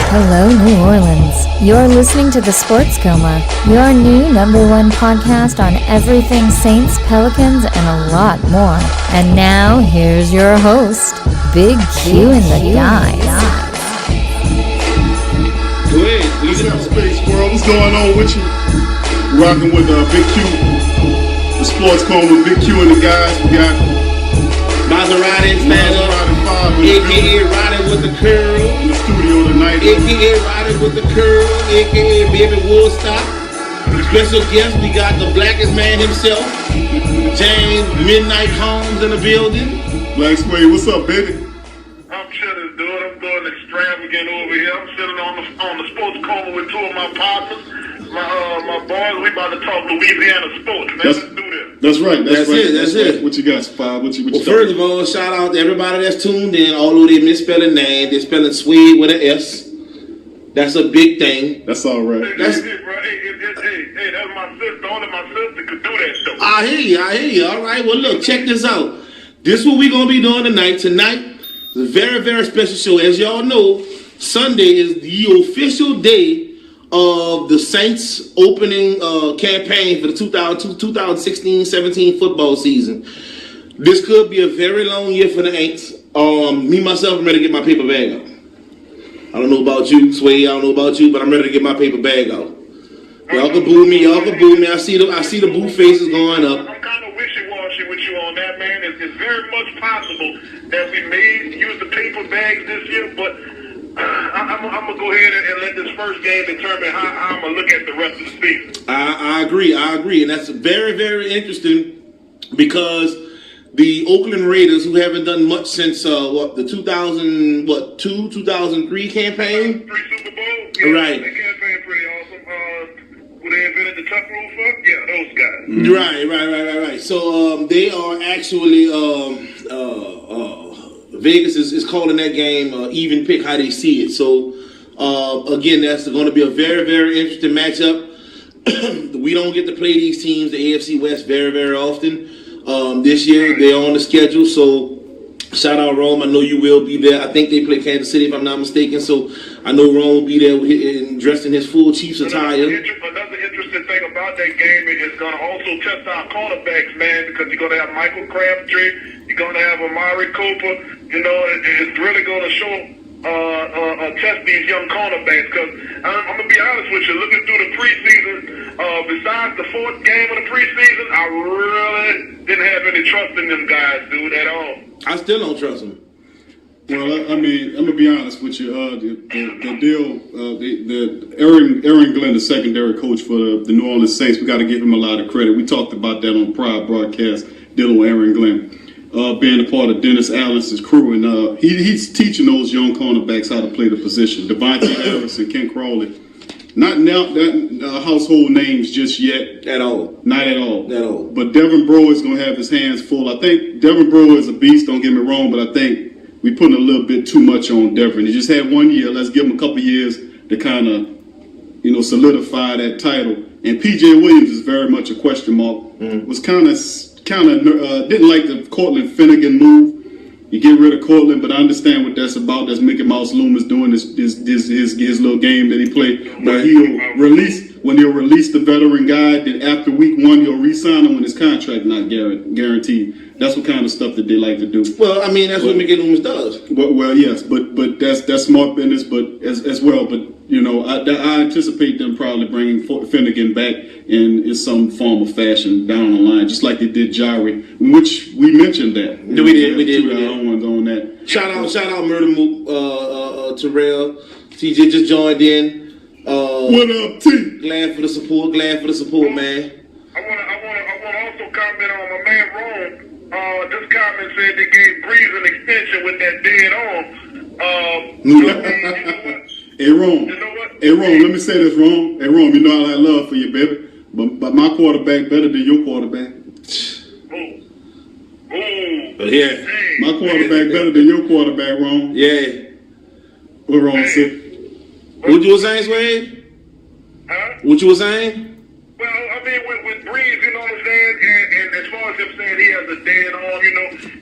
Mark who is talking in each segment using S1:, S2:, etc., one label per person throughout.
S1: Hello, New Orleans. You're listening to the Sports Coma, your new #1 podcast on everything Saints, Pelicans, and a lot more. And now, here's your host, Big Q and the guys.
S2: What's up, Space World? What's going on with you? Rocking with Big Q, the Sports Coma with Big Q and the guys. We got
S3: Maserati
S2: Five,
S3: a.k.a. Riding with the Curl,
S2: in the studio tonight.
S3: a.k.a. Riding with the Curl, a.k.a. Baby Woodstock. Special guest, we got the blackest man himself, James Midnight Holmes in the building.
S2: Blaxuede, what's up, baby?
S4: I'm chilling, dude. I'm doing extravagant over here. I'm sitting on the sports coma with two of my partners. My boys, we about to talk Louisiana sports, man. Let's do this.
S2: That's right. That's
S3: it.
S2: What you got, Five? What you
S3: First of all, shout out to everybody that's tuned in. Although they misspelling name, they're spelling Swede with an S. That's a big thing.
S2: That's all right.
S4: Hey, bro. Hey, that's my sister. Only my sister could do that, though.
S3: I hear you. All right. Well, look, check this out. This is what we're going to be doing tonight. Tonight is a very, very special show. As y'all know, Sunday is the official day of the Saints opening campaign for the 2016-17 football season. This could be a very long year for the Aints. Me, myself, I'm ready to get my paper bag out. I don't know about you, Sway. I don't know about you, but I'm ready to get my paper bag out. Y'all can boo me. I see the boo faces going up.
S4: I'm kind of wishy-washy with you on that, man. It's very much possible that we may use the paper bags this year, but I'm going to go ahead and let this first game determine how I'm going to look at the rest of the season.
S3: I agree. And that's very, very interesting because the Oakland Raiders, who haven't done much since the 2003 campaign?
S4: 3 Super Bowls? Yeah,
S3: right.
S4: That campaign pretty awesome. Who they invented the tuck rule for? Yeah, those guys.
S3: Right. So they are actually Vegas is calling that game even pick how they see it. So again, that's going to be a very, very interesting matchup. We don't get to play these teams, the AFC West, very, very often. This year they're on the schedule, so shout out Rome. I know you will be there. I think they play Kansas City if I'm not mistaken. So I know Rome will be there dressed in his full Chiefs attire.
S4: Another interesting thing about that game is it's going to also test our cornerbacks, man, because you're going to have Michael Crabtree, you're going to have Amari Cooper. You know, it's really going to show test these young cornerbacks. Because I'm going to be honest with you, looking through the preseason, besides the fourth game of the preseason, I really didn't have any trust in them guys, dude, at all.
S3: I still don't trust them.
S2: Well, I mean, I'm gonna be honest with you. The deal, Aaron Glenn, the secondary coach for the New Orleans Saints, we got to give him a lot of credit. We talked about that on prior broadcast, dealing with Aaron Glenn, being a part of Dennis Allen's crew, and he's teaching those young cornerbacks how to play the position. Devontae Harris and Ken Crawley, not household names just yet.
S3: At all.
S2: Not at all.
S3: At all.
S2: But Devin Breaux is gonna have his hands full. I think Devin Breaux is a beast. Don't get me wrong, but I think we putting a little bit too much on Devin. He just had 1 year. Let's give him a couple years to kind of, solidify that title. And P.J. Williams is very much a question mark. Was kind of didn't like the Cortland Finnegan move. You get rid of Cortland, but I understand what that's about. That's Mickey Mouse Loomis doing his little game that he played. But when he'll release the veteran guy, then after week 1 he'll re-sign him when his contract not guaranteed. That's what kind of stuff that they like to do.
S3: Well, I mean, that's what Mickey Loomis does.
S2: Well, yes, but that's smart business, but as well. But I anticipate them probably bringing Finnegan back in some form of fashion down the line, just like they did Jari, which we mentioned that.
S3: We did.
S2: On that.
S3: Shout out Murder Mook, Terrell. TJ just joined in.
S2: What up, T?
S3: Glad for the support, man.
S4: I want to also comment on my man Rome. This comment said they gave Breeze an extension with that dead arm.
S2: Hey, Rome. Hey, Rome, let me say this, Rome. Hey, Rome, you know I have love for you, baby. But my quarterback better than your quarterback.
S3: Yeah.
S2: My quarterback better than your quarterback, Rome.
S3: Yeah.
S2: What Rome said?
S3: What you were saying, Sway?
S4: Huh?
S3: What you were saying?
S4: Well, I mean, with Breeze, you know what I'm saying? And as far as him saying he has a dead arm,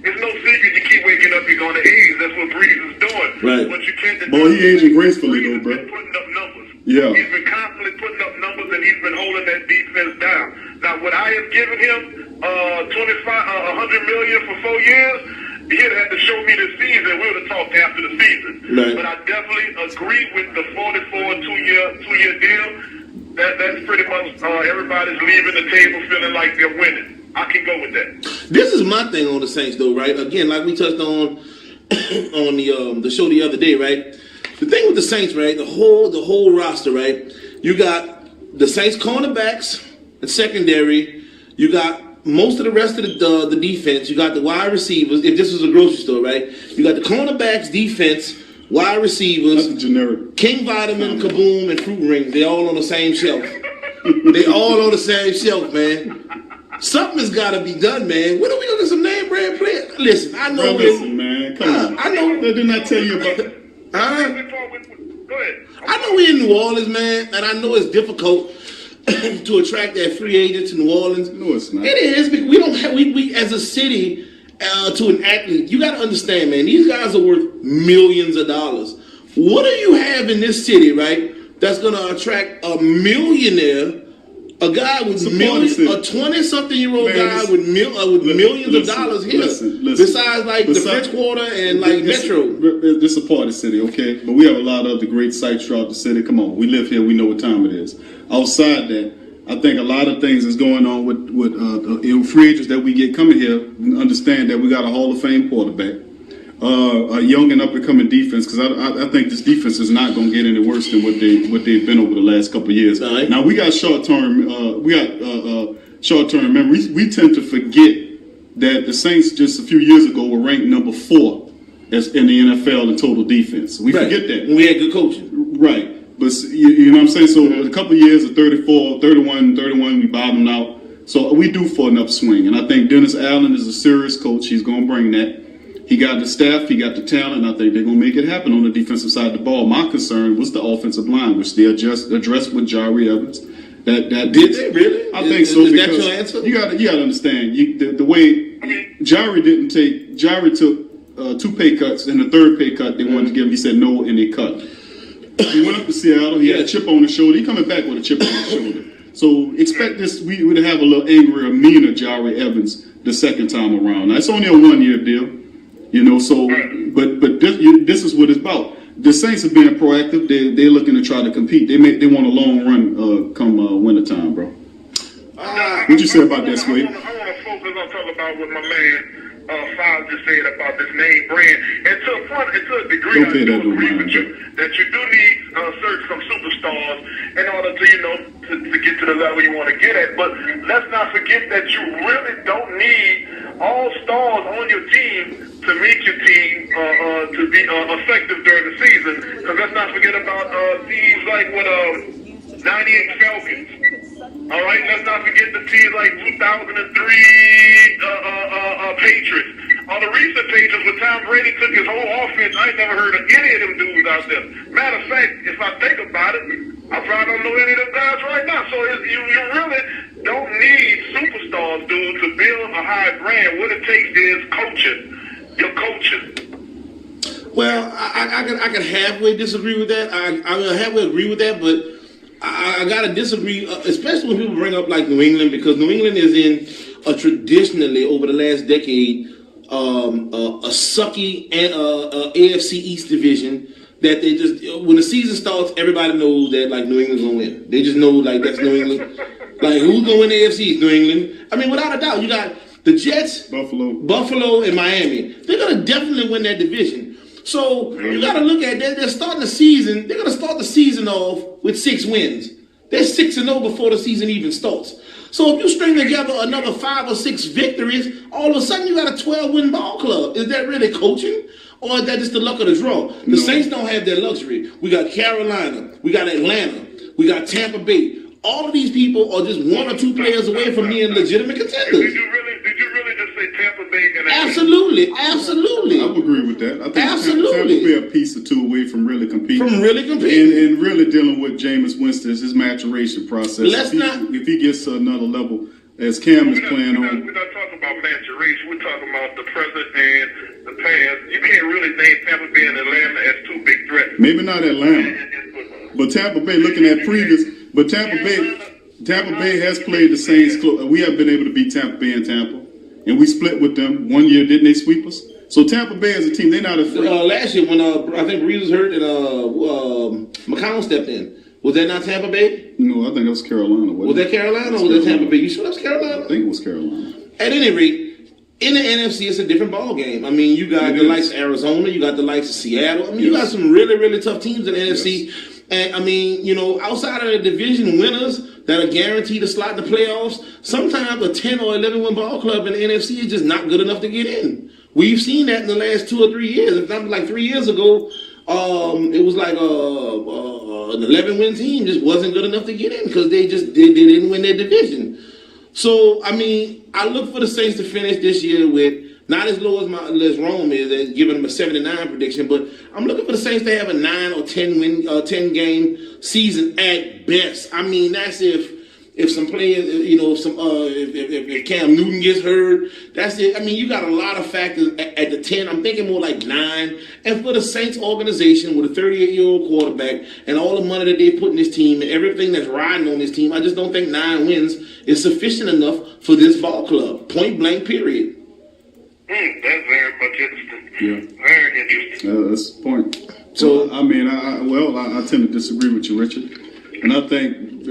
S4: it's no secret you keep waking up, you're going to age. That's what Breeze is doing.
S3: Right. Right.
S4: But you can't deny.
S2: Boy, he aging gracefully, though, bro.
S4: He's been putting up numbers.
S2: Yeah.
S4: He's been constantly putting up numbers, and he's been holding that defense down. Now, would I have given him $100 million for 4 years? He'd have to show me this season. We would have talked after the season.
S3: Right.
S4: But I definitely agree with the 44 two-year deal. That's pretty much everybody's leaving the table feeling like they're winning. I can go with that.
S3: This is my thing on the Saints, though, right? Again, like we touched on the show the other day, right? The thing with the Saints, right? The whole roster, right? You got the Saints cornerbacks and secondary. You got most of the rest of the defense. You got the wide receivers. If this was a grocery store, right? You got the cornerbacks, defense, wide receivers.
S2: That's generic.
S3: King Vitamin, Kaboom, and Fruit Rings. They all on the same shelf. They all on the same shelf, man. Something has got to be done, man. When are we going to get some name brand players? Listen, I know.
S2: Bro, listen, man. Come on.
S3: I know.
S2: Didn't I tell you about it?
S4: Go ahead.
S3: I know we're in New Orleans, man, and I know it's difficult to attract that free agent to New Orleans.
S2: No, it's not.
S3: It is because we don't have we as a city to an athlete. You got to understand, man. These guys are worth millions of dollars. What do you have in this city, right? That's going to attract a millionaire, a guy with millions, a 20-something-year-old guy with millions of dollars here.
S2: Listen.
S3: Besides, the French Quarter and Metro.
S2: This is a party city, okay? But we have a lot of other great sites throughout the city. Come on, we live here. We know what time it is. Outside that, I think a lot of things is going on with free agents that we get coming here. Understand that we got a Hall of Fame quarterback, a young and up and coming defense. Because I think this defense is not going to get any worse than what they've been over the last couple of years.
S3: Right.
S2: Now we got short term. memory. We tend to forget that the Saints just a few years ago were ranked number 4 in the NFL in total defense. We forget that.
S3: We had good coaching.
S2: Right. But you know what I'm saying? So a couple of years of 34, 31, we bottomed out. So we do for an upswing. And I think Dennis Allen is a serious coach. He's going to bring that. He got the staff. He got the talent. I think they're going to make it happen on the defensive side of the ball. My concern was the offensive line, which they addressed with Jari Evans. Did they really?
S3: I think so. Is that your answer?
S2: You got to understand the way Jari took 2 pay cuts, and the third pay cut they wanted to give him. He said no, and they cut. He went up to Seattle. He had a chip on his shoulder. He coming back with a chip on his shoulder. So expect this. We would have a little angrier, meaner Jari Evans the second time around. Now, it's only a 1-year deal, you know. So, but this is what it's about. The Saints are being proactive. They're looking to try to compete. They want a long run come wintertime, bro. What you say about that, Sway?
S4: I want to focus on talking about what my man Five just said about this name brand. And to a degree, I do agree with you that you do need some superstars in order to get to the level you want to get at. But let's not forget that you really don't need all stars on your team to make your team to be effective during the season. Because let's not forget about teams like 98 Falcons. All right, let's not forget the teams like 2003 Patriots. On the recent Patriots, when Tom Brady took his whole offense, I ain't never heard of any of them dudes out there. Matter of fact, if I think about it, I probably don't know any of them guys right now. So you really don't need superstars, dude, to build a high brand. What it takes is coaching. Your coaching.
S3: Well, I can halfway disagree with that. I halfway agree with that, but I gotta disagree, especially when people bring up like New England, because New England is in traditionally over the last decade a sucky AFC East division that they just when the season starts, everybody knows that like New England's gonna win. They just know like that's New England. Like who's gonna win the AFC East? New England. I mean, without a doubt, you got the Jets, Buffalo, and Miami. They're gonna definitely win that division. So you got to look at that. They're starting the season. They're going to start the season off with 6 wins. They're 6-0 before the season even starts. So if you string together another 5 or 6 victories, all of a sudden you got a 12-win ball club. Is that really coaching, or is that just the luck of the draw? The Saints don't have that luxury. We got Carolina. We got Atlanta. We got Tampa Bay. All of these people are just 1 or 2 players away from being legitimate contenders.
S4: Did you really just say Tampa Bay?
S3: Absolutely.
S2: I would agree with that. I think
S3: Absolutely.
S2: Tampa Bay a piece or 2 away from really competing.
S3: And
S2: really dealing with Jameis Winston, his maturation process. If he gets to another level, as Cam is playing on.
S4: We're not talking about maturation. We're talking about the present and the past. You can't really name Tampa Bay and Atlanta as 2
S2: Maybe not Atlanta, but Tampa Bay. Looking at previous, but Tampa Bay has played the Saints. We have been able to beat Tampa Bay and Tampa, and we split with them 1 year. Didn't they sweep us? So Tampa Bay as a team, they're not afraid.
S3: Last year when I think Breeze was hurt and McCown stepped in. Was that not Tampa Bay?
S2: No, I think that was Carolina.
S3: Was that Carolina or was that Tampa Bay? You sure that was Carolina?
S2: I think it was Carolina.
S3: At any rate, in the NFC, it's a different ball game. I mean, you got the likes of Arizona, you got the likes of Seattle. I mean, you got some really, really tough teams in the NFC. And I mean, you know, outside of the division winners that are guaranteed to slot in the playoffs, sometimes a 10 or 11 win ball club in the NFC is just not good enough to get in. We've seen that in the last 2 or 3 years. If not like 3 years ago, it was like an 11 win team just wasn't good enough to get in because they didn't win their division. So I mean, I look for the Saints to finish this year with not as low as Rome is, giving them a 79 prediction, but I'm looking for the Saints to have a 9 or 10 game season at best. I mean, that's if some players, you know, if Cam Newton gets hurt, that's it. I mean, you got a lot of factors at the 10. I'm thinking more like 9. And for the Saints organization with a 38-year-old quarterback and all the money that they put in this team and everything that's riding on this team, I just don't think 9 wins is sufficient enough for this ball club. Point blank, period.
S4: That's very much interesting.
S2: Yeah.
S4: Very interesting.
S2: That's the point. So, I mean, I tend to disagree with you, Richard. And I think a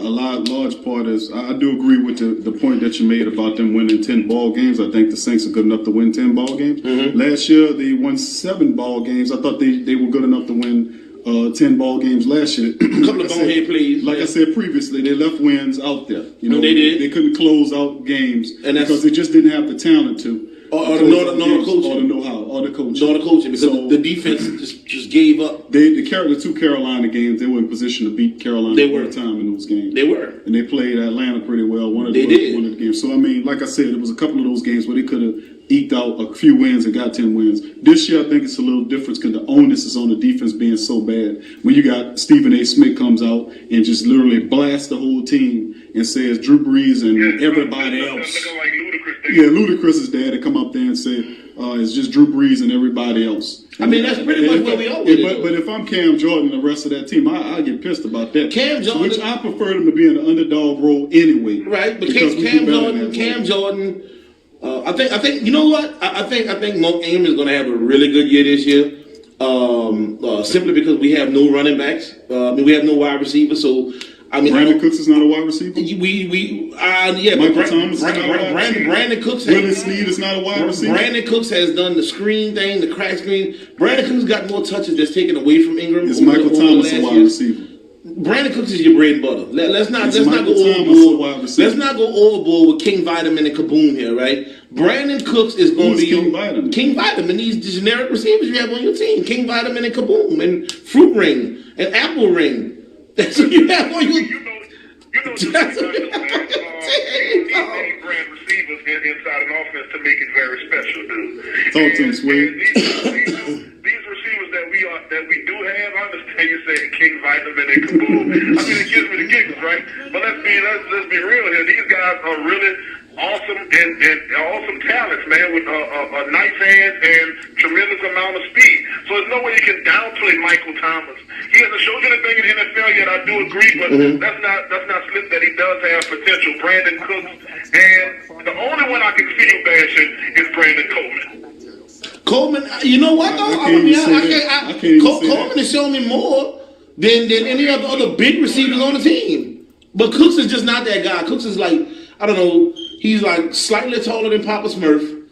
S2: large part is, I do agree with the point that you made about them winning 10 ball games. I think the Saints are good enough to win 10 ball games. Mm-hmm. Last year, they won 7 ball games. I thought they were good enough to win 10 ball games last year.
S3: A couple of bonehead plays.
S2: Like I said previously, they left wins out there. You know,
S3: they did.
S2: They couldn't close out games because they just didn't have the talent to.
S3: Or the coaching.
S2: Or the know-how. Or the coaching.
S3: Or the coaching, because the defense just gave up.
S2: The 2 Carolina games, they were in position to beat Carolina all the time in those games.
S3: They were.
S2: And they played Atlanta pretty well. One of the games. So, I mean, like I said, it was a couple of those games where they could have eked out a few wins and got 10 wins. This year, I think it's a little different because the onus is on the defense being so bad. When you got Stephen A. Smith comes out and just literally blasts the whole team and says Drew Brees and everybody else.
S4: Like
S2: Ludacris is there to come up there and say it's just Drew Brees and everybody else.
S3: I mean, that's pretty much where we are.
S2: But if I'm Cam Jordan and the rest of that team, I get pissed about that.
S3: Cam Jordan,
S2: which I prefer them to be in the underdog role anyway.
S3: Right, but Cam Jordan. I think you know what? I think Monk Aim is going to have a really good year this year. Simply because we have no running backs. We have no wide receivers, so. I mean,
S2: Brandon Cooks is not a wide receiver.
S3: Michael
S2: Thomas is not a wide receiver.
S3: Brandon Cooks.
S2: Willie Snead is not a wide receiver.
S3: Brandon Cooks has done the screen thing, the crack screen. Brandon Cooks got more touches that's taken away from Ingram.
S2: Is Michael Thomas a wide receiver?
S3: Brandon Cooks is your bread and butter. Let's not go overboard. Let's not go overboard with King Vitamin and Kaboom here, right? Brandon Cooks is going to be King Vitamin. These generic receivers you have on your team: King Vitamin and Kaboom and Fruit Ring and Apple Ring. That's what you have on your team.
S4: Brand receivers inside an offense to make it very special, dude.
S2: Talk to him, Swede.
S4: These receivers that we do have, I understand you saying King Vitamin and Kaboom. I mean, it gives me the giggles, right? But let's be real here. These guys are really awesome and awesome talents, man, with a nice hand and tremendous amount of speed. So there's no way you can downplay Michael Thomas. He hasn't showed you anything in the NFL yet, I do agree, but that's not slip that he does have potential. Brandon Cooks, and the only one I can see you bashing is Brandon
S3: Coleman. You know what though? Coleman has shown me more than any of the other big receivers on the team. But Cooks is just not that guy. Cooks is like, I don't know, he's like slightly taller than Papa Smurf,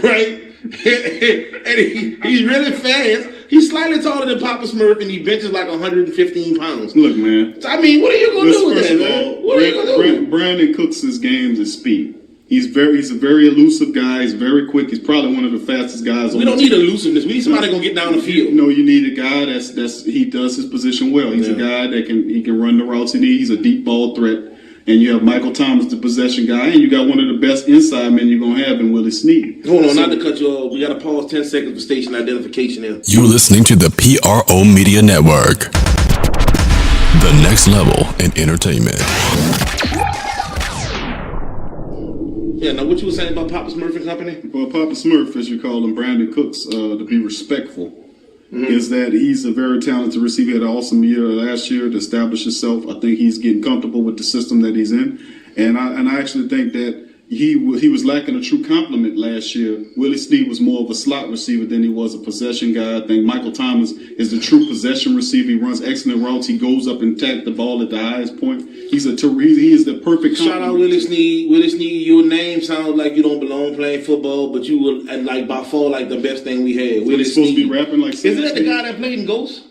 S3: right? And he's really fast. He's slightly taller than Papa Smurf, and he benches like 115 pounds.
S2: Look, man.
S3: I mean, what are you going to do with that, man? What are you going to do?
S2: Brandon Cooks' games is speed. He's a very elusive guy. He's very quick. He's probably one of the fastest guys.
S3: We don't need elusiveness. We need somebody going to get down the field.
S2: No, you need a guy he does his position well. He's a guy that can run the routes he needs. He's a deep ball threat. And you have Michael Thomas, the possession guy, and you got one of the best inside men you're going to have in Willie Snead.
S3: Hold on, not to cut you off. We got to pause 10 seconds for station identification here.
S5: You're listening to the PRO Media Network. The next level in entertainment.
S3: Yeah, now what you were saying about Papa Smurf and company?
S2: Well, Papa Smurf, as you call him, Brandon Cooks, to be respectful, is that he's a very talented receiver. He had an awesome year last year to establish himself. I think he's getting comfortable with the system that he's in, and I actually think that he was lacking a true complement last year. Willie Snead was more of a slot receiver than he was a possession guy. I think Michael Thomas is the true possession receiver. He runs excellent routes. He goes up and tack the ball at the highest point. He is the perfect complement.
S3: Shout out Willie Snead. Willie Snead, your name sounds like you don't belong playing football, but you were like by far like the best thing we had. Willie
S2: He's supposed
S3: Snead.
S2: to be rapping like
S3: Isn't that the guy that played in Ghost?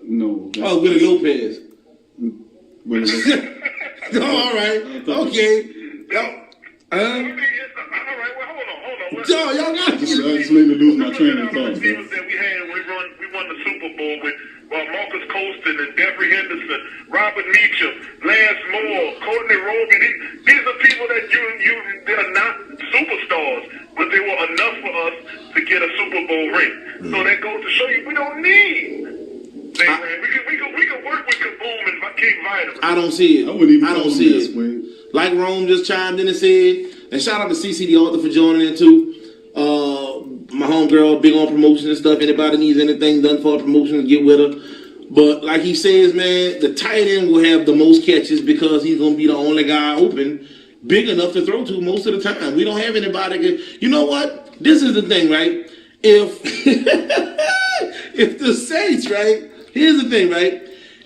S2: No.
S3: Oh, Willie Lopez.
S2: Willie Lopez.
S3: Oh, all right. Okay.
S4: All right, well, hold on.
S3: Y'all got
S2: I just made me lose my train of thought.
S4: Receivers that we had, we won the Super Bowl with Marcus Colston and Devery Henderson, Robert Meacham, Lance Moore, Courtney Rogan. These are people that they are not superstars, but they were enough for us to get a Super Bowl ring. So that goes to show you we don't need. We can work with Kaboom and King Vitamin.
S3: I don't see it.
S2: I
S3: don't see it.
S2: Way.
S3: Like Rome just chimed in and said, and shout out to CC the author for joining in too. My homegirl, big on promotion and stuff. Anybody needs anything done for a promotion, get with her. But like he says, man, the tight end will have the most catches because he's gonna be the only guy open, big enough to throw to most of the time. We don't have anybody. You know what? This is the thing, right? If if the Saints, right? Here's the thing, right?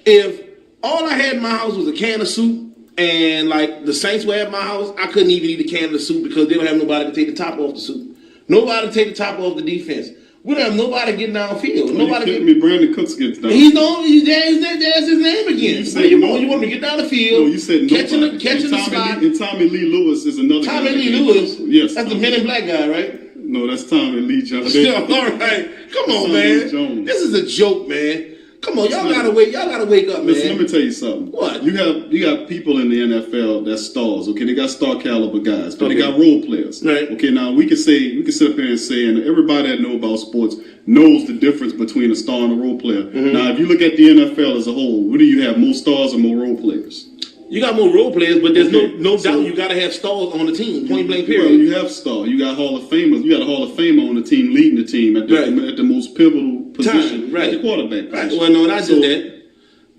S3: If all I had in my house was a can of soup, and like the Saints were at my house, I couldn't even eat a can of soup because they don't have nobody to take the top off the soup. Nobody to take the top off the defense. We don't have nobody getting downfield. Nobody.
S2: Me, Brandon Cooks gets down.
S3: There's his name again. You want me to get down the field?
S2: No, you said
S3: catching
S2: nobody.
S3: the spot.
S2: And Tommy Lee Lewis is another.
S3: Tommy Lee Lewis.
S2: Yes,
S3: that's the Men in Black guy, right?
S2: No, that's Tommy Lee Jones.
S3: All right, come on, man. This is a joke, man. Come on, y'all gotta wake up, man.
S2: Listen, let me tell you something.
S3: What?
S2: You got people in the NFL that's stars. Okay, they got star caliber guys, but they got role players.
S3: Right.
S2: Okay, now we can sit up here and say, and everybody that know about sports knows the difference between a star and a role player. Mm-hmm. Now, if you look at the NFL as a whole, what do you have? More stars or more role players?
S3: You got more role players, but there's no doubt you got to have stars on the team. Point blank, period.
S2: Well, you have stars. You got Hall of Famers. You got a Hall of Famer on the team, leading the team at the most pivotal position,
S3: right.
S2: At the quarterback position.
S3: Well, no, not just that.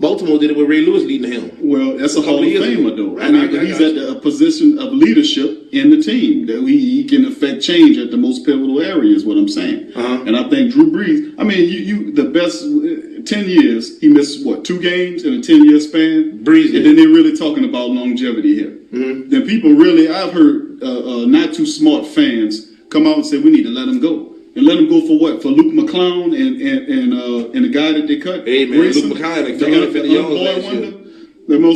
S3: Baltimore did it with Ray Lewis leading the helm.
S2: Well, that's a Hall of Famer, though.
S3: Right,
S2: he's at a position of leadership in the team that he can affect change at the most pivotal area, is what I'm saying.
S3: Uh-huh.
S2: And I think Drew Brees, you the best 10 years, he missed, 2 games in a 10-year span?
S3: Brees.
S2: And then they're really talking about longevity here.
S3: Mm-hmm.
S2: Then people really, I've heard not too smart fans come out and say, we need to let him go. And let him go for what? For Luke McClown and the guy that they cut?
S3: Hey, man, Grayson, Luke McClown, like 350 yards last year.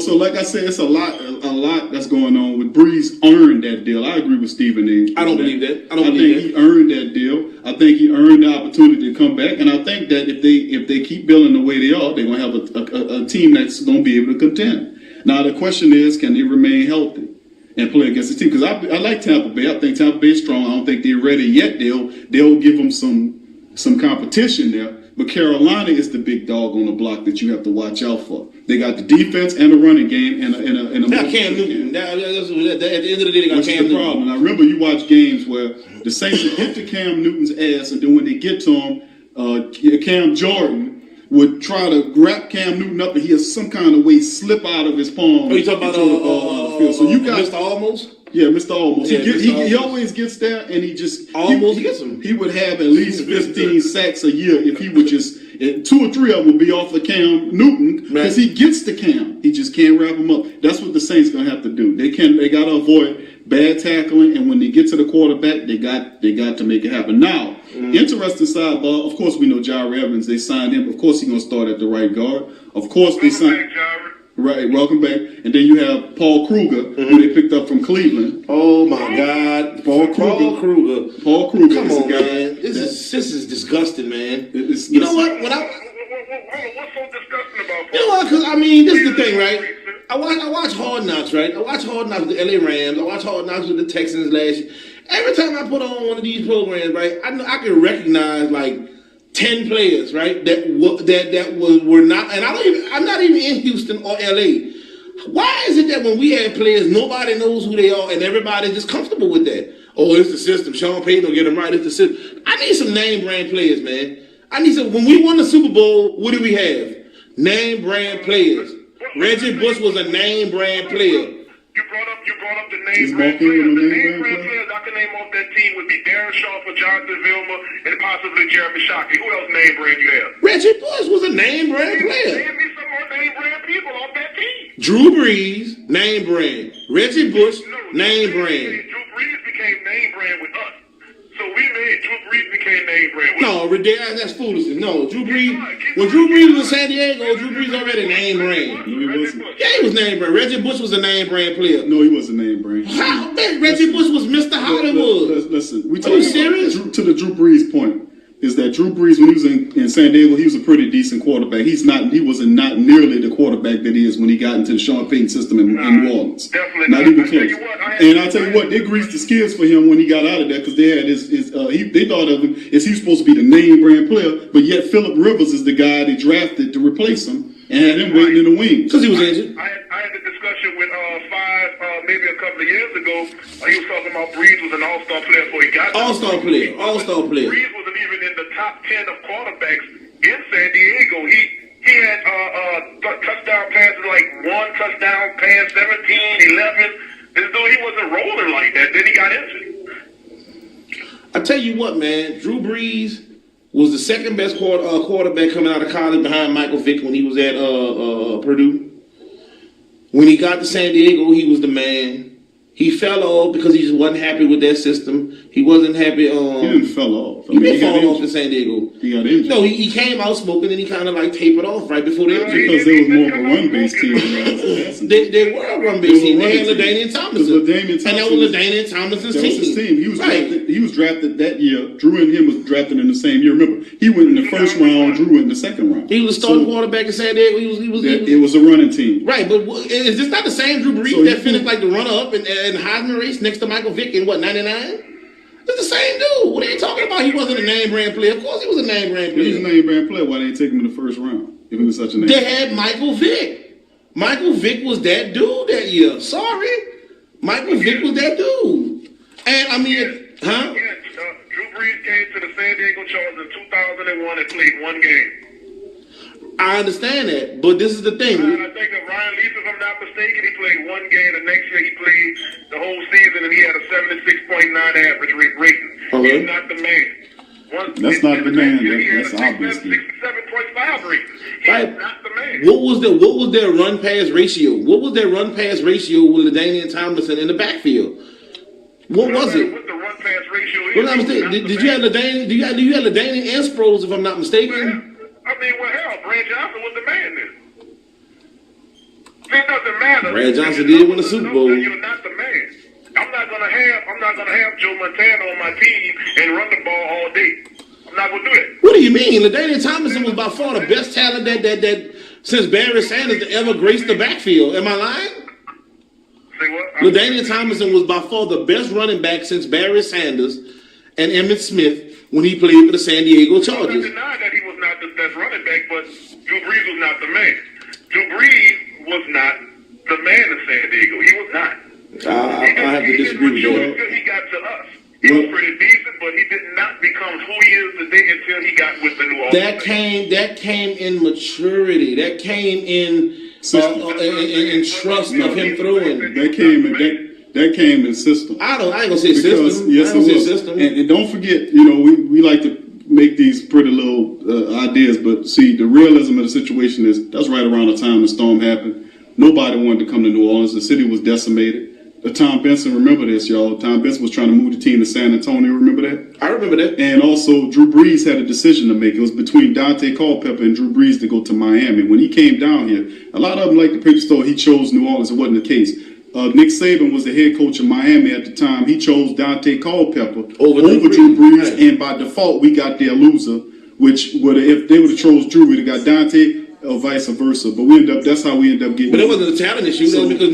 S2: So like I said, it's a lot that's going on with Brees earned that deal. I agree with Stephen A.
S3: I don't believe that.
S2: I think he earned that deal. I think he earned the opportunity to come back. And I think that if they keep building the way they are, they're going to have a team that's going to be able to contend. Now the question is, can they remain healthy and play against the team? Because I like Tampa Bay. I think Tampa Bay is strong. I don't think they're ready yet. They'll give them some competition there. But Carolina is the big dog on the block that you have to watch out for. They got the defense and the running game and a
S3: now Cam Newton. At the end of the day, they got
S2: Which
S3: Cam
S2: is the
S3: Newton.
S2: problem. I remember you watch games where the Saints would get to Cam Newton's ass, and then when they get to him, Cam Jordan would try to grab Cam Newton up, and he has some kind of way slip out of his palm.
S3: Oh, you talking about
S2: the field. So you got
S3: Mr. Almost?
S2: Yeah, Mr. Almost.
S3: Yeah,
S2: He always gets there, and he just
S3: almost gets him.
S2: He would have at least 15 sacks a year if he would just. 2 or 3 of them would be off of Cam Newton because he gets to Cam. He just can't wrap him up. That's what the Saints gonna have to do. They got to avoid bad tackling, and when they get to the quarterback, they got to make it happen. Now, interesting sidebar. Of course, we know Jair Evans. They signed him. Of course, he's gonna start at the right guard. Of course, they signed. Right, welcome back. And then you have Paul Kruger, who they picked up from Cleveland.
S3: Oh my God, Paul Kruger.
S2: Paul Kruger.
S3: Come on, man. This is disgusting, man. You know what?
S4: What's so disgusting about?
S3: You know what? Because this is the thing, right? I watch Hard Knocks, right? I watch Hard Knocks with the LA Rams. I watch Hard Knocks with the Texans last year. Every time I put on one of these programs, right, I can recognize like 10 players, right, that were not, and I'm not even in Houston or LA. Why is it that when we have players, nobody knows who they are and everybody's just comfortable with that? Oh, it's the system. Sean Payton will get them right. It's the system. I need some name brand players, man. I need some. When we won the Super Bowl, what did we have? Name brand players. Reggie Bush was a name brand player.
S4: You brought up the name brand players. The name brand players I can name off that team would be Darren Sharp, Jonathan Vilma, and possibly Jeremy Shockey. Who else name brand you have?
S3: Reggie Bush was a name brand player.
S4: Name me some more name brand people off that team.
S3: Drew Brees, name brand. Reggie Bush, name brand.
S4: Drew Brees became name brand with us. So we made Drew Brees became name brand with us.
S3: No, that's foolishness. No, Drew Brees. When Drew Brees was in San Diego, Drew Brees already name brand.
S2: No, he wasn't.
S3: Yeah, he was name brand. Reggie Bush was a name brand player.
S2: No, he wasn't name brand.
S3: How? Man, Reggie Bush was Mr. Hollywood.
S2: Listen, we
S3: Are you serious?
S2: To the Drew Brees point, is that Drew Brees, when he was in San Diego, he was a pretty decent quarterback. He was not nearly the quarterback that he is when he got into the Sean Payton system in New Orleans.
S4: Definitely
S2: not even close.
S4: And
S2: I'll tell you what, they greased the skids for him when he got out of there because they had they thought of him as he was supposed to be the name brand player, but yet Phillip Rivers is the guy they drafted to replace him and had him waiting in the wings.
S3: Because he was injured.
S4: I had the discussion with Five maybe a couple of years ago. He was talking about Brees was an all-star player before he got there.
S3: All-star player.
S4: Brees wasn't even in the top 10 of quarterbacks in San Diego. He had touchdown passes like 1 touchdown pass, 17, 11. As though he wasn't rolling like that. Then he got injured.
S3: I tell you what, man. Drew Brees was the second best quarterback coming out of college behind Michael Vick when he was at Purdue. When he got to San Diego, he was the man. He fell off because he just wasn't happy with that system. He wasn't happy.
S2: He didn't fell off.
S3: He didn't fall off in San Diego.
S2: He got injured.
S3: No, he came out smoking and he kind of like tapered off right before the injury.
S2: Because they was more of a run-based team.
S3: They were a run-based team. They had LaDainian Tomlinson. And that was LaDainian Tomlinson's
S2: team. That was his team. He was
S3: right.
S2: drafted that year. Drew and him was drafted in the same year. Remember, he went in the first round. Drew went in the second round.
S3: He was the starting quarterback in San Diego.
S2: It was a running team.
S3: Right, but is this not the same Drew Brees that finished like the runner-up in Heisman race next to Michael Vick in, 99? It's the same dude. What are you talking about? He wasn't a name brand player. Of course he was a name brand player.
S2: He was a name brand player. Why they didn't take him in the first round if he was such a name?
S3: They had Michael Vick. Michael Vick was that dude that year. Sorry. Michael Vick was that dude. And, I mean, huh?
S4: Yeah, Drew Brees came to the San Diego Chargers in 2001 and played 1 game.
S3: I understand that, but this is the thing.
S4: I think of Ryan Leaf, if I'm not mistaken, he played 1 game. The next year he played the whole season, and he had a 76.9 average rating.
S3: Okay.
S4: He's not the man.
S2: That's not the man.
S4: That's
S2: obvious.
S4: 67.5 rating.
S3: Right.
S4: He's not the man.
S3: What was their run pass ratio? What was their run pass ratio with LaDainian Tomlinson in the backfield? What was it?
S4: What the run pass ratio is?
S3: Well, I'm mistaken. Did you have LaDainian? Do you have LaDainian and Sproles, if I'm not mistaken?
S4: I mean, well, hell, Brad Johnson was the man then. It doesn't matter.
S3: Brad Johnson did win the Super Bowl.
S4: You're not the man. I'm not gonna have Joe Montana on my team and run the ball all day. I'm not gonna do it.
S3: What do you mean? LaDainian Tomlinson was by far the best talent that since Barry Sanders to ever graced the backfield. Am I lying?
S4: Say what?
S3: LaDainian Tomlinson was by far the best running back since Barry Sanders and Emmitt Smith when he played for the San Diego
S4: I'm
S3: Chargers.
S4: not denying that he was not the best running back, but Drew Brees was not the man. Drew Brees was not the man in San Diego. He was not.
S3: I have to disagree with that.
S4: Until he got to us. He was pretty decent, but he did not become who he is today until he got with the New Orleans.
S3: That came in maturity. That came in trust of him throwing.
S2: That came in system.
S3: I ain't gonna say system.
S2: Yes,
S3: I don't say system.
S2: And don't forget, we like to make these pretty little ideas, but see, the realism of the situation is that's right around the time the storm happened. Nobody wanted to come to New Orleans. The city was decimated. Tom Benson, remember this, y'all. Tom Benson was trying to move the team to San Antonio. Remember that?
S3: I remember that.
S2: And also, Drew Brees had a decision to make. It was between Dante Culpepper and Drew Brees to go to Miami. When he came down here, a lot of them, like the Patriots, thought he chose New Orleans. It wasn't the case. Nick Saban was the head coach of Miami at the time. He chose Dante Culpepper over Drew Brees, right. And by default, we got their loser. Which would if they would have chose Drew, we'd have got Dante, or vice versa. But that's how we ended up getting.
S3: But it wasn't a talent issue. That was because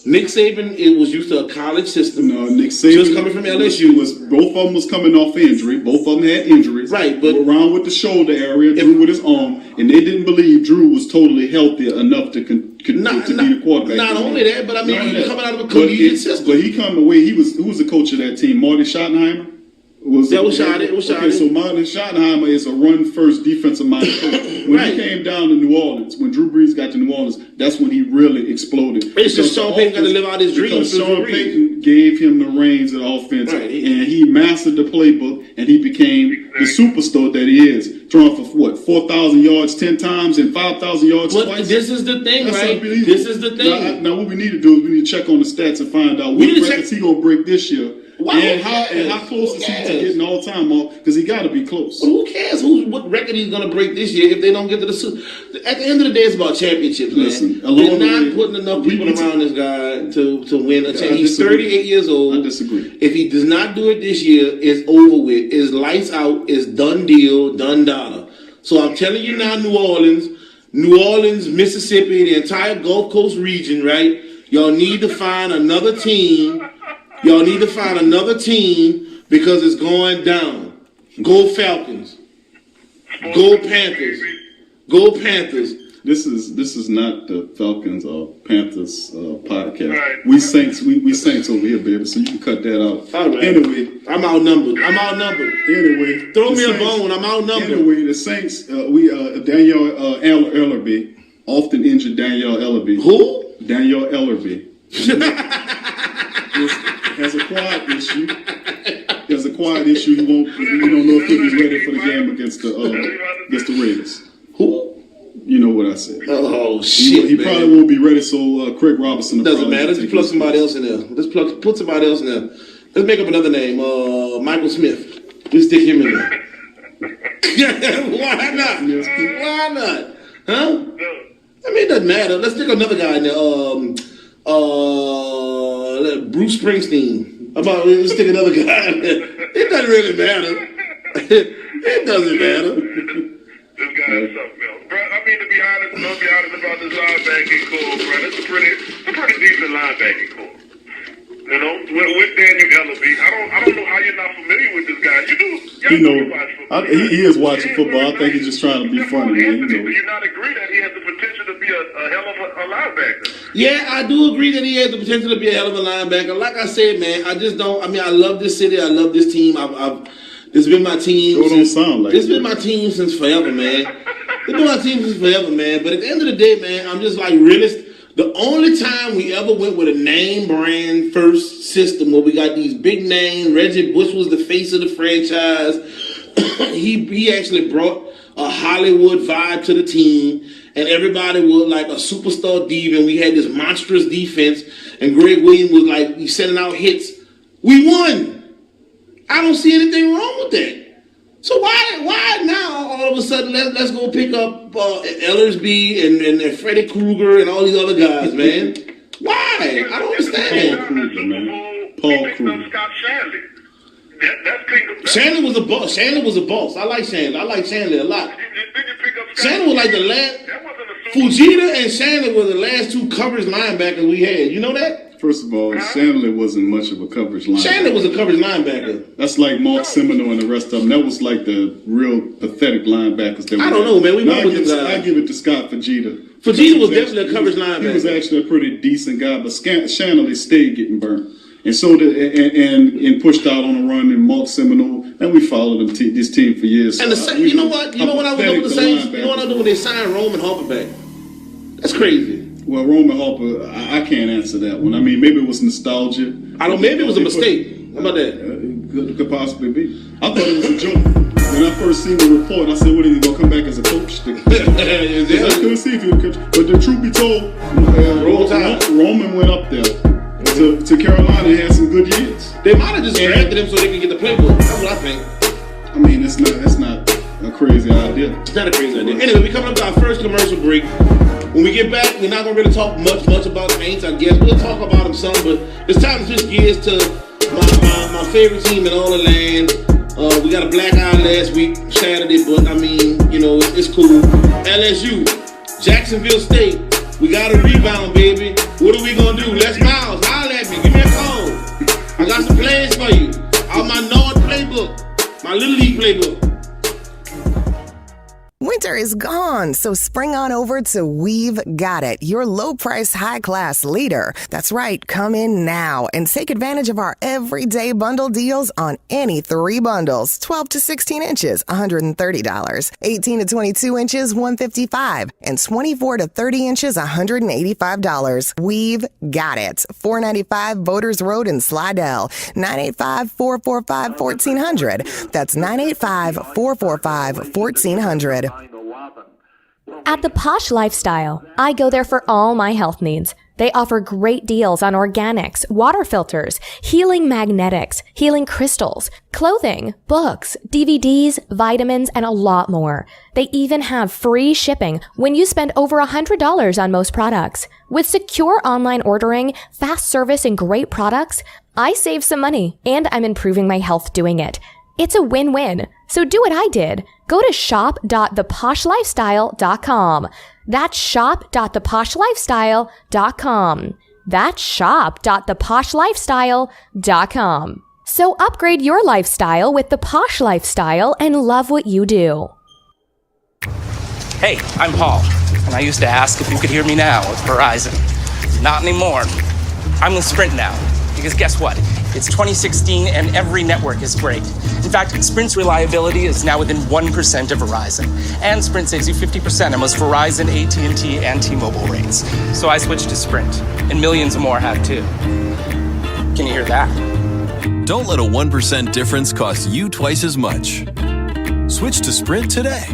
S3: Nick Saban was used to a college system.
S2: No, Nick Saban
S3: just coming from LSU.
S2: Both of them was coming off injury. Both of them had injuries.
S3: Right, but
S2: around with the shoulder area, Drew with his arm, and they didn't believe Drew was totally healthy enough to be the quarterback.
S3: Not only that, but I mean, he was coming out of a collegiate system.
S2: But he come away. Who was the coach of that team? Marty Schottenheimer.
S3: That was shot. It was shot.
S2: Okay, so Martin Schottenheimer is a run-first defensive-minded coach. When he came down to New Orleans, when Drew Brees got to New Orleans, that's when he really exploded.
S3: It's just Sean Payton got to live out his dreams.
S2: Because Sean Payton gave him the reins of the offense, and he mastered the playbook, and he became the superstar that he is. Throwing for what, 4,000 yards 10 times and 5,000 yards
S3: but
S2: twice?
S3: This is the thing,
S2: that's
S3: right? This is the thing.
S2: Now, what we need to do is we need to check on the stats and find out what records he gonna break this year. And how close is he to getting all-time off? Because he got to be close.
S3: But who cares what record he's going to break this year if they don't get to the Super? At the end of the day, it's about championships, man.
S2: Listen,
S3: they're not putting enough people around this guy to win a championship. He's 38 years old.
S2: I disagree.
S3: If he does not do it this year, it's over with. It's lights out. It's done deal, done dollar. So I'm telling you now, New Orleans, Mississippi, the entire Gulf Coast region, right? Y'all need to find another team. Y'all need to find another team because it's going down. Go Falcons. Go Panthers. Go Panthers.
S2: This is not the Falcons or Panthers podcast.
S4: Right.
S2: We Saints over here, baby. So you can cut that out.
S3: All right.
S2: Anyway,
S3: I'm outnumbered.
S2: Anyway,
S3: Throw me a bone. I'm outnumbered.
S2: Anyway, the Saints. Daniel Ellerbe, often injured Daniel Ellerbe.
S3: Who?
S2: Daniel Ellerbe. Has a quad issue. There's a quad issue. We don't know if he'll be ready for the game against the Raiders.
S3: Who?
S2: You know what I said.
S3: Oh shit!
S2: He probably won't be ready. So Craig Robinson.
S3: Doesn't matter. Let's plug somebody else in there. Let's put somebody else in there. Let's make up another name. Michael Smith. Let's stick him in there. Why not? Why not? Huh? I mean, it doesn't matter. Let's stick another guy in there. Bruce Springsteen. Let's stick another guy in there. It doesn't really matter. It doesn't matter.
S4: This guy is something else. Bro, I mean, to be honest about this linebacking core, bro. It's a pretty decent linebacking core. You know, with Daniel Ellerbe. I don't know how you're not familiar with this guy. You do. Watch football.
S2: He is watching football. I think he's just trying to be funny, man.
S4: Do you not agree that he has the potential to be a hell of a linebacker?
S3: Yeah, I do agree that he has the potential to be a hell of a linebacker. Like I said, man, I just don't. I mean, I love this city. I love this team. This has been my team.
S2: It don't sound like
S3: this has been my team since forever, man. It's been my team since forever, man. But at the end of the day, man, I'm just like realist. The only time we ever went with a name brand first system where we got these big names, Reggie Bush was the face of the franchise. he actually brought a Hollywood vibe to the team, and everybody was like a superstar diva, and we had this monstrous defense, and Greg Williams was like, he's sending out hits. We won. I don't see anything wrong with that. So why now all of a sudden let's go pick up Ellersby and Freddie Krueger and all these other guys, man? Why? I don't understand.
S2: Paul Kruger.
S4: Scott Shanley.
S3: Shanley was a boss. Shanley was a boss. I like Shanley. I like Shanley a lot. Shanley was like the last. Fujita and Shanley were the last two coverage linebackers we had. You know that?
S2: First of all, Shanley wasn't much of a coverage linebacker.
S3: Shanley was a coverage linebacker.
S2: That's like Mark Semino and the rest of them. That was like the real pathetic linebackers.
S3: I don't know, man. We went with the guy.
S2: I give it to Scott Fujita.
S3: Fujita was definitely a coverage linebacker.
S2: He was actually a pretty decent guy, but Shanley stayed getting burnt. And so and pushed out on a run and Mark Semino, and we followed this team for years.
S3: And you know what? You know what I was doing with the Saints? You know what I do when they signed Roman Harper back? That's crazy.
S2: Well, Roman Harper, I can't answer that one. I mean, maybe it was nostalgia.
S3: I don't. Maybe it was a mistake. How about that?
S2: Could possibly be. I thought it was a joke. When I first seen the report, I said, "What, is he gonna come back as a coach?" I couldn't see if he would coach. But the truth be told, Roman went up there to Carolina and had some good years.
S3: They might have just drafted him so they can get the playbook. That's what I think.
S2: I mean, it's not a crazy idea.
S3: It's not a crazy idea. Anyway, we coming up to our first commercial break. When we get back, we're not going to really talk much about Saints, I guess. We'll talk about them some, but it's time to switch gears to my favorite team in all the land. We got a black eye last week, Saturday, but I mean, you know, it's cool. LSU, Jacksonville State, we got a rebound, baby. What are we going to do? Les Miles, holler at me, give me a call. I got some plans for you. Out my Nord playbook, my Little League playbook.
S6: When Winter is gone, so spring on over to We've Got It, your low-price, high-class leader. That's right, come in now and take advantage of our everyday bundle deals on any 3 bundles. 12 to 16 inches, $130. 18 to 22 inches, $155. And 24 to 30 inches, $185. We've Got It. 495 Voters Road in Slidell. 985-445-1400. That's 985-445-1400.
S7: At The Posh Lifestyle, I go there for all my health needs. They offer great deals on organics, water filters, healing magnetics, healing crystals, clothing, books, DVDs, vitamins, and a lot more. They even have free shipping when you spend over $100 on most products. With secure online ordering, fast service, and great products, I save some money and I'm improving my health doing it. It's a win-win. So do what I did. Go to shop.theposhlifestyle.com. That's shop.theposhlifestyle.com. That's shop.theposhlifestyle.com. So upgrade your lifestyle with The Posh Lifestyle and love what you do.
S8: Hey, I'm Paul, and I used to ask if you could hear me now with Verizon. Not anymore. I'm with Sprint now, because guess what? It's 2016 and every network is great. In fact, Sprint's reliability is now within 1% of Verizon. And Sprint saves you 50% on most Verizon, AT&T, and T-Mobile rates. So I switched to Sprint, and millions more have too. Can you hear that?
S5: Don't let a 1% difference cost you twice as much. Switch to Sprint today.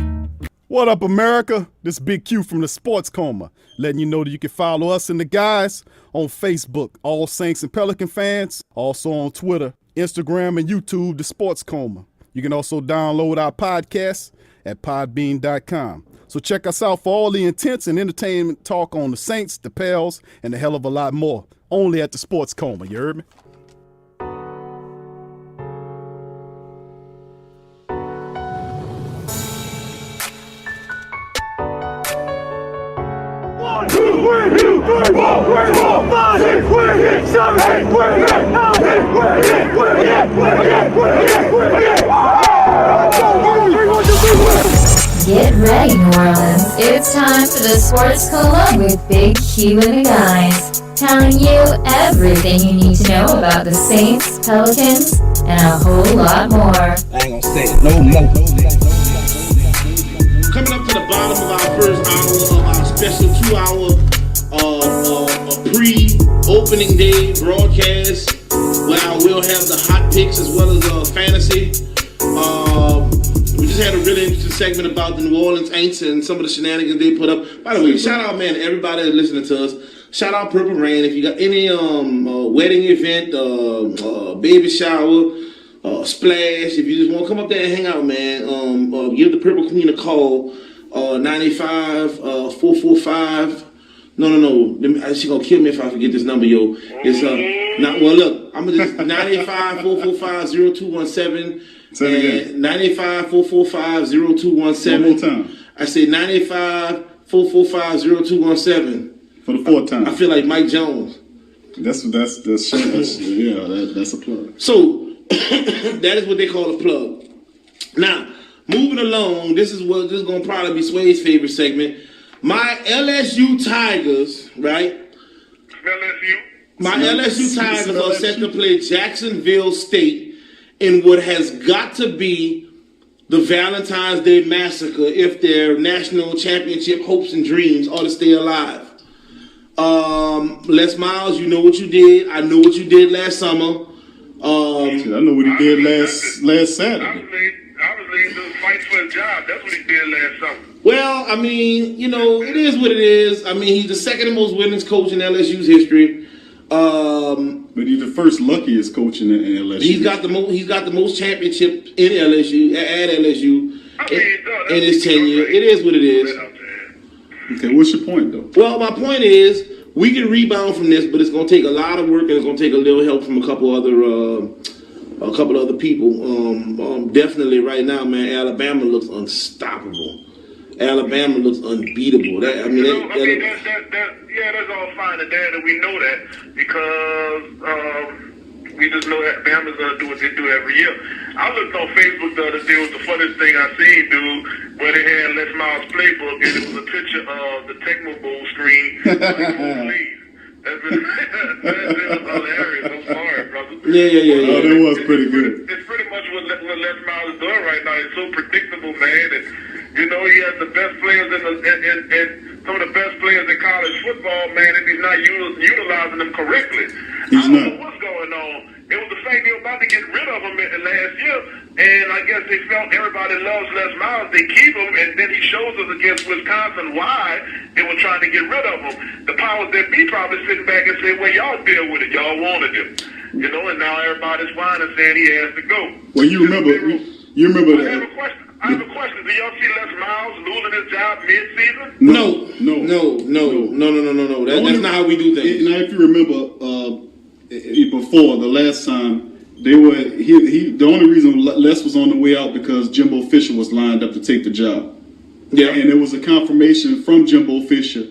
S2: What up, America? This Big Q from the Sports Coma, letting you know that you can follow us and the guys on Facebook, All Saints and Pelican fans, also on Twitter, Instagram, and YouTube, the Sports Coma. You can also download our podcast at podbean.com. So check us out for all the intense and entertainment talk on the Saints, the Pels, and a hell of a lot more. Only at the Sports Coma, you heard me?
S1: Get ready, New Orleans. It's time for the Sports Coma with Big Q and the guys, telling you everything you need to know about the Saints, Pelicans, and a whole lot more.
S9: I ain't gonna say it no more.
S3: Coming up to the bottom of our first hour of our special 2-hour pre-opening day broadcast, where we'll have the hot picks as well as fantasy. We just had a really interesting segment about the New Orleans Saints and some of the shenanigans they put up. By the way, shout out, man, to everybody that's listening to us. Shout out Purple Rain. If you got any wedding event, baby shower, splash, if you just want to come up there and hang out, man, give the Purple Queen a call, 95-445. No. She's going to kill me if I forget this number, yo. It's, look, I'm going to just 95-445-0217.
S2: Say it again.
S3: 95-445-0217.
S2: One more time.
S3: I said 95-445-0217.
S2: For the 4th time.
S3: I feel like Mike Jones.
S2: That's a plug.
S3: So that is what they call a plug. Now, moving along, this is going to probably be Sway's favorite segment. My LSU Tigers, right?
S4: LSU.
S3: My LSU Tigers are set to play Jacksonville State in what has got to be the Valentine's Day Massacre if their national championship hopes and dreams are to stay alive. Les Miles, you know what you did. I know what you did last summer.
S2: I know what he did last Saturday.
S4: Obviously, the fight for a job. That's what he did last summer.
S3: Well, I mean, you know, it is what it is. I mean, he's the second most winningest coach in LSU's history.
S2: But he's the first luckiest coach in LSU.
S3: He's got the most championships in LSU at LSU in his tenure. It is what it is.
S2: Okay, what's your point though?
S3: Well, my point is we can rebound from this, but it's going to take a lot of work and it's going to take a little help from a couple other people. Definitely right now, man, Alabama looks unstoppable. Alabama looks unbeatable. That's all fine
S4: and dandy. We know that because We just know that Bama's gonna do what they do every year. I looked on Facebook the other day. It was the funniest thing I seen, dude, where they had Les Miles' playbook, and it was a picture of the Tecmo Bowl screen. That's hilarious. I'm sorry, brother.
S3: Yeah.
S2: Oh, that was pretty good.
S4: It's pretty much what Les Miles is doing right now. It's so predictable, man. And you know, he has the best players in some of the best players in college football, man, and he's not utilizing them correctly.
S2: He's
S4: I don't
S2: not.
S4: know what's going on. It was the fact they were about to get rid of him last year, and I guess they felt everybody loves Les Miles. They keep him, and then he shows us against Wisconsin why they were trying to get rid of him. The powers that be probably sitting back and say, well, y'all deal with it. Y'all wanted him. You know, and now everybody's whining saying he has to go.
S2: Well, you remember
S4: I have
S2: that.
S4: a question. Do y'all see Les Miles losing his job mid-season?
S3: No.
S2: No.
S3: That's not how we do things.
S2: Now, if you remember, before the last time they were, the only reason Les was on the way out because Jimbo Fisher was lined up to take the job.
S3: Yeah.
S2: And there was a confirmation from Jimbo Fisher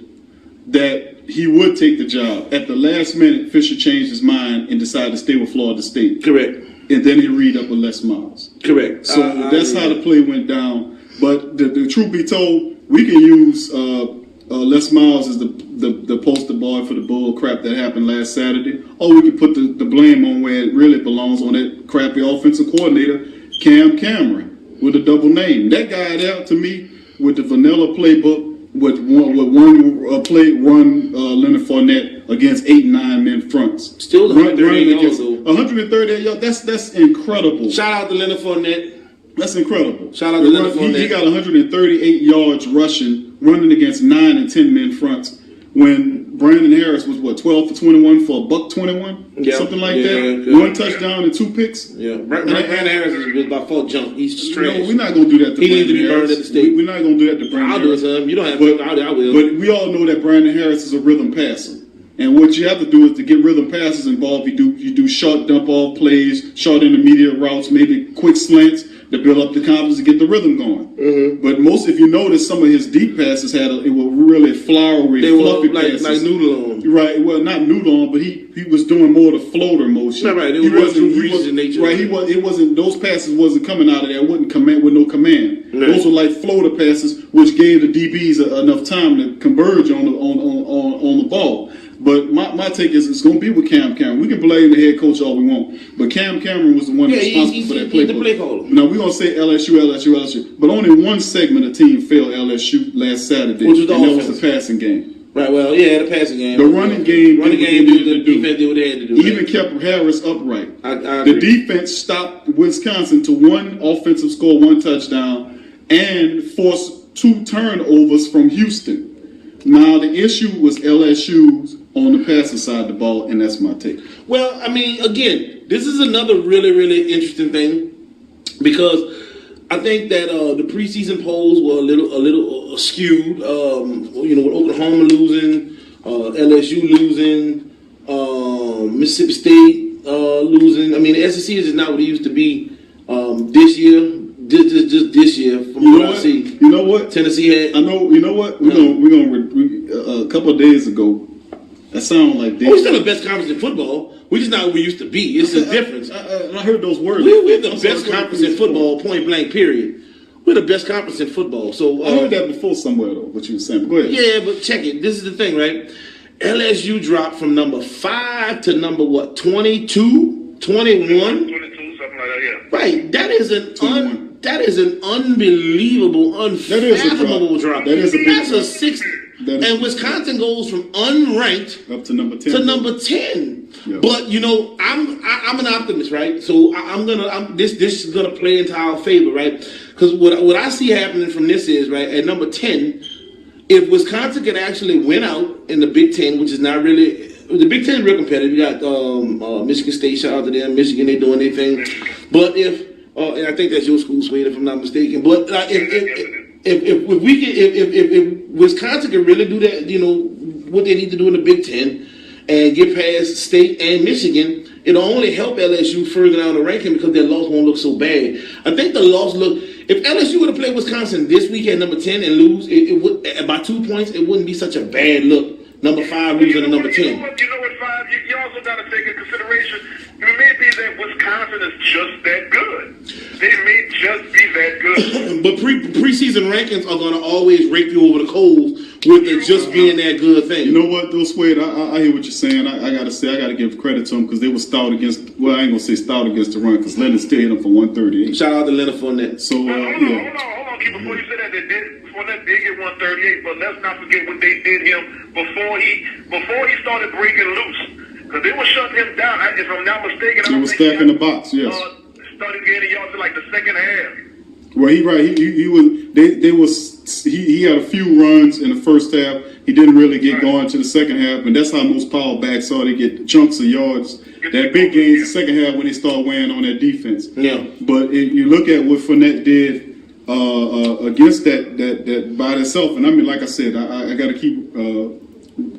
S2: that he would take the job. At the last minute, Fisher changed his mind and decided to stay with Florida State.
S3: Correct.
S2: And then he read up with Les Miles.
S3: Correct.
S2: So that's how the play went down. But the truth be told, we can use Les Miles as the poster boy for the bull crap that happened last Saturday, or we can put the blame on where it really belongs, on that crappy offensive coordinator, Cam Cameron, with a double name. That guy there, to me, with the vanilla playbook, with one play run Leonard Fournette against 8 and 9 men fronts.
S3: Still 138 yards, though.
S2: 138 yards. That's incredible.
S3: Shout out to Leonard Fournette.
S2: That's incredible.
S3: Shout out to Leonard Fournette.
S2: He got 138 yards rushing, running against 9 and 10 men fronts. When Brandon Harris was 12 for 21 for $121, something like that.
S3: Yeah.
S2: 1 touchdown and 2 picks.
S3: Yeah, Brandon Harris is by 4 jump. He's trash.
S2: No, we're not gonna do that to
S3: He
S2: Brandon
S3: needs to be
S2: Harris.
S3: burned at the stake.
S2: We're not gonna do that to Brandon
S3: I'll do it
S2: Harris.
S3: to him. You don't have to. I will.
S2: But we all know that Brandon Harris is a rhythm passer. And what you have to do is to get rhythm passes involved. You do short dump off plays, short intermediate routes, maybe quick slants to build up the confidence to get the rhythm going.
S3: Mm-hmm.
S2: But if you notice, some of his deep passes it were really flowery, fluffy passes.
S3: Like noodle on.
S2: Right. Well, not noodle on, but he was doing more of the floater motion.
S3: Right. It was in nature.
S2: Right. It wasn't. Those passes wasn't coming out of there. Wouldn't command with no command.
S3: Right.
S2: Those were like floater passes, which gave the DBs enough time to converge on the ball. But my take is it's going to be with Cam Cameron. We can blame the head coach all we want, but Cam Cameron was the one responsible for that play.
S3: The play caller.
S2: Now we're going to say LSU, but only one segment of team failed LSU last Saturday,
S3: which was the
S2: that was the passing game.
S3: Right. Well, yeah, the passing game.
S2: The running game.
S3: The defense did what they had to do.
S2: Even kept Harris upright.
S3: I
S2: the defense stopped Wisconsin to 1 offensive score, 1 touchdown, and forced 2 turnovers from Houston. Now the issue was LSU's on the passing side of the ball, and that's my take.
S3: Well, I mean, again, this is another really, really interesting thing because I think that the preseason polls were a little skewed. With Oklahoma losing, LSU losing, Mississippi State losing. I mean, the SEC is not what it used to be this year. Just this year, from what I see.
S2: You know what?
S3: Tennessee had.
S2: I know. You know what? We're gonna a couple of days ago. That sounded like
S3: we're still the best conference in football. We're just not what we used to be. It's a difference.
S2: I heard those words.
S3: We're the best conference in football, point blank, period. We're the best conference in football. So
S2: I heard that before somewhere, though, what you were saying. Go ahead.
S3: Yeah, but check it. This is the thing, right? LSU dropped from number 5 to number, 22? 21?
S4: 22, something like that, yeah.
S3: Right. That is an unbelievable, unfathomable drop. That's a 6. And Wisconsin goes from unranked
S2: up to number 10. Yeah.
S3: But I'm an optimist, right? So this is gonna play into our favor, right? Because what I see happening from this is, right, at number 10, if Wisconsin can actually win out in the Big Ten, which is not really the Big Ten is real competitive. You got Michigan State, shout out to them. Michigan, they doing their thing. But if and I think that's your school, Swede, if I'm not mistaken. But if Wisconsin can really do that, what they need to do in the Big Ten and get past State and Michigan, it'll only help LSU further down the ranking because their loss won't look so bad. I think the loss if LSU would have played Wisconsin this week at number 10 and lose, it would by 2 points, it wouldn't be such a bad look. Number 5 losing to number 10.
S4: You know what, 5? You also got to take into consideration It may be that Wisconsin is just that good. They may just be that good.
S3: But preseason rankings are going to always rake you over the coals with it just being that good thing.
S2: You know what, though, Suede? I hear what you're saying. I got to give credit to them because they were stout against, well, I ain't going to say stout against the run because Leonard still hit them for 138.
S3: Shout out to Leonard Fournette.
S2: So,
S4: hold on, Keith, before you say that, Fournette did get 138, but let's not forget what they did him before he started breaking loose. Because they were shutting him down. If I'm not mistaken,
S2: they were stacking the box, yes.
S4: Started getting yards in like the second half.
S2: Well, he had a few runs in the first half. He didn't really get going to the second half, and that's how most power backs saw they get chunks of yards. That big gains the second half when they start weighing on that defense.
S3: Yeah.
S2: But if you look at what Fournette did against that by itself, and I mean, like I said, I got to keep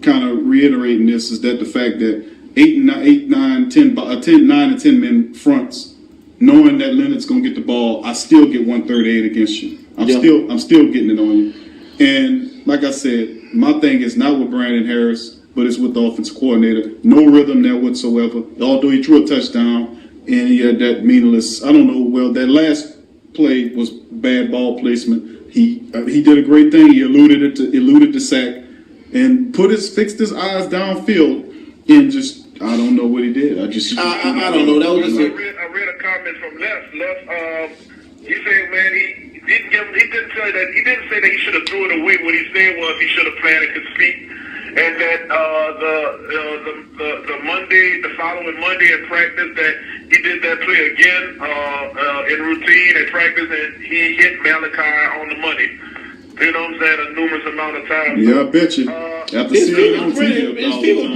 S2: kind of reiterating this, is that the fact that 9 and 10 men fronts, knowing that Leonard's gonna get the ball, I still get 138 against you. I'm still getting it on you. And like I said, my thing is not with Brandon Harris, but it's with the offensive coordinator. No rhythm there whatsoever. Although he threw a touchdown and he had that meaningless, I don't know, well, that last play was bad ball placement. He did a great thing. He eluded the sack and fixed his eyes downfield and just, I don't know what he did. I don't know. That was just
S4: I read a comment from Les. He said, man, he didn't say that he should have threw it away. What he said was he should have planted his feet, and that the following Monday in practice, that he did that play again in routine in practice, and he hit Malachi on the money. You know what I'm saying? A numerous amount of times.
S2: Yeah, I bet you.
S3: His feet was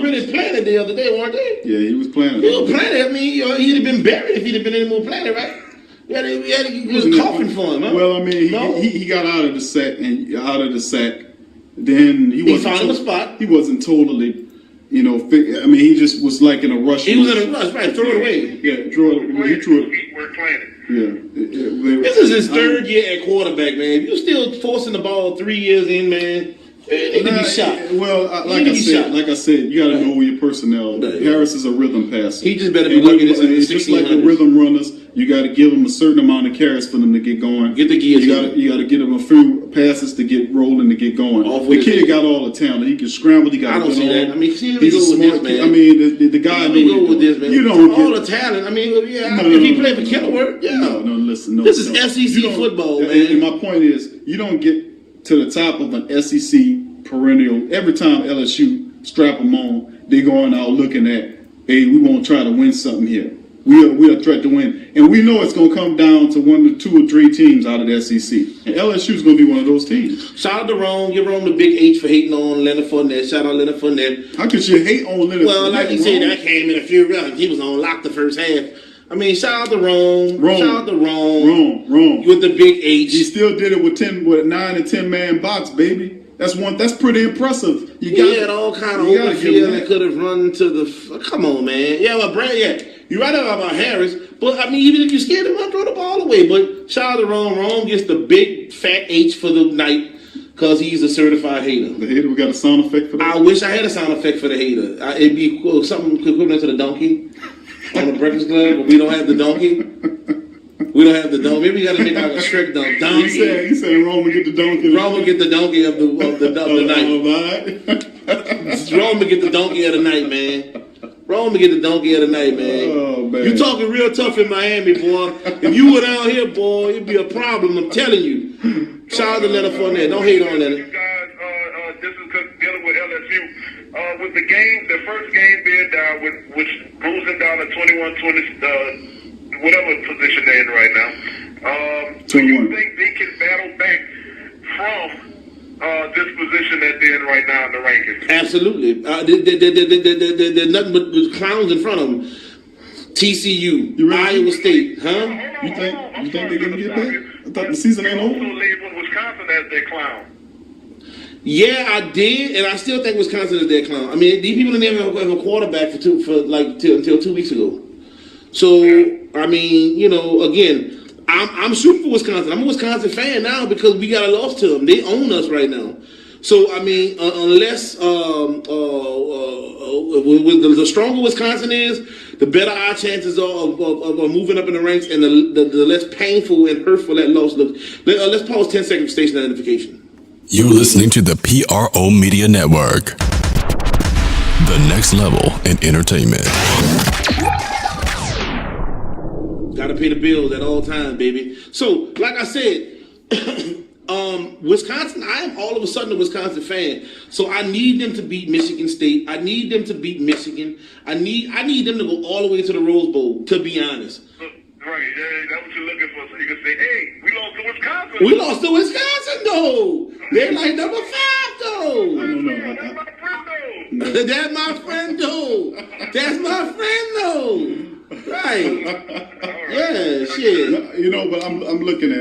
S3: pretty planted the other day, weren't they?
S2: Yeah, he was planted.
S3: He was planted. I mean, he'd have been buried if he'd have been any more planted, right? He was coughing for him, huh?
S2: Well, I mean, he got out of the sack, then he
S3: found him a spot.
S2: He wasn't totally, he just was like in a rush.
S3: He was in a rush, right? Throw it away.
S2: Yeah, throw it. He threw it.
S4: Feet were planted.
S2: Yeah.
S3: This is his third year at quarterback, man. If you still forcing the ball 3 years in, man, you need to be shot.
S2: Well, like I said, you got to know your personnel. Harris is a rhythm passer.
S3: He just better be looking at this.
S2: Just like the rhythm runners, you got to give them a certain amount of carries for them to get going.
S3: Get the gears.
S2: You got to give them a few passes to get rolling to get going. The kid got all the talent. He can scramble. He got.
S3: I don't see that. I mean,
S2: he's a smart kid. I mean, the guy.
S3: Go with this, man.
S2: You don't get
S3: all the talent. I mean, if he played for Kenilworth,
S2: No, listen. No,
S3: this is SEC football, man.
S2: And my point is, you don't get to the top of an SEC perennial every time LSU strap them on. They're going out looking at, hey, we won't try to win something here. We are a threat to win, and we know it's going to come down to 1 or 2 or 3 teams out of the SEC, and LSU is going to be one of those teams.
S3: Shout out to Rome. Give Rome the big H for hating on Leonard Fournette. Shout out Leonard Fournette.
S2: How could you hate on Leonard?
S3: Well, like you said, that came in a few rounds. He was on lock the first half. I mean, shout out to Rome. Shout out to Rome with the big H.
S2: He still did it with 9 and 10 man box, baby. That's pretty impressive.
S3: He had all kind of open field that could have run to the. Come on, man. Yeah, well, Brad. Yeah, you're right about Harris. But I mean, even if you scared him, I'll throw the ball away. But shout out to Rome. Rome gets the big fat H for the night because he's a certified hater.
S2: The hater. We got a sound effect for that.
S3: I wish I had a sound effect for the hater. It'd be something equivalent to the donkey on the Breakfast Club, but we don't have the donkey. Maybe we got to make like a Shrek donkey.
S2: He said Rome would get the donkey.
S3: Rome would get the donkey of the night. Rome would get the donkey of the night, man. Rome would get the donkey of the night, man.
S2: Oh, man.
S3: You talking real tough in Miami, boy. If you were down here, boy, it'd be a problem. I'm telling you. Shout out to Leonard Fournette. Don't hate on Leonard.
S4: You guys, this is dealing with LSU. With the first game being down, which moves them down to 21-20, whatever position they're in right now. Do you think they can battle back from this position that they're in right now in the rankings?
S3: Absolutely. There's nothing but clowns in front of them. TCU, Iowa State, huh?
S2: You think they can get back? I thought the season ain't over.
S4: Also labeled Wisconsin as their clown.
S3: Yeah, I did, and I still think Wisconsin is their clown. I mean, these people didn't even have a quarterback until 2 weeks ago. So, I mean, again, I'm shooting for Wisconsin. I'm a Wisconsin fan now because we got a loss to them. They own us right now. So I mean, unless the stronger Wisconsin is, the better our chances are of moving up in the ranks, and the less painful and hurtful that loss looks. Let's pause 10 seconds for station identification.
S5: You're listening to the PRO Media Network. The next level in entertainment.
S3: Gotta pay the bills at all times, baby. So, like I said, Wisconsin, I am all of a sudden a Wisconsin fan. So I need them to beat Michigan State. I need them to beat Michigan. I need them to go all the way to the Rose Bowl, to be honest.
S4: Right, that's what you're looking for. So you can say, hey, we lost to Wisconsin.
S3: We lost to Wisconsin, though. They're like number 5, though.
S4: That's my friend, though.
S3: That's my friend, though. Right. Yeah, shit.
S2: But I'm looking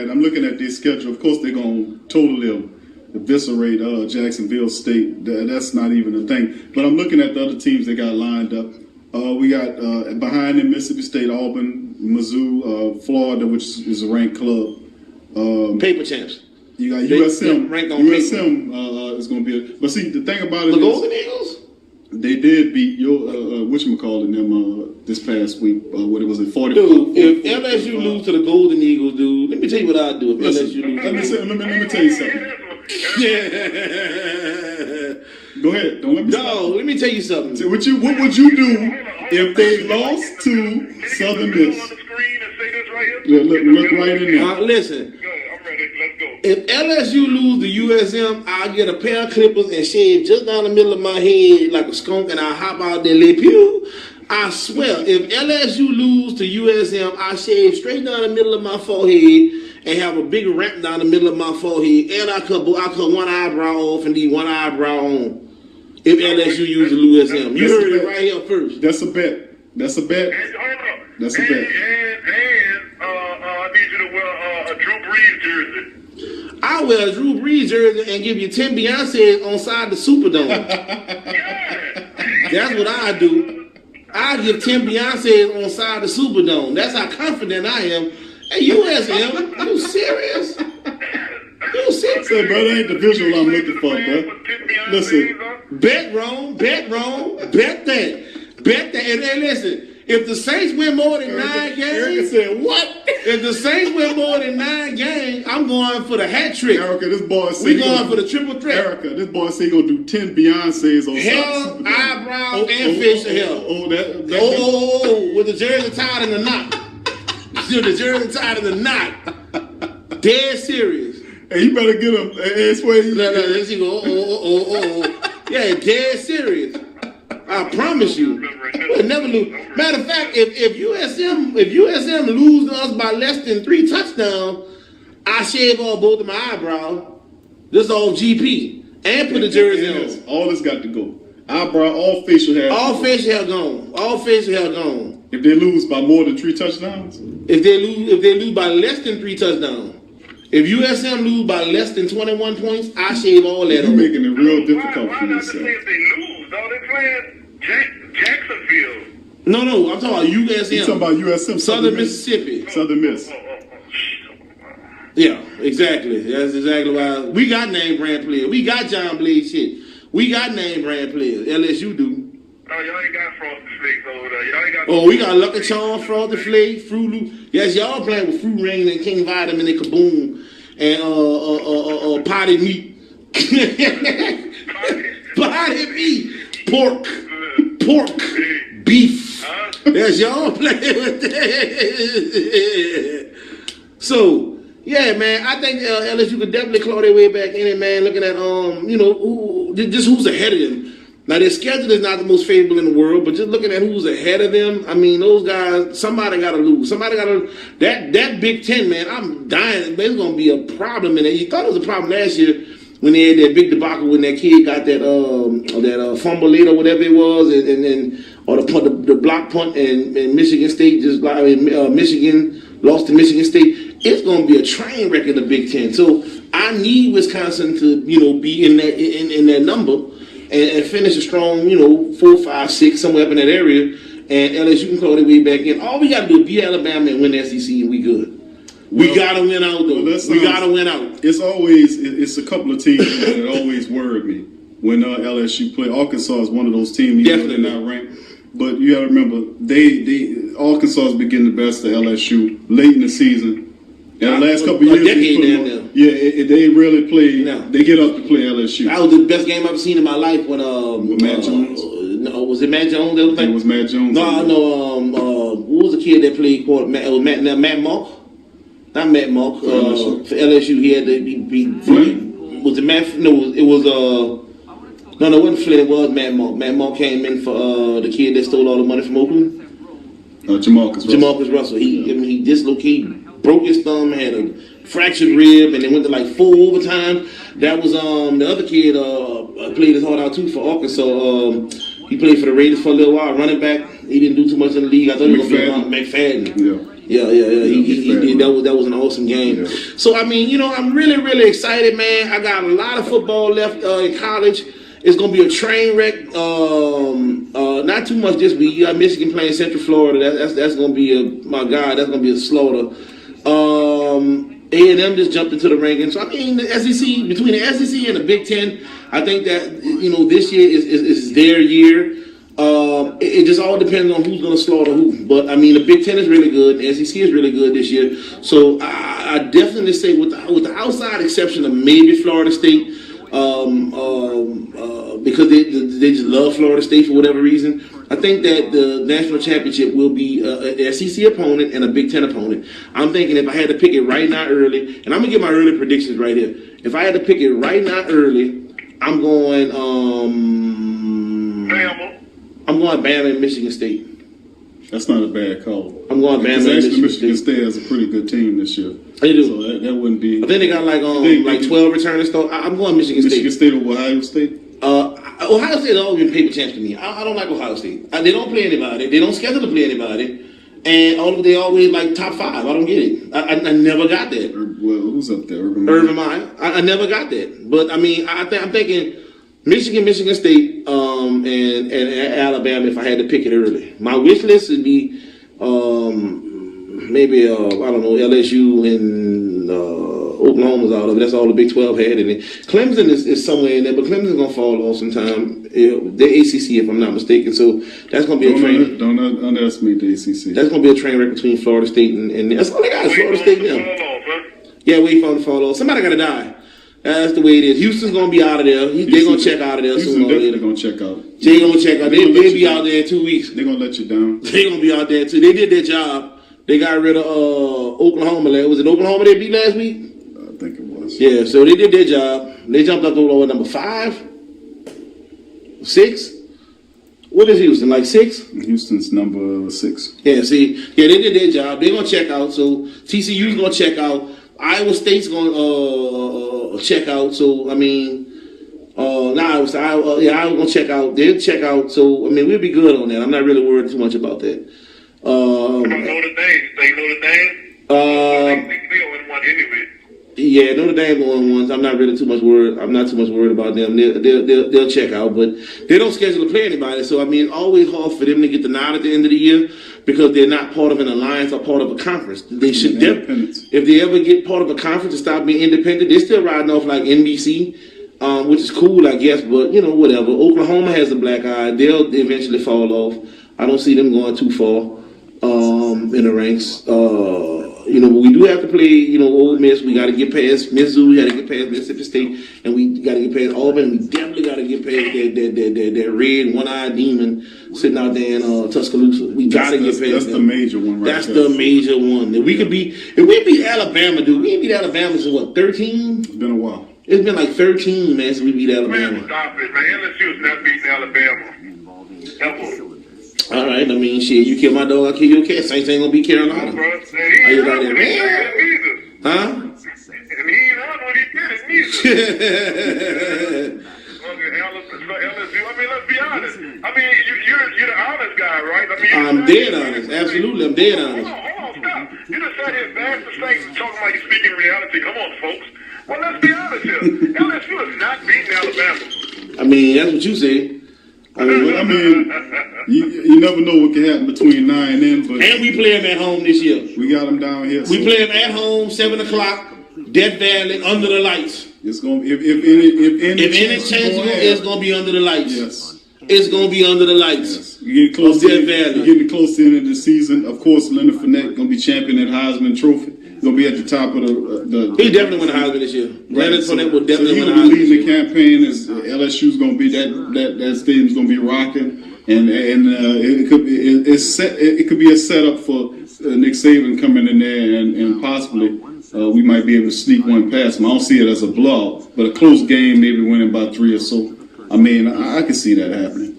S2: at their schedule. Of course, they're gonna totally eviscerate Jacksonville State. That's not even a thing. But I'm looking at the other teams they got lined up. We got behind them Mississippi State, Auburn, Mizzou, Florida, which is a ranked club.
S3: Paper champs.
S2: You got USM. USM is going to be. But see, the thing about it
S3: the Golden Eagles.
S2: They did beat your whatchamacallit them this past week. What it was at 44.
S3: Dude, if LSU lose to the Golden Eagles, dude, let me tell you what I'd do if LSU lose.
S2: Let me tell you something.
S3: Yeah.
S2: Go ahead. Don't let me.
S3: No, let me tell you something.
S2: What would you do if they lost to Southern Miss? Look right in there.
S3: Listen.
S4: I'm ready. Let's go.
S3: If LSU lose to USM, I'll get a pair of clippers and shave just down the middle of my head like a skunk, and I'll hop out there, le pew. I swear, if LSU lose to USM, I shave straight down the middle of my forehead and have a big ramp down the middle of my forehead, and I cut one eyebrow off and leave one eyebrow on. If LSU use the USM, you heard it right here first.
S2: That's a bet. That's a bet. That's a bet.
S4: And I need you to wear a Drew Brees jersey.
S3: I wear a Drew Brees jersey and give you 10 Beyonces on side the Superdome. That's what I do. I give 10 Beyonces on side the Superdome. That's how confident I am. Hey, USM, you serious? You serious?
S2: Say, bro, that ain't the visual I'm looking for, bro. Listen.
S3: Bet wrong, bet that. And then listen, if the Saints win more than 9 games,
S2: Erica said, what?
S3: If the Saints win more than 9 games, I'm going for the hat trick.
S2: Erica, this boy said
S3: we going for the triple threat.
S2: Erica, this boy said he gonna do 10 Beyonces on
S3: hair, eyebrows, and facial hair. With the jersey tied in the knot. Dead serious.
S2: Hey, you better get him. Hey, swear you.
S3: No, she go, Yeah, dead serious. I promise you. We'll never lose. Matter of fact, if USM lose to us by less than 3 touchdowns, I shave off both of my eyebrows. This is all GP. And put the jersey on.
S2: All this got to go. Eyebrow, all facial hair.
S3: All facial hair gone.
S2: If they lose by more than 3 touchdowns?
S3: If they lose by less than 3 touchdowns. If USM lose by less than 21 points, I shave all that
S2: You're making it real difficult
S4: why
S2: for
S4: not
S2: yourself.
S4: just say if they lose? Though they playing Jacksonville.
S3: No, I'm talking about USM.
S2: You're talking about USM.
S3: Southern Mississippi.
S2: Southern Miss.
S3: Yeah, exactly. That's exactly why. We got name brand players. We got John Blade shit. We got name brand players. LSU do.
S4: Oh, y'all ain't got Frosted Flakes over there. Y'all ain't got.
S3: Oh, we got Lucky Charms, Frosted Flakes, Fruit Loop. Yes, y'all playing with Fruit Ring and King Vitamin and Kaboom and potted meat. Potted meat. Pork. Beef. That's y'all playing with that. So. Yeah, man, I think LSU could definitely claw their way back in it, man, looking at, just who's ahead of them. Now, their schedule is not the most favorable in the world, but just looking at who's ahead of them, I mean, those guys, somebody got to lose. That Big Ten, man, I'm dying. There's going to be a problem in there. You thought it was a problem last year when they had that big debacle when that kid got that fumble late or whatever it was, or the block punt, and Michigan State Michigan lost to Michigan State. It's going to be a train wreck in the Big Ten. So I need Wisconsin to, be in that number and finish a strong, 4, 5, 6, somewhere up in that area. And LSU can claw their way back in. All we got to do is beat Alabama and win the SEC, and we good. We gotta win out, though. We gotta win out.
S2: It's a couple of teams that always worry me when LSU play. Arkansas is one of those teams.
S3: Definitely
S2: they're not ranked, but you got to remember Arkansas has been getting the best of LSU late in the season. And the last couple of years, they really play. They get up to play LSU.
S3: That was the best game I've ever seen in my life when
S2: with Matt Jones.
S3: No, was it Matt Jones? That was
S2: it was Matt Jones.
S3: No. What was the kid that played quarter? Matt Monk. Not Matt Monk. For LSU, he had to be Flynn. Was it Matt? No, it was No, it wasn't Flynn. It was Matt Monk. Matt Monk came in for the kid that stole all the money from Oakland. Jamarcus Russell. He dislocated. Broke his thumb, had a fractured rib, and they went to like 4 overtime. That was the other kid played his heart out too for Arkansas. He played for the Raiders for a little while, running back. He didn't do too much in the league. I thought he was going to be McFadden. Yeah. He did. That was an awesome game. Yeah. So I mean, I'm really, really excited, man. I got a lot of football left in college. It's gonna be a train wreck. Not too much this week. You got Michigan playing Central Florida. That's gonna be that's gonna be a slaughter. A&M just jumped into the rankings. So I mean, the SEC, between the SEC and the Big Ten, I think that this year is their year. It just all depends on who's going to slaughter who. But I mean, the Big Ten is really good. The SEC is really good this year. So I definitely say, with the outside exception of maybe Florida State, because they just love Florida State for whatever reason. I think that the national championship will be an SEC opponent and a Big Ten opponent. I'm thinking if I had to pick it right now early, and I'm going to get my early predictions right here. If I had to pick it right now early, I'm going
S4: Bama.
S3: I'm going Bama and Michigan State.
S2: That's not a bad call.
S3: I'm going Bama and
S2: Michigan State has a pretty good team this year.
S3: They do.
S2: So that wouldn't be.
S3: I think they got like 12 returners. So I'm going Michigan State.
S2: Michigan State or Ohio State?
S3: Ohio State has always been paper champs to me. I don't like Ohio State. They don't play anybody. They don't schedule to play anybody. And they always like top 5. I don't get it. I never got that.
S2: Well, who's up there?
S3: Urban Meyer. I never got that. But I mean, I'm thinking Michigan State, and Alabama if I had to pick it early. My wish list would be maybe I don't know, LSU and Oklahoma's out of it. That's all the Big 12 had in it. Clemson is somewhere in there, but Clemson's gonna fall off sometime. They're ACC if I'm not mistaken, so that's gonna be a train.
S2: Don't underestimate the ACC.
S3: That's gonna be a train wreck between Florida State and that's all they got is Florida State now. Yeah, wait for them to fall off. Somebody gotta die. That's the way it is. Houston's gonna be out of there. They're gonna check out of there soon or later.
S2: They're gonna check out.
S3: They're gonna check out. They'll be out there in 2 weeks.
S2: They're gonna let you down.
S3: They're gonna be out there too. They did their job. They got rid of Oklahoma. Was it Oklahoma they beat last week?
S2: I think it was.
S3: Yeah, so they did their job. They jumped up to number 5? 6? What is Houston, like 6?
S2: Houston's number 6.
S3: Yeah, see, they did their job. They're gonna check out. So TCU's gonna check out. Iowa State's gonna check out. So I mean, Iowa's gonna check out. They'll check out. So I mean, we'll be good on that. I'm not really worried too much about that.
S4: Notre Dame. They Notre Dame. They won one anyway.
S3: Yeah, Notre Dame won ones. I'm not really too much worried. I'm not too much worried about them. They'll check out, but they don't schedule to play anybody. So I mean, it's always hard for them to get the nod at the end of the year because they're not part of an alliance or part of a conference. They should if they ever get part of a conference and stop being independent, they're still riding off like NBC, which is cool, I guess. But whatever. Oklahoma has a black eye. They'll eventually fall off. I don't see them going too far in the ranks. We do have to play, Ole Miss. We got to get past Mizzou. We got to get past Mississippi State, and we got to get past Auburn. We definitely got to get past that red one-eyed demon sitting out there in Tuscaloosa. We got to get past
S2: that's
S3: them.
S2: The major one, right?
S3: That's the major one. If we beat Alabama, dude, we ain't beat Alabama since what, 13?
S2: It's been a while.
S3: It's been like 13, man, since we beat Alabama.
S4: Man, stop it, man. LSU's not beating Alabama. Ever.
S3: All right, I mean, shit, you kill my dog, I kill your cat. Saints ain't gonna beat Carolina.
S4: Are you like that, man?
S3: Huh?
S4: And he ain't run when he did it neither. LSU, I mean, let's be honest. I mean, you're the honest guy, right? I mean,
S3: I'm dead honest. Absolutely, I'm dead honest.
S4: Hold on, stop. You just sat here and bashed the Saints and talking like you're speaking reality. Come on, folks. Well, let's be honest here. LSU is not beating Alabama.
S3: I mean, that's what you say.
S2: You never know what can happen between now and then. But
S3: and we play them at home this year.
S2: We got them down here.
S3: We play them at home, 7 o'clock, Death Valley, under the lights.
S2: It's gonna if any chance
S3: it's gonna be under the lights.
S2: Yes.
S3: It's gonna be under the lights.
S2: Yes. You're getting close.
S3: Death Valley.
S2: You're getting close to the end of the season. Of course, Leonard Fournette gonna be champion at Heisman Trophy. He's gonna be at the top of the
S3: he definitely won the Heisman this year. Leonard Fournette will definitely win the
S2: He's
S3: Heisman.
S2: leading the campaign. As LSU's gonna be that stadium's gonna be rocking, and it could be it could be a setup for Nick Saban coming in there and possibly. We might be able to sneak one past him. I don't see it as a blowout, but a close game, maybe winning by 3 or so. I mean, I can see that happening.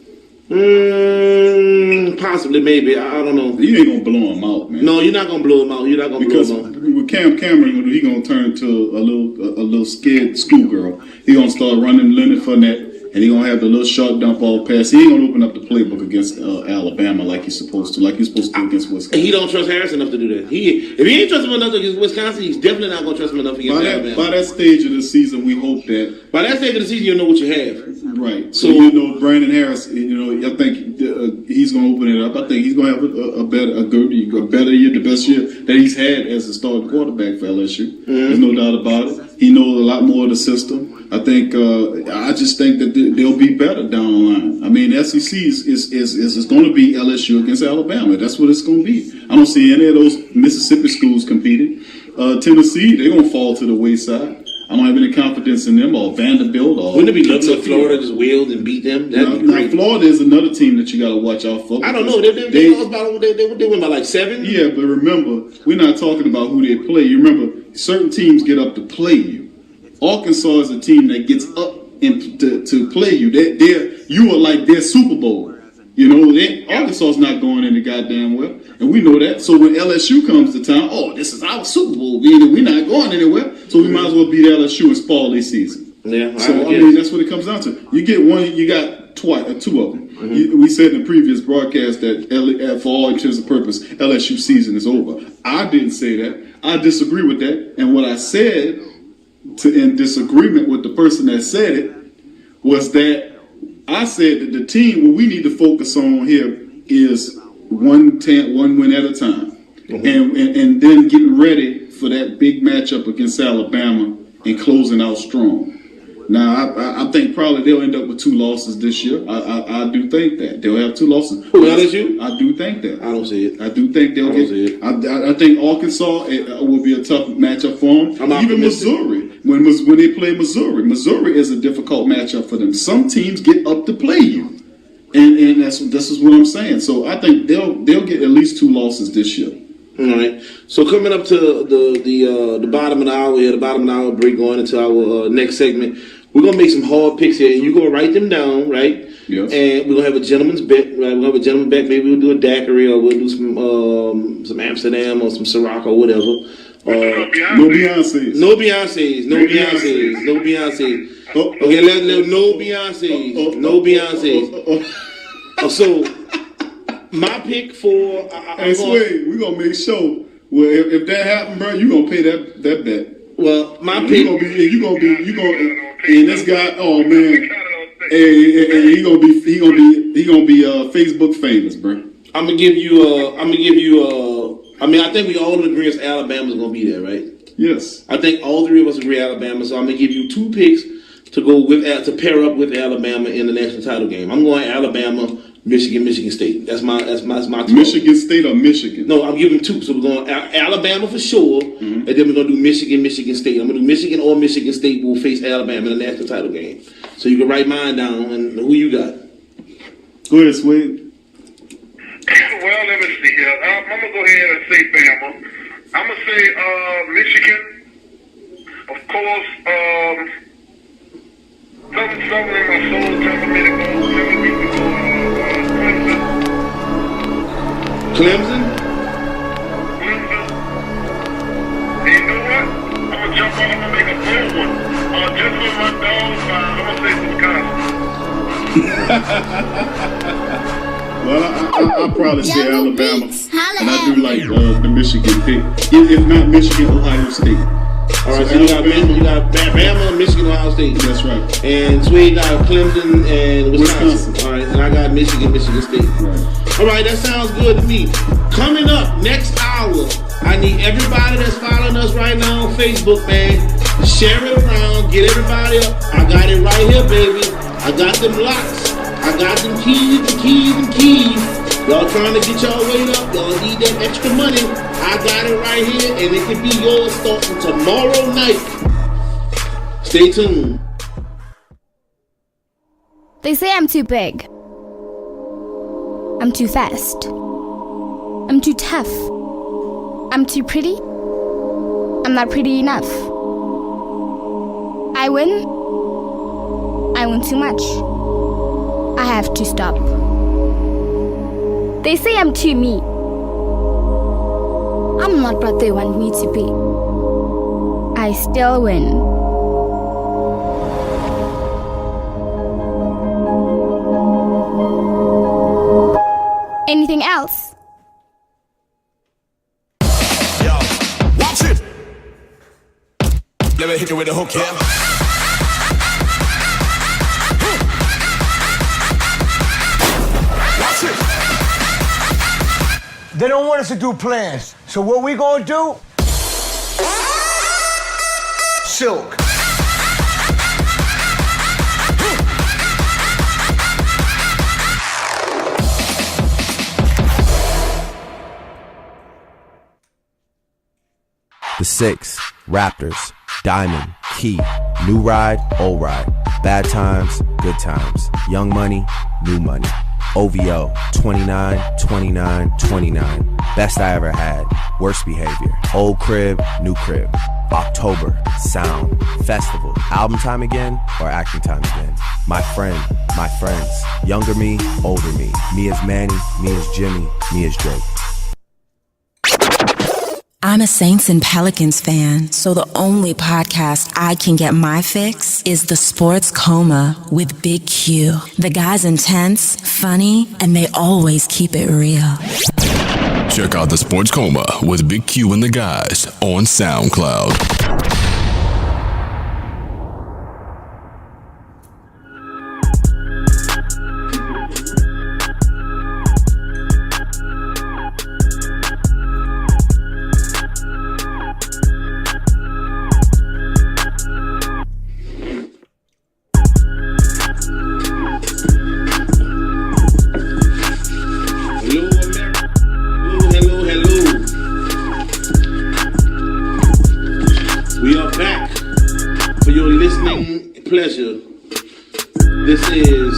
S3: Possibly, maybe. I don't know.
S2: You ain't gonna blow him out, man.
S3: No, you're not gonna blow him out. You're not gonna
S2: because
S3: blow him out.
S2: With Cameron, he gonna turn into a little scared schoolgirl. He gonna start running Leonard Fournette. And he gonna have the little short dump ball pass. He ain't gonna open up the playbook against Alabama like he's supposed to, against Wisconsin.
S3: And he don't trust Harris enough to do that. If he ain't trust him enough against Wisconsin, he's definitely not gonna trust him enough against Alabama.
S2: By that stage of the season, we hope that.
S3: By that stage of the season, you know what you have.
S2: Right. So Brandon Harris. I think he's gonna open it up. I think he's gonna have a better year, the best year that he's had as a starting quarterback for LSU. There's no doubt about it. He knows a lot more of the system. I think. I just think that they'll be better down the line. I mean, SEC is going to be LSU against Alabama. That's what it's going to be. I don't see any of those Mississippi schools competing. Tennessee, they're going to fall to the wayside. I don't have any confidence in them, or Vanderbilt, or
S3: wouldn't it be lovely if Florida just wailed and beat them? That'd be great.
S2: Florida is another team that you got to watch out for.
S3: I don't know. They win by like 7.
S2: Yeah, but remember, we're not talking about who they play. You remember, certain teams get up to play you. Arkansas is a team that gets up to play you. You are like their Super Bowl. Arkansas is not going in the goddamn well, and we know that. So when LSU comes to town, this is our Super Bowl. We're not going anywhere, so we might as well beat LSU and spoil their season.
S3: Yeah.
S2: So I mean, that's what it comes down to. You get one, you got two of them. Mm-hmm. We said in the previous broadcast that for all intents and purposes, LSU season is over. I didn't say that. I disagree with that, and what I said in disagreement with the person that said it was that I said that the team, what we need to focus on here is one win at a time, and then getting ready for that big matchup against Alabama and closing out strong. Now, I think probably they'll end up with 2 losses this year. I do think that they'll have 2 losses.
S3: Who, LSU?
S2: I do think that.
S3: I don't see it.
S2: I do think they'll get it. I think Arkansas will be a tough matchup for them. Even Missouri, when they play Missouri is a difficult matchup for them. Some teams get up to play you, and this is what I'm saying. So I think they'll get at least 2 losses this year.
S3: All right. So coming up to the bottom of the hour here, the bottom of the hour break, going into our next segment. We're going to make some hard picks here, and you're going to write them down, right?
S2: Yes.
S3: And we're going to have a gentleman's bet, right? We're going to have a gentleman's bet. Maybe we'll do a daiquiri, or we'll do some Amsterdam or some Ciroc or whatever.
S2: No Beyonces.
S3: No Beyonces. No Beyonces. No Beyonces. Okay, no Beyonces. No Beyonces. So, my pick for...
S2: Hey, Sway, we're going to make sure, well, if that happens, bro, you're going to pay that bet.
S3: Well, my pick...
S2: You gonna be, and this guy, oh man, hey, he gonna be Facebook famous, bro.
S3: I mean, I think we all agree Alabama's gonna be there, right?
S2: Yes.
S3: I think all 3 of us agree Alabama, so I'm gonna give you 2 picks to go with to pair up with Alabama in the national title game. I'm going Alabama, Michigan State. That's my 12.
S2: Michigan State or Michigan?
S3: No, I'm giving 2. So we're going Alabama for sure, and then we're gonna do Michigan State. I'm gonna do Michigan or Michigan State will face Alabama in the national title game. So you can write mine down, and who you got?
S2: Go ahead, Sway.
S4: Well, let me see here. I'm gonna go ahead and say Bama. I'm gonna say Michigan. Of course, something in my soul telling me to go.
S3: Clemson?
S4: And you know what? I'm going to jump on. I'm going to make a bold one. Just for my dogs, I'm going to say Wisconsin.
S2: Well, I'll probably say Alabama. And I do like the Michigan pick. If not Michigan, Ohio State.
S3: All right, so you got Bama, Michigan, Ohio State.
S2: That's right.
S3: And Sway got Clemson and Wisconsin. All right, and I got Michigan State.
S2: Right.
S3: All right, that sounds good to me. Coming up next hour, I need everybody that's following us right now on Facebook, man. Share it around, get everybody up. I got it right here, baby. I got them locks. I got them keys. Y'all trying to get y'all weight up. Y'all need that extra money. I got it right here, and it can be yours starting tomorrow night. Stay tuned.
S10: They say I'm too big. I'm too fast. I'm too tough. I'm too pretty. I'm not pretty enough. I win too much. I have to stop. They say I'm too me. I'm not what they want me to be. I still win. Anything else?
S11: Yo, watch it. Let me hit you with the hook here. Watch it.
S12: They don't want us to do plans. So what we gonna do? Silk.
S13: The Six, Raptors, Diamond, Key, New Ride, Old Ride, Bad Times, Good Times, Young Money, New Money, OVO, 29, 29, 29, Best I Ever Had, Worst Behavior, Old Crib, New Crib, October, Sound, Festival, Album Time Again, or Acting Time Again, My Friend, My Friends, Younger Me, Older Me, Me as Manny, Me as Jimmy, Me as Drake.
S14: I'm a Saints and Pelicans fan, so the only podcast I can get my fix is the Sports Coma with Big Q. The guy's intense, funny, and they always keep it real.
S5: Check out the Sports Coma with Big Q and the guys on SoundCloud.
S3: Pleasure. This is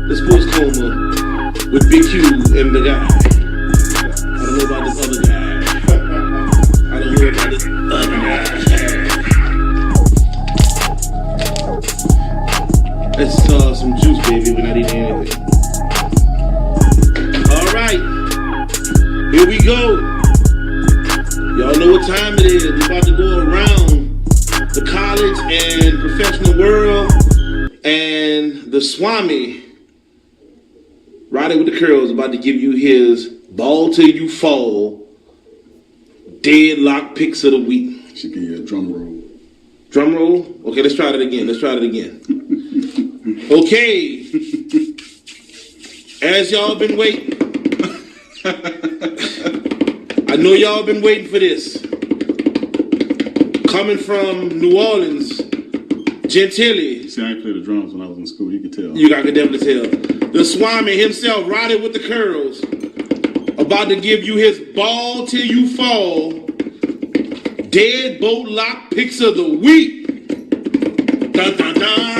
S3: the Sports Coma with Big Q and the guy. I don't know about this other guy. I don't know about this other guy. Let's some juice, baby. We're not eating anything. All right, here we go. Y'all know what time it is. We're about to go around the college and professional world, and the Swami, Roddy with the curls, about to give you his ball till you fall, deadlock picks of the week.
S2: Should give you a drum roll.
S3: Drum roll? Okay, let's try that again. Okay. As y'all been waiting, I know y'all been waiting for this. Coming from New Orleans, Gentilly.
S2: See, I ain't played the drums when I was in school. You could tell.
S3: You could definitely tell. The Swami himself, Roddy with the curls, about to give you his ball till you fall, deadbolt lock picks of the week. Dun, dun, dun.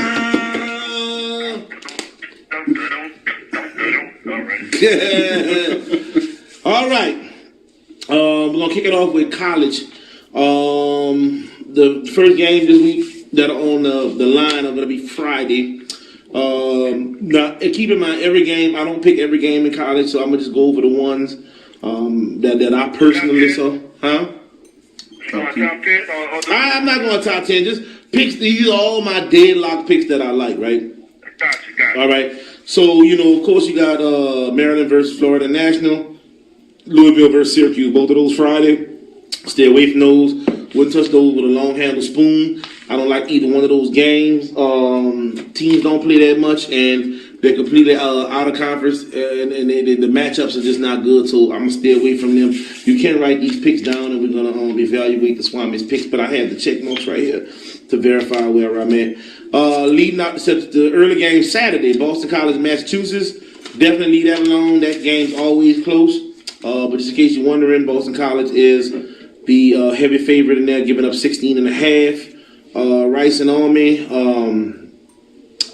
S3: All right. We're going to kick it off with college. The first game this week that are on the line are going to be Friday. Now, keep in mind, every game, I don't pick every game in college, so I'm going to just go over the ones that I personally saw. Huh? I'm not going top 10. Just picks. These are all my deadlock picks that I like, right? Gotcha. All right. So, of course, you got Maryland versus Florida National, Louisville versus Syracuse. Both of those Friday. Stay away from those. Wouldn't touch those with a long handle spoon. I don't like either one of those games. Teams don't play that much, and they're completely out of conference, and the matchups are just not good. So I'm gonna stay away from them. You can write these picks down, and we're gonna evaluate the Swami's picks. But I have the check marks right here to verify where I'm at. Leading out to the early game Saturday, Boston College, Massachusetts. Definitely leave that alone. That game's always close. But just in case you're wondering, Boston College is the heavy favorite in there, giving up 16.5. Rice and Army.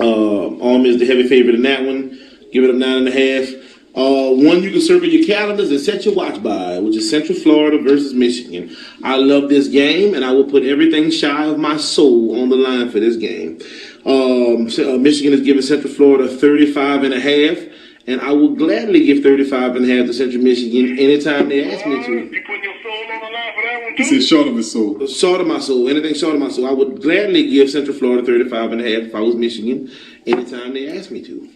S3: Army is the heavy favorite in that one, giving up 9.5. One you can circle your calendars and set your watch by, which is Central Florida versus Michigan. I love this game, and I will put everything shy of my soul on the line for this game. Michigan is giving Central Florida 35.5. And I will gladly give 35.5 to Central Michigan anytime they ask me to.
S4: You putting your soul on the line for that one too?
S2: He said short of his soul.
S3: Short of my soul. Anything short of my soul. I would gladly give Central Florida 35.5 if I was Michigan anytime they ask me to.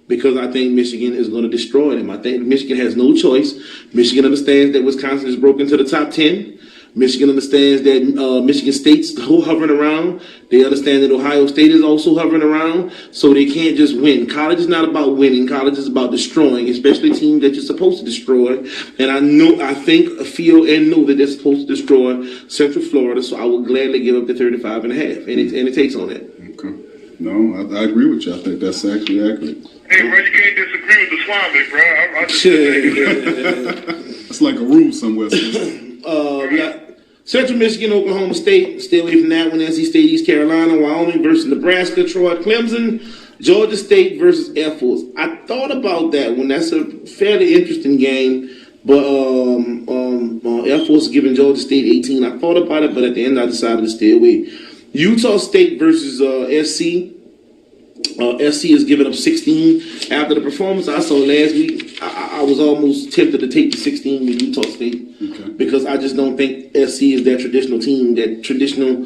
S3: Because I think Michigan is going to destroy them. I think Michigan has no choice. Michigan understands that Wisconsin is broken to the top 10. Michigan understands that Michigan State's hovering around. They understand that Ohio State is also hovering around. So they can't just win. College is not about winning. College is about destroying, especially teams that you're supposed to destroy. And I feel that they're supposed to destroy Central Florida. So I will gladly give up the 35.5. And it takes on that.
S2: Okay. No, I agree with you. I think that's actually accurate.
S4: Hey, bro, you can't disagree with the Swami, bro.
S2: It's like a rule somewhere.
S3: We got Central Michigan, Oklahoma State. Stay away from that one. NC State, East Carolina, Wyoming versus Nebraska, Troy, Clemson, Georgia State versus Air Force. I thought about that one. That's a fairly interesting game. But Air Force is giving Georgia State 18. I thought about it, but at the end I decided to stay away. Utah State versus SC. SC is giving up 16. After the performance I saw last week, I was almost tempted to take the 16 with Utah State. Okay. Because I just don't think SC is that traditional team, that traditional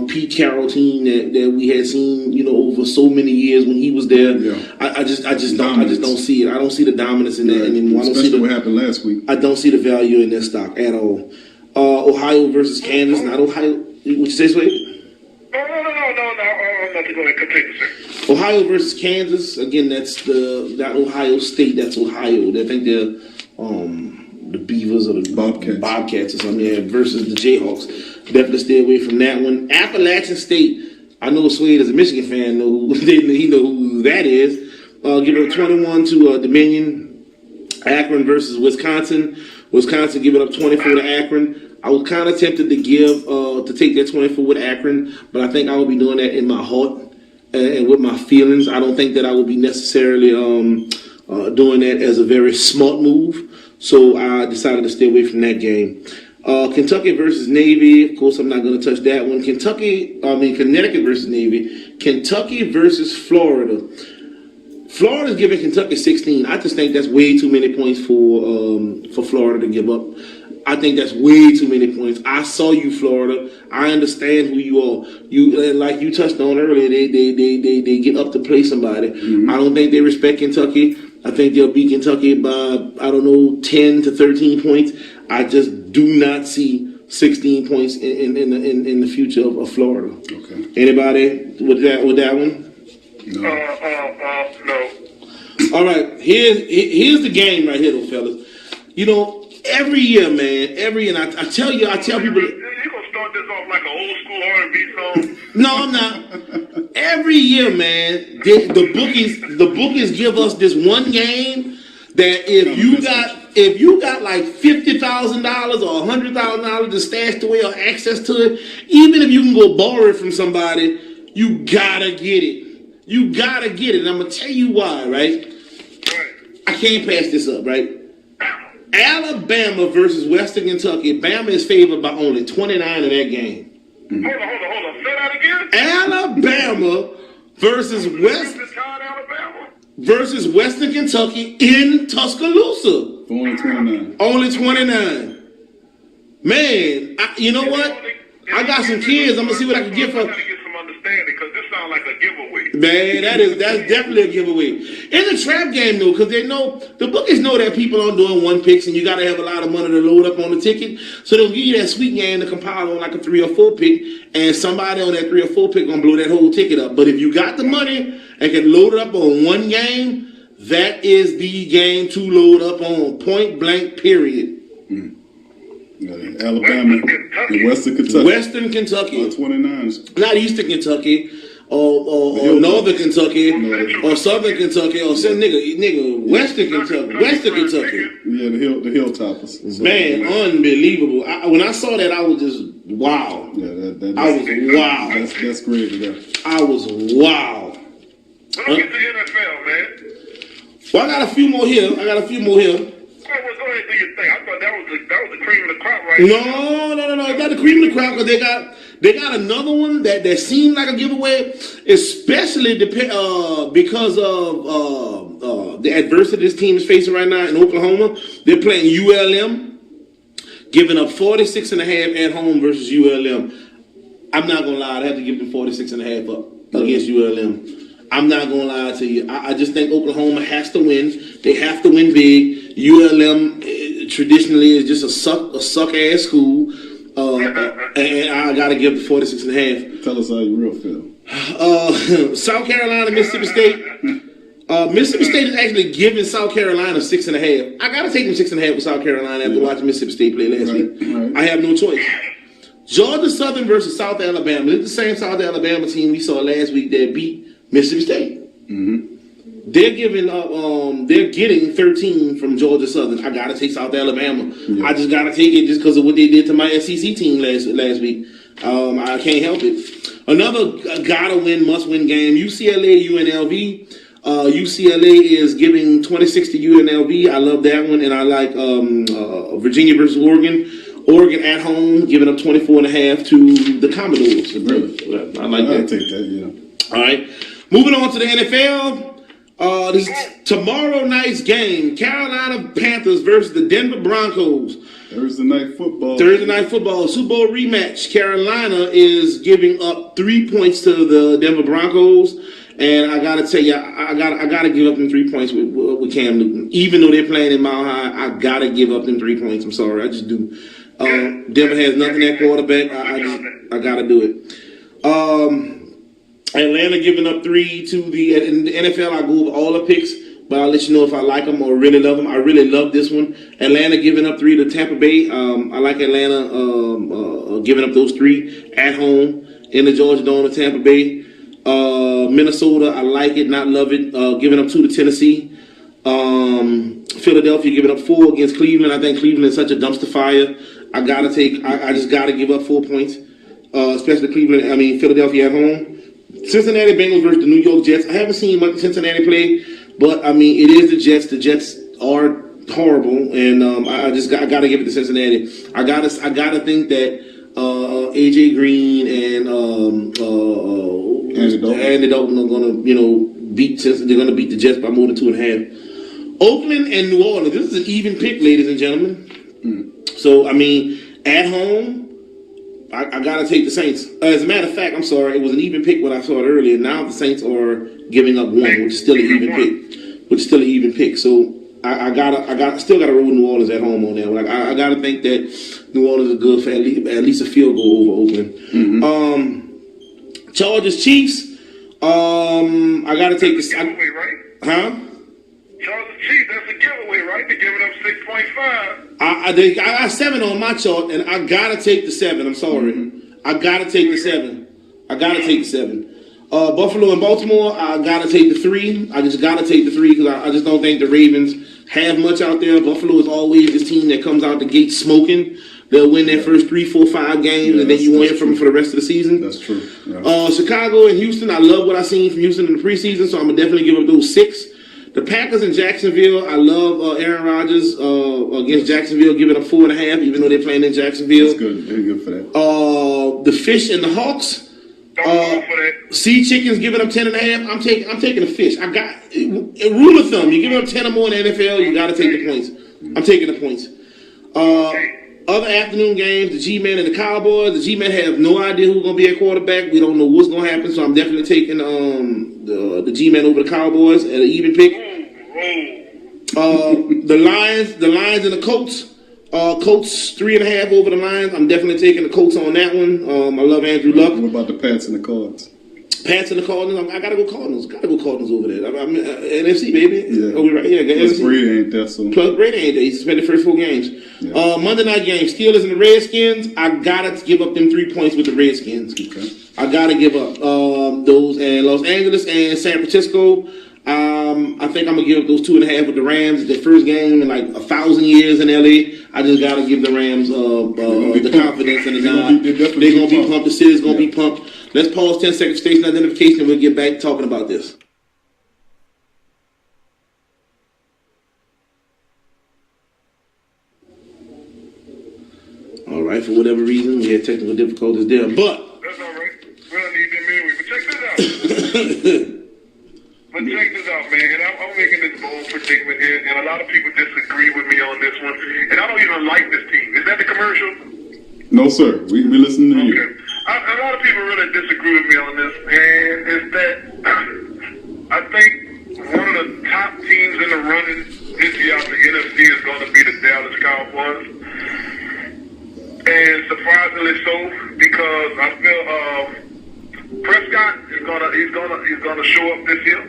S3: Pete Carroll team that we had seen, over so many years when he was there. Yeah. I just don't see it. I don't see the dominance in that anymore.
S2: Especially what happened last week.
S3: I don't see the value in their stock at all. Ohio versus Kansas, not Ohio. What you say, Sway?
S4: No. I'm not going to continue, sir.
S3: Ohio versus Kansas. Again, that's not Ohio State. That's Ohio. I think they're the Beavers or the Bobcats or something. Versus the Jayhawks. Definitely stay away from that one. Appalachian State. I know Swade as a Michigan fan. He know who that is. Give it 21 to Dominion. Akron versus Wisconsin. Wisconsin giving up 24 to Akron. I was kind of tempted to take that 24 with Akron, but I think I will be doing that in my heart and with my feelings. I don't think that I will be necessarily doing that as a very smart move. So I decided to stay away from that game. Kentucky versus Navy. Of course, I'm not going to touch that one. Connecticut versus Navy. Kentucky versus Florida. Florida's giving Kentucky 16. I just think that's way too many points for Florida to give up. I think that's way too many points. I saw you, Florida. I understand who you are. Like you touched on earlier, they get up to play somebody. Mm-hmm. I don't think they respect Kentucky. I think they'll beat Kentucky by 10 to 13 points. I just do not see 16 points in the future of Florida. Okay. Anybody with that one?
S4: No. No.
S3: All right. Here's the game right here, though, fellas. Every year, man. And I tell people.
S4: You're gonna start this off like an old school R&B song?
S3: No, I'm not. Every year, man, the bookies give us this one game that if you got like $50,000 or $100,000 to stash away or access to it, even if you can go borrow it from somebody, you gotta get it. You gotta get it. And I'm gonna tell you why, right? I can't pass this up, right? Alabama versus Western Kentucky. Bama is favored by only 29 in that game.
S4: Mm-hmm. Hold on. Say that again.
S3: Alabama versus Western Kentucky in Tuscaloosa. Only 29. Man, you know what? I got some kids. I'm gonna see what I can get for.
S4: I gotta get some understanding because this sounds like a giveaway.
S3: Man, that's definitely a giveaway. It's a trap game though, because they know the bookies know that people aren't doing one picks, and you got to have a lot of money to load up on the ticket. So they'll give you that sweet game to compile on like a 3 or 4 pick, and somebody on that 3 or 4 pick gonna blow that whole ticket up. But if you got the money and can load it up on one game, that is the game to load up on. Point blank. Period.
S2: Alabama and Western Kentucky.
S3: Western Kentucky.
S2: 29ers.
S3: Not Eastern Kentucky. Or Northern Kentucky, or Southern Kentucky, or some nigga, Western Kentucky.
S2: Yeah, the Hilltoppers.
S3: Man, unbelievable. When I saw that, I was just wow.
S2: Yeah,
S3: I was wow.
S2: That's great.
S3: I was wow.
S4: Let's get to the NFL, man.
S3: Well, I got a few more here.
S4: Go ahead, do your thing. I thought that was the cream of the crop right
S3: No. It's not the cream of the crop, because they got another one that seemed like a giveaway, especially because of the adversity this team is facing right now in Oklahoma. They're playing ULM, giving up 46.5 at home versus ULM. I'm not gonna lie, I have to give them 46.5 up against ULM. I'm not gonna lie to you. I just think Oklahoma has to win. They have to win big. ULM traditionally is just a suck ass school, and I gotta give the 46.5.
S2: Tell us how you real feel.
S3: South Carolina, Mississippi State. Mississippi State is actually giving South Carolina 6.5. I gotta take them 6.5 with South Carolina after watching Mississippi State play last week. Right. I have no choice. Georgia Southern versus South Alabama. It's the same South Alabama team we saw last week that beat Mississippi State.
S2: Mm-hmm.
S3: They're giving up. They're getting 13 from Georgia Southern. I gotta take South Alabama. Yeah. I just gotta take it just because of what they did to my SEC team last week. I can't help it. Another gotta win, must win game. UCLA UNLV. UCLA is giving 26 to UNLV. I love that one, and I like Virginia versus Oregon. Oregon at home giving up 24.5 to the Commodores.
S2: Really?
S3: I like that.
S2: I'll take that. Yeah.
S3: All right. Moving on to the NFL. This tomorrow night's game, Carolina Panthers versus the Denver Broncos.
S2: Thursday night football,
S3: Super Bowl rematch. Carolina is giving up 3 points to the Denver Broncos, and I gotta tell you, I gotta give up them 3 points with Cam Newton. Even though they're playing in Mile High, I gotta give up them 3 points. I'm sorry, I just do. Denver has nothing at quarterback. I gotta do it. Atlanta giving up 3 to in the NFL. I go over all the picks, but I'll let you know if I like them or really love them. I really love this one. Atlanta giving up 3 to Tampa Bay. I like Atlanta giving up those 3 at home in the Georgia Dome to Tampa Bay. Minnesota, I like it, not love it. Giving up 2 to Tennessee. Philadelphia giving up 4 against Cleveland. I think Cleveland is such a dumpster fire. I just gotta give up 4 points, especially Philadelphia at home. Cincinnati Bengals versus the New York Jets. I haven't seen much of Cincinnati play, but I mean, it is the Jets. The Jets are horrible, and I gotta give it to Cincinnati. I gotta think that AJ Green and Andy Dalton are gonna they're gonna beat the Jets by more than 2.5. Oakland and New Orleans. This is an even pick, ladies and gentlemen. So I mean, at home, I gotta take the Saints. As a matter of fact, I'm sorry, it was an even pick when I saw it earlier. Now the Saints are giving up 1, which is still an even pick. So I still gotta roll New Orleans at home on that. Like I gotta think that New Orleans is good for at least a field goal over Oakland. Mm-hmm. Chargers Chiefs. I gotta take the
S4: giveaway, right?
S3: Huh?
S4: Chargers Chiefs, that's a giveaway, right? They're giving up 6.5.
S3: I got 7 on my chart, and I gotta take the 7. I'm sorry, I gotta take the 7. Buffalo and Baltimore, I gotta take the 3. I just gotta take the 3 because I just don't think the Ravens have much out there. Buffalo is always this team that comes out the gate smoking. They'll win their first 3, 4, 5 games, and then you won't hear from them for the rest of the season.
S2: That's true. Yeah.
S3: Chicago and Houston, I love what I've seen from Houston in the preseason, so I'm gonna definitely give up those 6. The Packers in Jacksonville, I love Aaron Rodgers against Jacksonville, giving up 4.5, even though they're playing in Jacksonville.
S2: That's good. Very good for that.
S3: The Fish and the Hawks. Sea Chickens giving up 10.5. I'm taking the Fish. I got a rule of thumb. You give up 10 or more in the NFL, you got to take the points. I'm taking the points. Other afternoon games, the G-Man and the Cowboys. The G-Man have no idea who's going to be at quarterback. We don't know what's going to happen, so I'm definitely taking the G-Man over the Cowboys at an even pick. The Lions and the Colts. Colts 3.5 over the Lions. I'm definitely taking the Colts on that one. I love Andrew Luck.
S2: What about the Pats and the Cards?
S3: Pats and the Cardinals. I gotta go Cardinals. Over there. I'm NFC, baby.
S2: Yeah.
S3: Oh, we right. Yeah,
S2: Plus
S3: NFC.
S2: Brady ain't there, so.
S3: Plus Brady ain't there. He suspended the first 4 games.
S2: Yeah.
S3: Monday night game, Steelers and the Redskins. I gotta give up them 3 points with the Redskins.
S2: Okay.
S3: I gotta give up those, and Los Angeles and San Francisco. I think I'm gonna give up those 2.5 with the Rams. Their first game in like 1,000 years in LA. I just gotta give the Rams the confidence and the nod. They're gonna be pumped. The city's gonna be pumped. Let's pause 10 seconds, station identification, and we'll get back talking about this. All right, for whatever reason, we had technical difficulties there, but.
S4: That's all right. We don't need them anyway. But check this out. But check this out, man. And I'm making this bold predicament here, and a lot of people disagree with me on this one. And I don't even like this team. Is that the commercial?
S2: No, sir. We listening to you.
S4: A lot of people really disagree with me on this, and it's that I think one of the top teams in the running this year out the NFC is going to be the Dallas Cowboys. And surprisingly so, because I feel Prescott is gonna show up this year,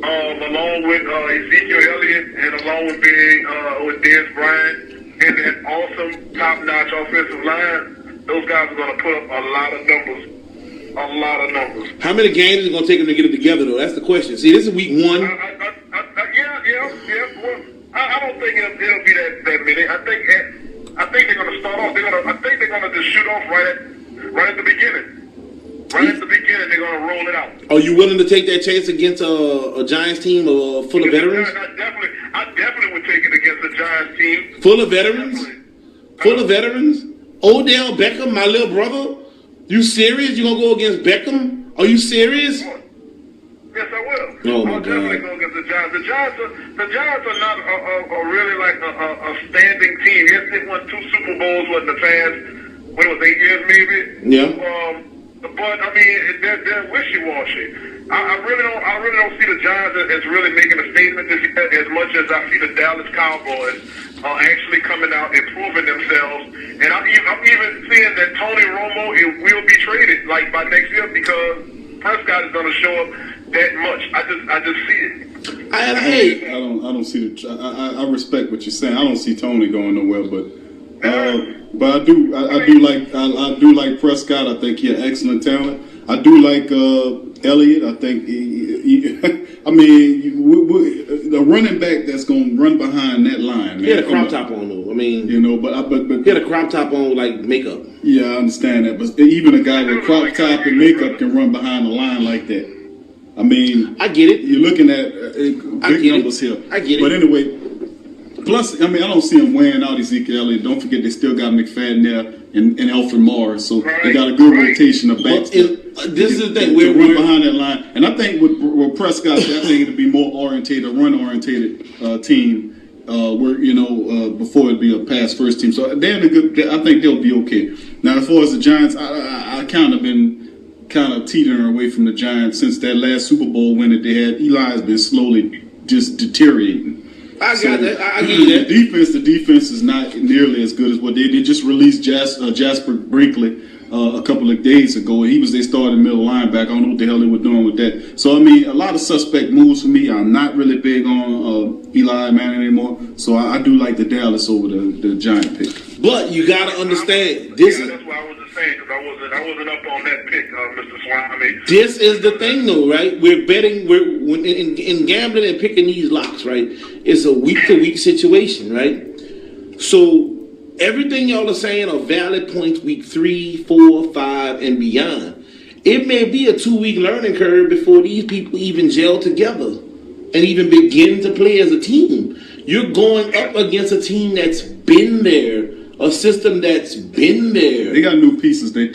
S4: along with Ezekiel Elliott and along with Dez Bryant and that awesome top-notch offensive line. Those guys are gonna put up a lot of numbers.
S3: How many games is it gonna take them to get it together, though? That's the question. See, this is week 1.
S4: Yeah. Well, I don't think it'll be that many. I think they're gonna start off. I think they're gonna just shoot off right at the beginning. Right at the beginning, they're going to roll it out.
S3: Are you willing to take that chance against a Giants team full of veterans?
S4: I definitely would take it against the Giants team.
S3: Full of veterans? Full of veterans? Odell Beckham, my little brother? You serious? You going to go against Beckham? Are you serious?
S4: Yes, I will.
S3: Oh, my
S4: I'll definitely go against the Giants. The Giants are not really like a standing team. Yes, they won 2 Super Bowls in the past, 8 years maybe?
S3: Yeah.
S4: But I mean, they're wishy-washy. I really don't see the Giants as really making a statement this year as much as I see the Dallas Cowboys actually coming out and proving themselves. And I'm even seeing that Tony Romo will be traded like by next year because Prescott is going to show up that much. I just see it.
S2: I don't see I respect what you're saying. I don't see Tony going nowhere, but I do like Prescott. I think he's an excellent talent. I do like Elliott. I think the running back that's going to run behind that line. Man.
S3: He had a crop top on though. I mean,
S2: but
S3: he had a crop top on like makeup.
S2: Yeah, I understand that. But even a guy with crop top and makeup can run behind a line like that. I mean,
S3: I get it.
S2: You're looking at big numbers here.
S3: I get it.
S2: But anyway. Plus, I mean, I don't see them wearing out Ezekiel Elliott. Don't forget, they still got McFadden there and Alfred Morris, so they got a good rotation of backs.
S3: This is the thing.
S2: We're run behind that line, and I think with Prescott, I think it'll be more run-orientated team. Before it'd be a pass-first team. So they're good. I think they'll be okay. Now, as far as the Giants, I kind of been teetering away from the Giants since that last Super Bowl win that they had. Eli's been slowly just deteriorating.
S3: I got that. I give you that.
S2: The defense is not nearly as good as what they just released Jasper Brinkley a couple of days ago. They started middle linebacker. I don't know what the hell they were doing with that. So, I mean, a lot of suspect moves for me. I'm not really big on Eli Manning anymore. So I do like the Dallas over the Giant pick.
S3: But you got to understand,
S4: that's why I was just saying, because I wasn't up on that pick, Mr. Swami.
S3: This is the thing, though, right? We're betting. In gambling and picking these locks, right? It's a week-to-week situation, right? So everything y'all are saying are valid points week 3, 4, 5, and beyond. It may be a 2-week learning curve before these people even gel together and even begin to play as a team. You're going up against a team that's been there, a system that's been there.
S2: They got new pieces. They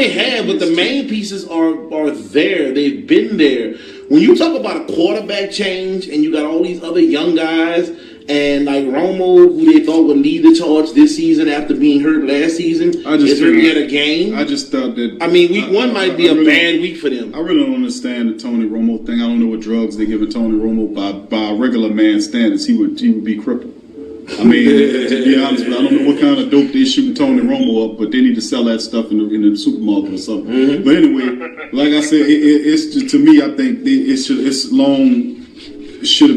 S2: have,
S3: but the main pieces are there. They've been there. When you talk about a quarterback change and you got all these other young guys And like Romo, who they thought would lead the charge this season after being hurt last season, is really at a game.
S2: I just thought that.
S3: I mean, week one might be a bad week for them.
S2: I really don't understand the Tony Romo thing. I don't know what drugs they give Tony Romo by a regular man's standards. He would be crippled. I mean, to be honest, I don't know what kind of dope they shooting Tony Romo up, but they need to sell that stuff in the supermarket or something. Mm-hmm. But anyway, like I said, it's just, to me, I think he should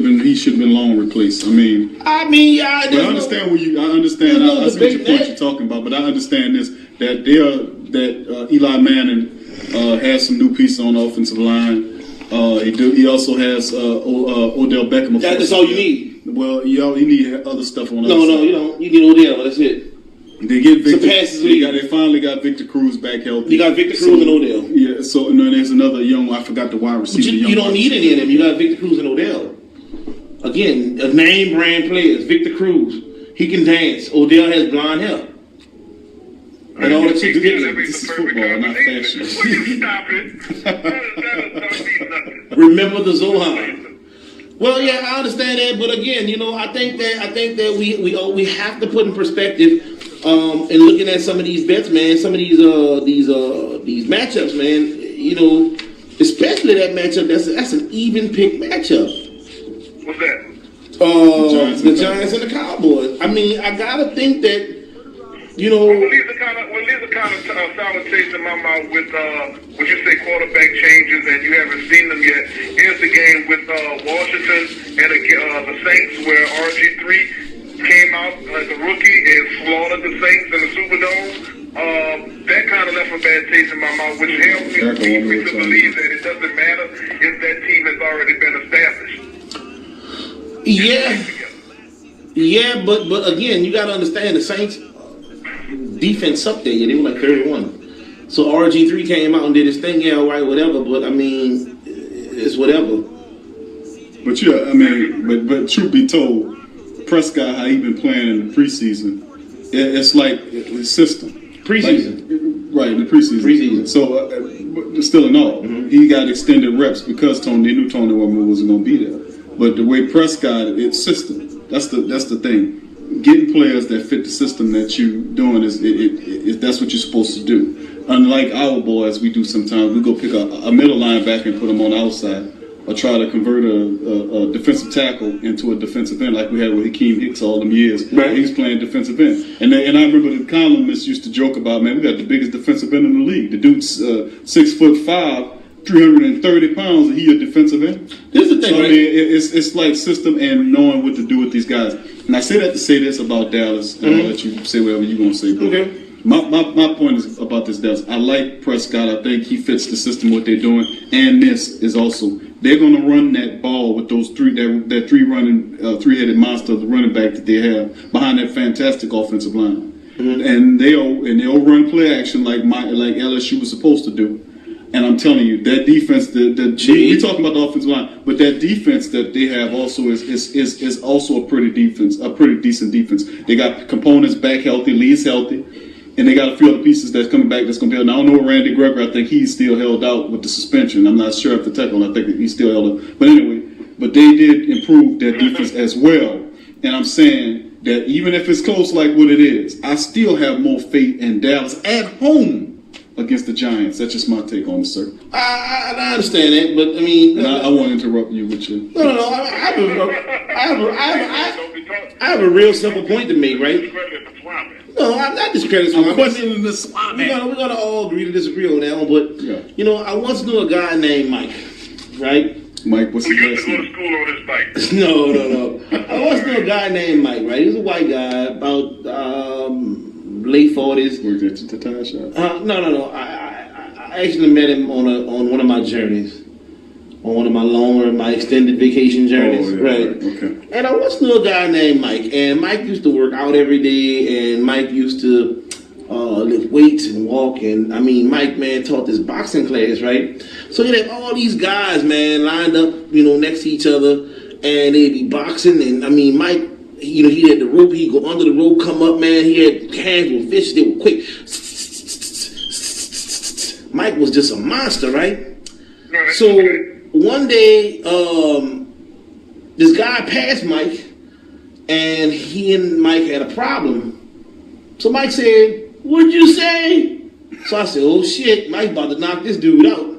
S2: have been long replaced. I understand I see what you're talking about, but I understand this that Eli Manning has some new pieces on the offensive line. He also has Odell Beckham.
S3: That's all you need.
S2: Well, you need other stuff on.
S3: No, you don't. You need Odell. That's it.
S2: They get Victor. They finally got Victor Cruz back healthy.
S3: You got Victor Cruz and Odell.
S2: Yeah. So and then there's another young. I forgot the wide receiver.
S3: You don't need any of them. You got Victor Cruz and Odell. Again, a name brand players. Victor Cruz, he can dance. Odell has blonde hair. And all the chicks get it.
S2: This is football, not fashion.
S4: Stop it. That mean nothing.
S3: Remember the Zohan. Well, yeah, I understand that, but again, I think that we have to put in perspective, and looking at some of these bets, man, some of these matchups, man, especially that matchup. That's an even pick matchup.
S4: What's that?
S3: The Giants and the Cowboys. I mean, I gotta think that.
S4: Well, leaves a kind of sour taste in my mouth with when you say quarterback changes and you haven't seen them yet. Here's the game with Washington and the Saints where RG3 came out as a rookie and slaughtered the Saints in the Superdome. That kind of left a bad taste in my mouth, which helps me to believe that it doesn't matter if that team has already been established.
S3: Yeah, but again, you got to understand the Saints. Defense up there, they were like 31. So RG3 came out and did his thing, yeah, all right, whatever. But I mean, it's whatever.
S2: But yeah, I mean, but truth be told, Prescott, how he been playing in the preseason, it's like his system.
S3: Preseason,
S2: right? In the preseason. So, still in all, he got extended reps because they knew Tony Romo wasn't going to be there. But the way Prescott, it's system. That's the thing. Getting players that fit the system that you doing is that's what you're supposed to do. Unlike our boys, we do sometimes. We go pick a middle linebacker and put them on the outside, or try to convert a defensive tackle into a defensive end, like we had with Hakeem Hicks all them years. Right. He was playing defensive end, and I remember the columnists used to joke about, man, we got the biggest defensive end in the league. The dude's 6'5". 330 pounds, and he a defensive end.
S3: This is the thing,
S2: so,
S3: right?
S2: I mean, it's like system and knowing what to do with these guys. And I say that to say this about Dallas, and I'll let you say whatever you're going to say. But
S3: okay.
S2: My point is about this Dallas. I like Prescott. I think he fits the system, what they're doing. And this is also, they're going to run that ball with those three-headed monster, the running back that they have behind that fantastic offensive line. And they'll run play action like LSU was supposed to do. And I'm telling you, that defense, we talking about the offensive line, but that defense that they have also is also a pretty decent defense. They got components back healthy, Lee's healthy, and they got a few other pieces that's coming back that's going to be held. Now, I don't know Randy Gregory. I think he's still held out with the suspension. I'm not sure if the tackle. I think he's still held out. But anyway, they did improve their defense as well. And I'm saying that even if it's close like what it is, I still have more faith in Dallas at home against the Giants. That's just my take on it, sir.
S3: I understand that, but I mean,
S2: and I won't interrupt you with you.
S3: No. I have a real simple point to make, right? No, I'm not discrediting Swami.
S2: I'm questioning the Swami.
S3: We're gonna all agree to disagree on that one, but I once knew a guy named Mike, right?
S2: Mike, what's his last
S4: name? Used to go to school on his bike.
S3: No. I once knew a guy named Mike, right? He was a white guy, about late 40s.
S2: Worked at the tire shop?
S3: No. I actually met him on one of my journeys, on one of my extended vacation journeys.
S2: Oh, yeah,
S3: right.
S2: Okay.
S3: And I once knew a guy named Mike, and Mike used to work out every day, and Mike used to lift weights and walk, and I mean, Mike, man, taught this boxing class, right? So you have all these guys, man, lined up, next to each other, and they'd be boxing, and I mean, Mike, he had the rope, he'd go under the rope, come up, man, he had hands with fish, they were quick. Mike was just a monster, right? So one day, this guy passed Mike, and he and Mike had a problem. So Mike said, "What'd you say?" So I said, "Oh shit, Mike about to knock this dude out."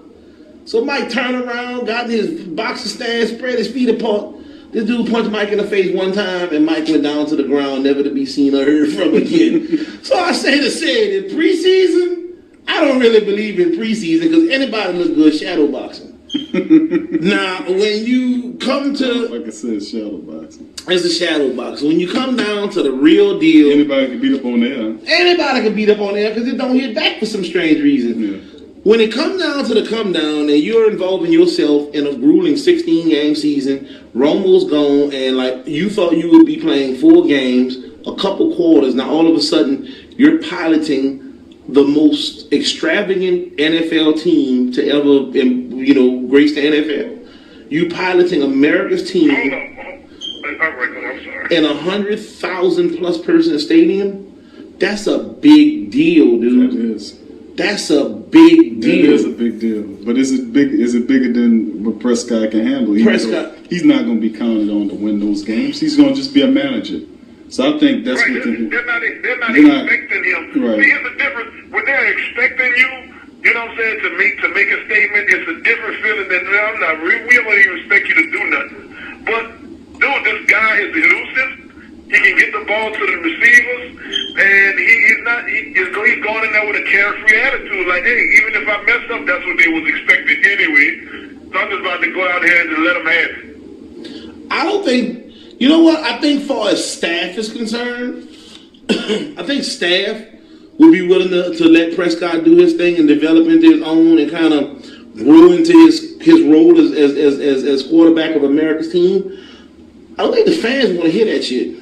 S3: So Mike turned around, got in his boxer stance, spread his feet apart. This dude punched Mike in the face one time, and Mike went down to the ground, never to be seen or heard from again. So I say to say, in preseason, I don't really believe in preseason because anybody look good shadow boxing. Now, when you come to...
S2: Like I said, shadow boxing.
S3: It's a shadow boxing. When you come down to the real deal...
S2: Anybody can beat up on there.
S3: Anybody can beat up on there because it don't hit back for some strange reason.
S2: Yeah.
S3: When it comes down to the come down and you're involving yourself in a grueling 16-game season, Romo's gone, and like you thought you would be playing 4 games, a couple quarters. Now all of a sudden you're piloting the most extravagant NFL team to ever, grace the NFL. You piloting America's team in 100,000 plus person stadium. That's a big deal, dude.
S2: That is.
S3: That's a big deal.
S2: It is a big deal. But is it bigger than what Prescott can handle? He's not going to be counted on to win those games. He's going to just be a manager. So I think that's what
S4: they're not expecting him.
S2: Right.
S4: See, here's the difference. When they're expecting you, you know what I'm saying, to make a statement, it's a different feeling than we don't even expect you to do nothing. But dude, this guy is elusive. He can get the ball to the receivers, and he's going in there with a carefree attitude. Like, hey, even if I mess up, that's what they was expecting anyway. So I'm just about to go out here and let them have it.
S3: I don't think, you know what? I think far as staff is concerned, I think staff would be willing to let Prescott do his thing and develop into his own and kind of grow into his role as quarterback of America's team. I don't think the fans want to hear that shit.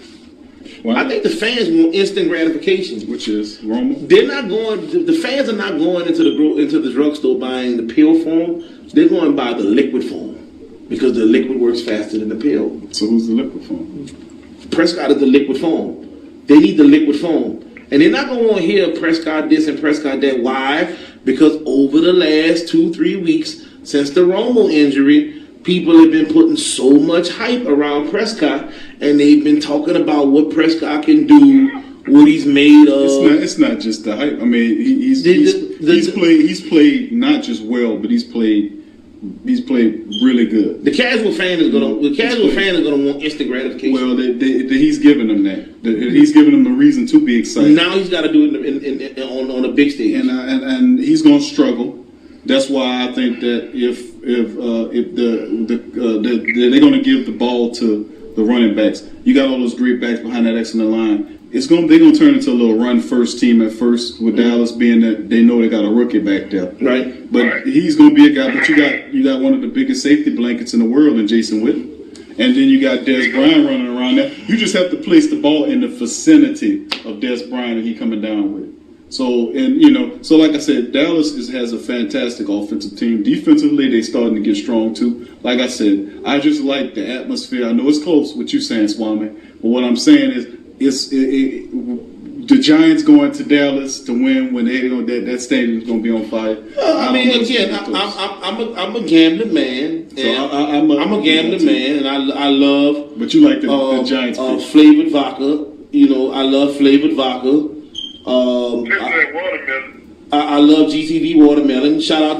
S2: Wow.
S3: I think the fans want instant gratification,
S2: which is Romo.
S3: They're not going. The fans are not going into the drugstore buying the pill form. They're going by the liquid form because the liquid works faster than the pill.
S2: So who's the liquid form?
S3: Prescott is the liquid form. They need the liquid form, and they're not going to want to hear Prescott this and Prescott that. Why? Because over the last 2-3 weeks since the Romo injury, people have been putting so much hype around Prescott, and they've been talking about what Prescott can do, what he's made of.
S2: It's not just the hype. I mean, he's played not just well, but he's played really good.
S3: The casual fan is gonna want instant gratification.
S2: Well, he's giving them that. He's giving them a reason to be excited.
S3: Now he's got to do it on a big stage,
S2: and he's gonna struggle. That's why I think that if they're going to give the ball to the running backs, you got all those great backs behind that excellent line. They're going to turn into a little run first team at first, with Dallas being that they know they got a rookie back there.
S3: Right.
S2: But he's going to be a guy. But you got one of the biggest safety blankets in the world in Jason Witten. And then you got Des Bryant running around there. You just have to place the ball in the vicinity of Des Bryant that he coming down with. So like I said, Dallas has a fantastic offensive team. Defensively, they starting to get strong too. Like I said, I just like the atmosphere. I know it's close, what you saying, Swami, but what I'm saying is, the Giants going to Dallas to win when that stadium's going to be on fire.
S3: I'm a gambling man. I'm a gambling man, and I love.
S2: But you like the Giants
S3: flavored vodka. I love flavored vodka. I love GTV watermelon. Shout out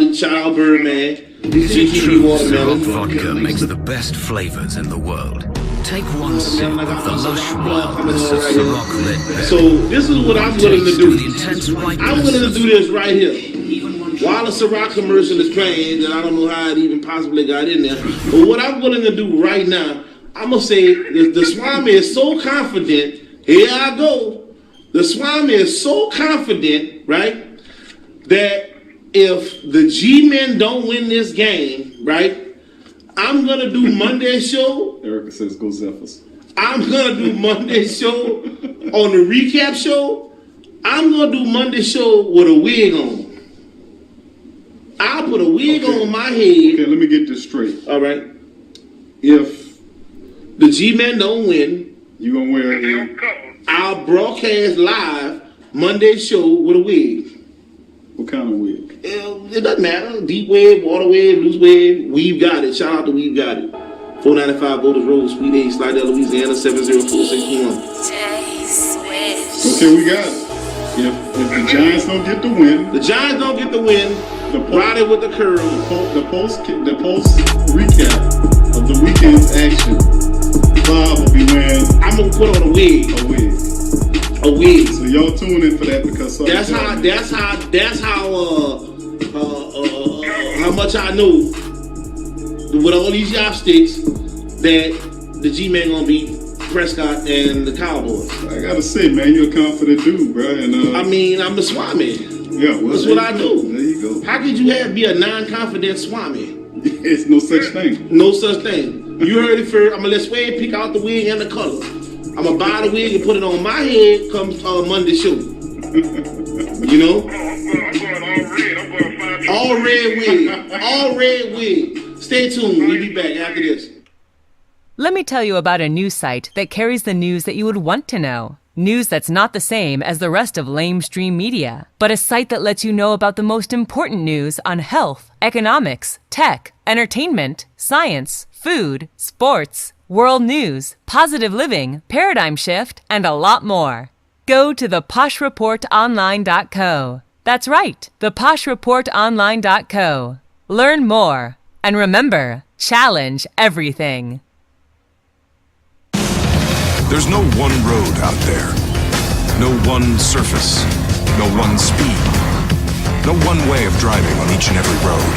S3: Birdman. GTV watermelon.
S15: Vodka makes the best flavors in the world. Take one sip of the lush wildness of Ciroc lit.
S3: So this is what I'm willing to do. I'm willing to do this right here. While the Ciroc commercial is playing, and I don't know how it even possibly got in there, but what I'm willing to do right now, I'm gonna say the Swami is so confident. Here I go. The Swami is so confident, right, that if the G-Men don't win this game, right, I'm going to do Monday's show.
S2: Erica says go Zephyrs.
S3: I'm going to do Monday's show on the recap show. I'm going to do Monday's show with a wig on. I'll put a wig on my head.
S2: Okay, let me get this straight.
S3: All right.
S2: If
S3: the G-Men don't win,
S2: you're going to wear
S3: I'll broadcast live Monday's show with a wig.
S2: What kind of wig?
S3: It doesn't matter. Deep wave, water wave, loose wave. We've got it. Shout out to We've Got It. 495 Boulders Road, Suite 8, Slidell, Louisiana, 70461.
S2: Okay, we got it. If the Giants don't get the win,
S3: ride it with the curve.
S2: The post recap of the weekend's action, Bob will be wearing.
S3: I'm gonna put on a wig. A wig.
S2: So y'all tune in for that because
S3: that's how much I know with all these yardsticks that the G-Man gonna beat Prescott and the Cowboys.
S2: I gotta say, man, you're a confident dude, bro. And
S3: I mean, I'm the Swami.
S2: Yeah, well,
S3: that's what I do.
S2: There you go.
S3: How could you be a non-confident Swami?
S2: It's no such thing.
S3: No such thing. You heard it first. I'm gonna let Sway pick out the wig and the color. I'm gonna buy the wig and put it on my head come Monday show. You know? All red wig. All red wig. Stay tuned. We'll be back after this.
S16: Let me tell you about a news site that carries the news that you would want to know. News that's not the same as the rest of lamestream media, but a site that lets you know about the most important news on health, economics, tech, entertainment, science, food, sports, world news, positive living, paradigm shift, and a lot more. Go to theposhreportonline.co. That's right, theposhreportonline.co. Learn more. And remember, challenge everything.
S5: There's no one road out there. No one surface. No one speed. No one way of driving on each and every road.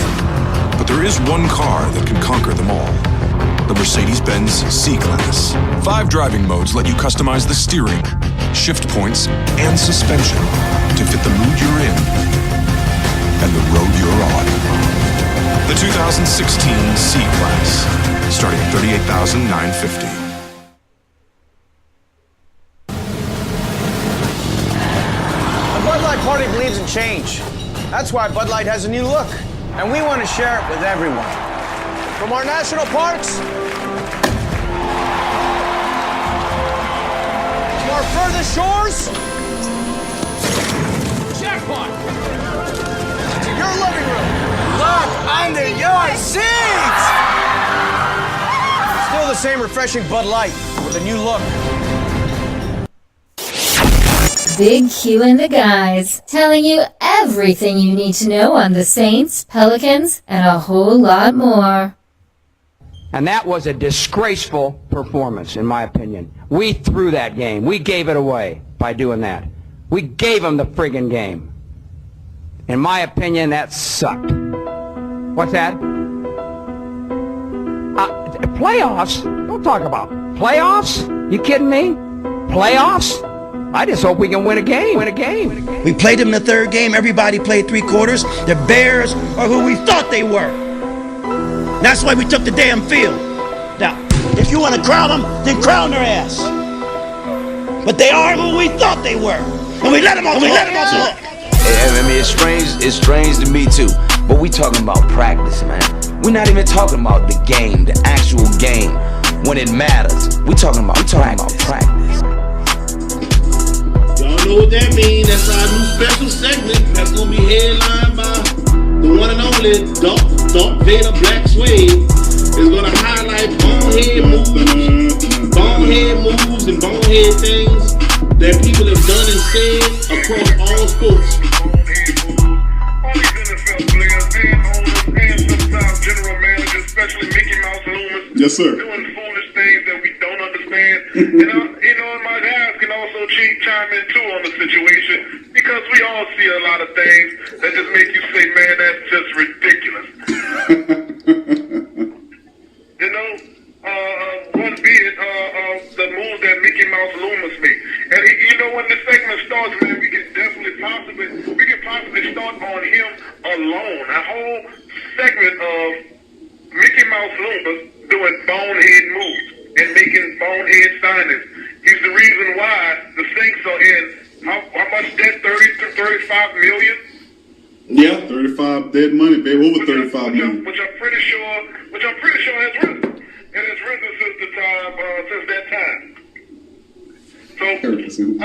S5: But there is one car that can conquer them all. The Mercedes-Benz C-Class. 5 driving modes let you customize the steering, shift points, and suspension to fit the mood you're in and the road you're on. The 2016 C-Class, starting at $38,950.
S12: Bud Light Party believes in change. That's why Bud Light has a new look, and we want to share it with everyone. From our national parks to our furthest shores, jackpot, to your living room. Look under your seats! Still the same refreshing Bud Light with a new look.
S1: Big Q and the guys, telling you everything you need to know on the Saints, Pelicans, and a whole lot more.
S17: And that was a disgraceful performance, in my opinion. We threw that game. We gave it away by doing that. We gave them the friggin' game. In my opinion, that sucked. What's that? Playoffs? Don't talk about playoffs. You kidding me? Playoffs? I just hope we can win a game.
S18: We played them in the third game. Everybody played 3 quarters. The Bears are who we thought they were. That's why we took the damn field. Now, if you want to crown them, then crown their ass. But they are who we thought they were. And we let them off.
S19: I mean, it's strange to me too. But we talking about practice, man. We're not even talking about the game, the actual game, when it matters. We talking about practice.
S3: Y'all know what that means. That's our new special segment. That's gonna be headlined by the one and only Darth Vader Blaxuede. Is gonna highlight bonehead moves and bonehead things that people have done and said across all sports.
S4: General managers, especially Mickey Mouse Loomis,
S2: yes, sir,
S4: doing foolish things that we don't understand. And my guys can also chime in too on the situation, because we all see a lot of things that just make you say, man, that's just ridiculous. One being the moves that Mickey Mouse Loomis made. And when this segment starts, man, we can possibly start on him alone. A whole segment of Mickey Mouse Loomis doing bonehead moves and making bonehead signings. He's the reason why the Saints are in how much debt? 30 to 35 million?
S2: Yeah, 35 dead money, baby, over 35 million.
S4: Which I'm pretty sure has risen. And it's risen since that time. So, I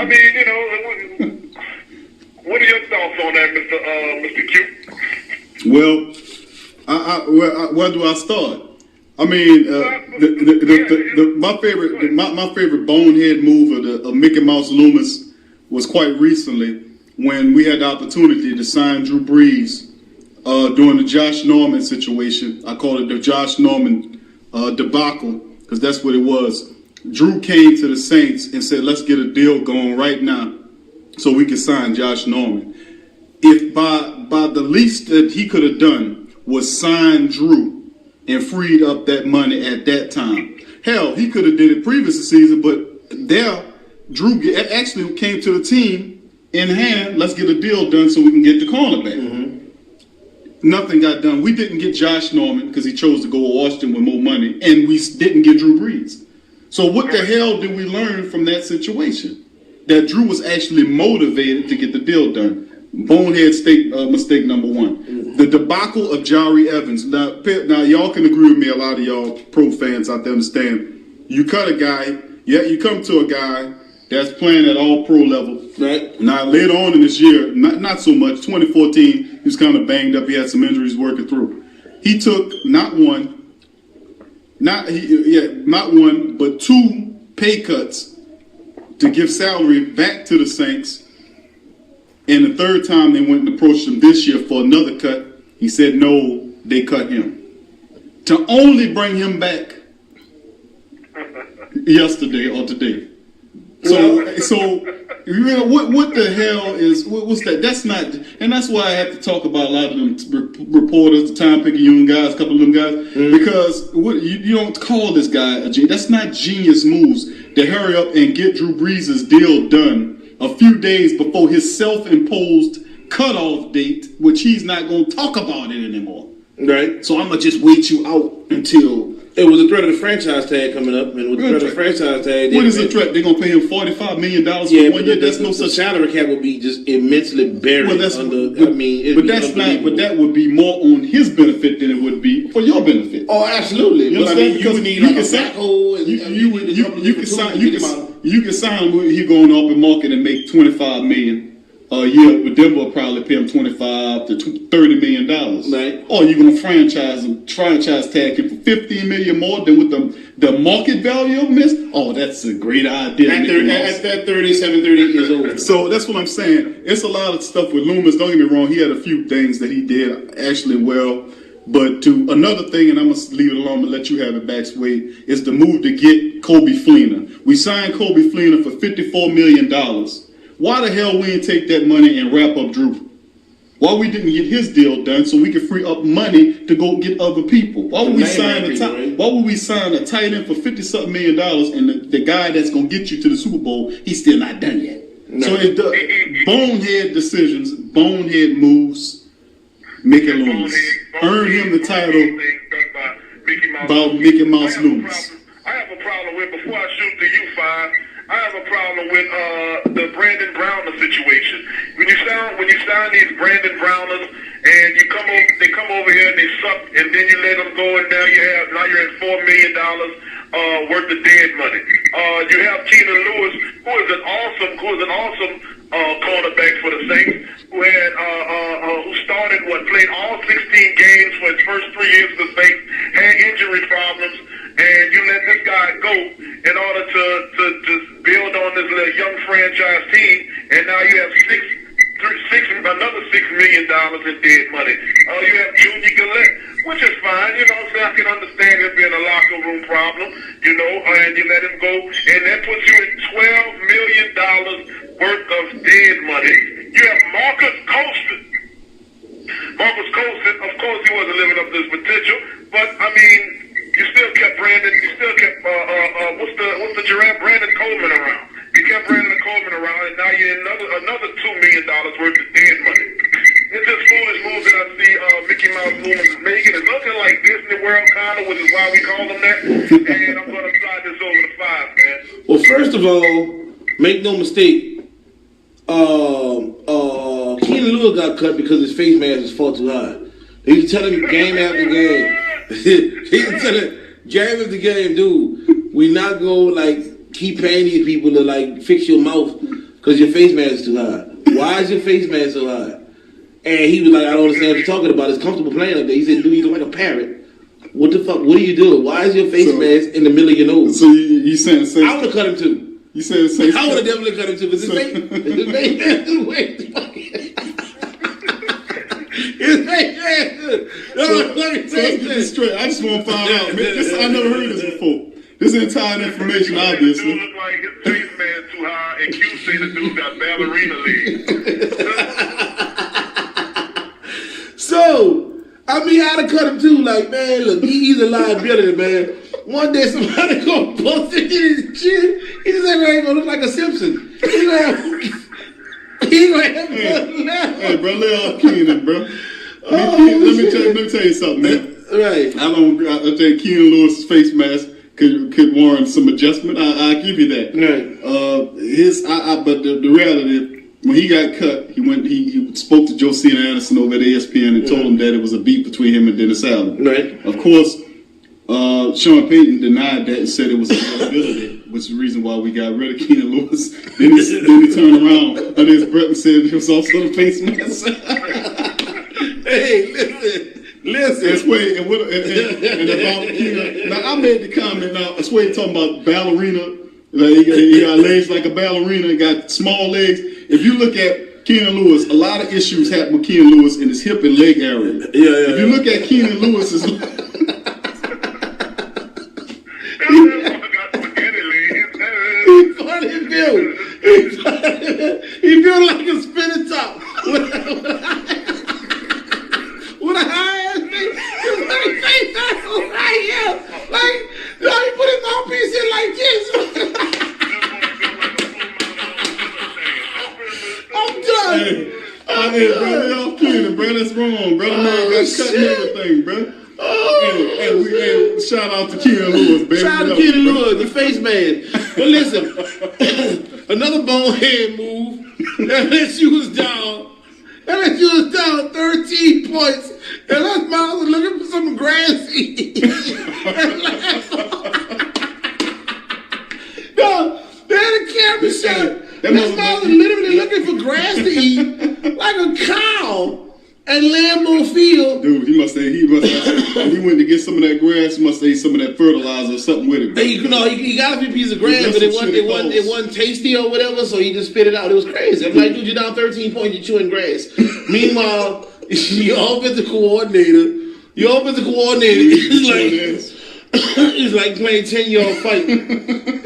S4: mean, what are your thoughts on that, Mr. Q?
S2: Well, where do I start? I mean, my favorite bonehead move of Mickey Mouse Loomis was quite recently when we had the opportunity to sign Drew Brees during the Josh Norman situation. I call it the Josh Norman debacle because that's what it was. Drew came to the Saints and said, let's get a deal going right now so we can sign Josh Norman. If by the least that he could have done was sign Drew and freed up that money at that time. Hell, he could have did it previous season, but there, Drew actually came to the team in hand, let's get a deal done so we can get the cornerback. Mm-hmm. Nothing got done. We didn't get Josh Norman because he chose to go to Washington with more money, and we didn't get Drew Brees. So what the hell did we learn from that situation? That Drew was actually motivated to get the deal done. Bonehead mistake number one. Mm-hmm. The debacle of Jari Evans. Now, y'all can agree with me, a lot of y'all pro fans out there understand. You cut a guy, you come to a guy that's playing at all pro level. Right. Now, later on in this year, not so much. 2014, he was kind of banged up. He had some injuries working through. He took not one, but 2 pay cuts to give salary back to the Saints. And the third time they went and approached him this year for another cut, he said no, they cut him. To only bring him back yesterday or today. So you know, what the hell is, what's that? That's not, and that's why I have to talk about a lot of them reporters, the time-picking guys, a couple of them guys, because you don't call this guy a genius. That's not genius moves to hurry up and get Drew Brees' deal done a few days before his self-imposed cutoff date, which he's not going to talk about it anymore. Right. So I'm going to just wait you out until...
S3: It was a threat of the franchise tag coming up, and with the threat of the franchise tag...
S2: What is the threat? They're going to pay him $45 million for 1 year? That's no such...
S3: salary cap would be just immensely buried but
S2: that would be more on his benefit than it would be for your benefit.
S3: Oh, absolutely.
S2: You
S3: but I mean, you would need like a backhoe and...
S2: You can sign him, he's going up in market and make $25 million a year, but Denver will probably pay him $25 to $30 million. Right. Or you're going to franchise tag him for $15 million more than with the market value of him. Oh, that's a great idea.
S3: At that 37, 38 years old.
S2: So that's what I'm saying. It's a lot of stuff with Loomis. Don't get me wrong. He had a few things that he did actually well. But to another thing, and I'm going to leave it alone and let you have it, Blaxuede, is the move to get Kobe Fleener. We signed Kobe Fleener for $54 million. Why the hell we didn't take that money and wrap up Drew? Why we didn't get his deal done so we could free up money to go get other people? Why would we sign a tight end for $50-something million and the guy that's going to get you to the Super Bowl, he's still not done yet? No. So bonehead decisions, bonehead moves, Mickey Loomis. Earn him the title about Mickey Mouse Loomis.
S4: I have a problem with, before I shoot to you, Five, I have a problem with the Brandon Browner situation. When you sign these Brandon Browners and they come over here and they suck, and then you let them go, and now you're at $4 million worth of dead money. You have Keenan Lewis, who is an awesome cornerback for the Saints, who played all 16 games for his first 3 years of the Saints, had injury problems, and you let this guy go in order to build on this little young franchise team, and now you have another $6 million in dead money. You have Junior Gillette, which is fine, so I can understand it being a locker room problem, and you let him go, and that puts you at $12 million worth of dead money. You have Marcus Colston. Of course, he wasn't living up to his potential, but I mean, you still kept Brandon. You still kept what's the giraffe? Brandon Coleman around. You kept Brandon Coleman around, and now you're another $2 million worth of dead money. It's just foolish moves that I see Mickey Mouse Loomis is making. It's looking like Disney World kind of, which is why we call them that. And I'm going to slide this over to Five, man.
S3: Well, first of all, make no mistake. Keenan Lewis got cut because his face mask is far too hard. He was telling me game after game. He was telling game after game, dude, we not gonna keep paying these people to fix your mouth because your face mask is too hard. Why is your face mask so hard? And he was like, I don't understand what you're talking about. It's comfortable playing up there. He said, dude, you look like a parrot. What the fuck? What are you doing? Why is your face mask in the middle of your nose?
S2: So you saying the same?
S3: I would have cut him too.
S2: You said the same.
S3: I would have definitely cut him too. But his face mask is way too fucking. His face mask.
S2: Let's get this straight. I just want to find out. I never heard this before. This is entire information, obviously.
S4: Dude look like his face man too high, and Q say the dude got ballerina legs.
S3: So, I mean, I'd have cut him too. Like, man, look, he's a liability, man. One day somebody gonna bust it in his chin. He just ain't gonna look like a Simpson. He gonna have
S2: Hey, bro, lay off Keenan, bro. Let me tell you something, man.
S3: Right.
S2: I think Keenan Lewis's face mask could warrant some adjustment. I give you that.
S3: Right.
S2: But the reality is, when he got cut, he spoke to Josina Anderson over at ESPN and told him that it was a beef between him and Dennis Allen.
S3: Right.
S2: Of course, Sean Payton denied that and said it was a liability, which is the reason why we got rid of Keenan Lewis. Then he turned around under his breath and said it was also the face mask.
S3: Hey, listen.
S2: And Sway, and about Keenan. Now, I made the comment. Now, Sway talking about ballerina. Like he got legs like a ballerina, got small legs. If you look at Keenan Lewis, a lot of issues happen with Keenan Lewis in his hip and leg area. If you look at Keenan Lewis's...
S3: He built like a spinning top with a high ass face. His face right here. Like, he put his mouthpiece in like this. I'm done.
S2: Hey, bro, lay off Keenan, bro. That's wrong, bro. Man got cut and everything, bro. Hey, shout out to Keenan Lewis, baby.
S3: Shout out to Keenan Lewis, the face man. But listen, another bonehead move that LSU was down. LSU was down 13 points. And Les Miles was looking for some grass to eat. No, they had a camera shot. Les Miles was literally looking for grass to eat like a cow. And Lambeau Field.
S2: Dude, he must have when he went to get some of that grass, he must have ate some of that fertilizer or something with it.
S3: He got a few pieces of grass, but it wasn't tasty or whatever, so he just spit it out. It was crazy. I'm like, dude, you're down 13 points, you're chewing grass. Meanwhile, your offensive coordinator is like playing 10-yard fight.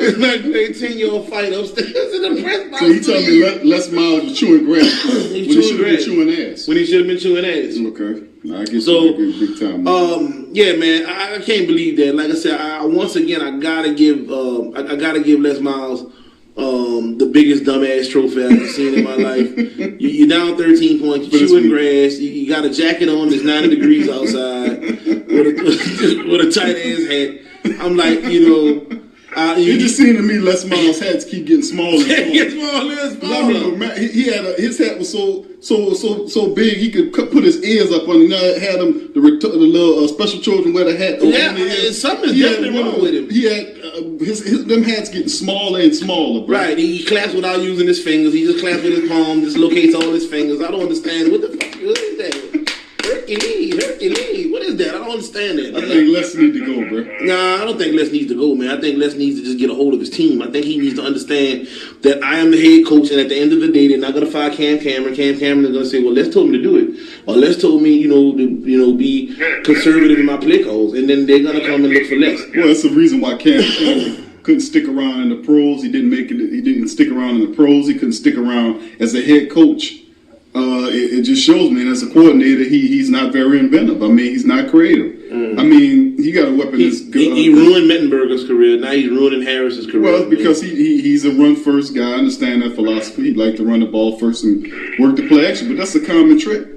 S3: It's like playing 10-yard fight upstairs in the press box.
S2: So you tell me Les Miles was chewing grass when he should have been chewing ass.
S3: When he should have been chewing ass.
S2: Okay. I guess so. Big time.
S3: Yeah, man, I can't believe that. Like I said, I gotta give Les Miles the biggest dumbass trophy I've ever seen in my life. You're down 13 points, you're chewing grass, you got a jacket on that's 90 degrees outside with a tight ass hat. I'm like,
S2: it just seemed to me Les Miles' hats keep getting smaller and smaller.
S3: Get smaller and smaller.
S2: I remember his hat was so big he could put his ears up on it. Had him the little special children wear the hat.
S3: Yeah, something's definitely wrong with him.
S2: He had them hats getting smaller and smaller. Bro.
S3: Right, he claps without using his fingers. He just claps with his palm, dislocates all his fingers. I don't understand. What the fuck is that? Hercules. What is that? I don't understand that.
S2: I think Les needs to go, bro.
S3: Nah, I don't think Les needs to go, man. I think Les needs to just get a hold of his team. I think he needs to understand that I am the head coach, and at the end of the day, they're not going to fire Cam Cameron. Cam Cameron is going to say, well, Les told me to do it. Or Les told me, to be conservative in my play calls. And then they're going to come and look for Les.
S2: Well, that's the reason why Cam Cameron couldn't stick around in the pros. He didn't make it. He didn't stick around in the pros. He couldn't stick around as a head coach. It just shows me, as a coordinator, he's not very inventive. I mean, he's not creative. I mean, he got a weapon that's good.
S3: He ruined Mettenberger's career. Now he's ruining Harris's career.
S2: Well, it's because he's a run-first guy. I understand that philosophy. He'd like to run the ball first and work the play action, but that's a common trick.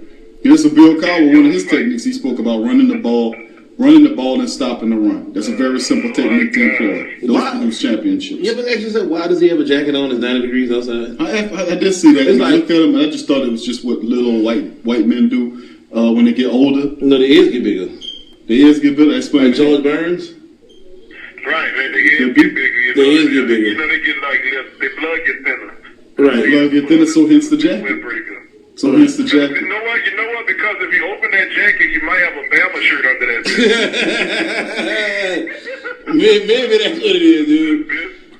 S2: That's a Bill Cowher, one of his techniques. He spoke about running the ball and stopping the run. That's a very simple technique to employ. Those produce championships.
S3: Yeah, but actually said, why does he have a jacket on? It's 90 degrees outside.
S2: I did see that. I looked at him and I just thought it was just what little white men do when they get older.
S3: No, their ears get bigger.
S2: Their ears get bigger. Explain.
S3: Like George Burns.
S4: Right, their ears get bigger.
S3: Their ears get bigger.
S4: They get like their blood get thinner.
S2: Right, blood get thinner, so hence the jacket. So hence the jacket.
S4: You know what? Because because if you open that jacket, you might have a Bama shirt under that.
S3: Maybe that's what it is, dude.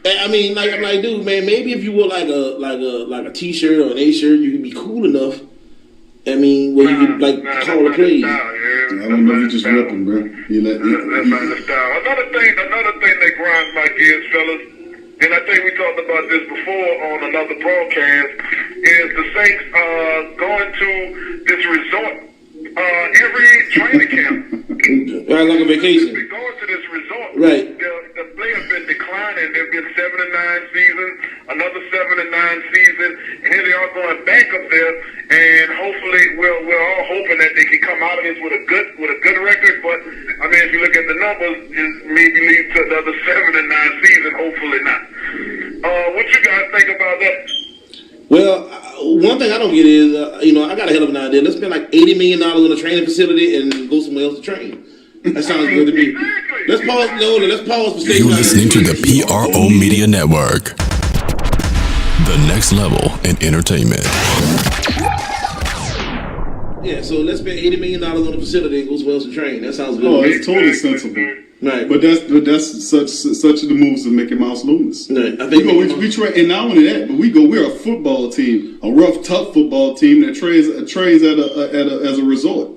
S3: I mean, like, dude, man. Maybe if you wore like a T-shirt or an A-shirt, you could be cool enough. I mean, where you could call a play.
S2: I don't know. You just ripping, bro.
S4: That's not the style. Another thing that grinds my gears, fellas, and I think we talked about this before on another broadcast, is the Saints going to this resort every training camp.
S3: Right, like a vacation.
S4: They're going to this resort.
S3: Right.
S4: The players been declining. They've been 7-9 seasons, another 7-9 season, and here they are going back up there. And hopefully, we're all hoping that they can come out of this with a good record. But I mean, if you look at the numbers, it maybe lead to another 7-9 season. Hopefully not. What you guys think about that?
S3: Well, one thing I don't get is, I got a hell of an idea. Let's spend like $80 million on a training facility and go somewhere else to train. That sounds good to me. Let's pause. Let's pause for station.
S5: You're listening to the PRO Media Network, the next level in entertainment.
S3: Yeah, so let's spend $80 million on a facility and go somewhere else to train. That sounds good.
S2: Oh, it's totally sensible.
S3: Right,
S2: but that's such the moves of Mickey Mouse Loomis.
S3: Right, I think
S2: we try, and not only that, but we're a football team, a rough, tough football team that trains as a resort.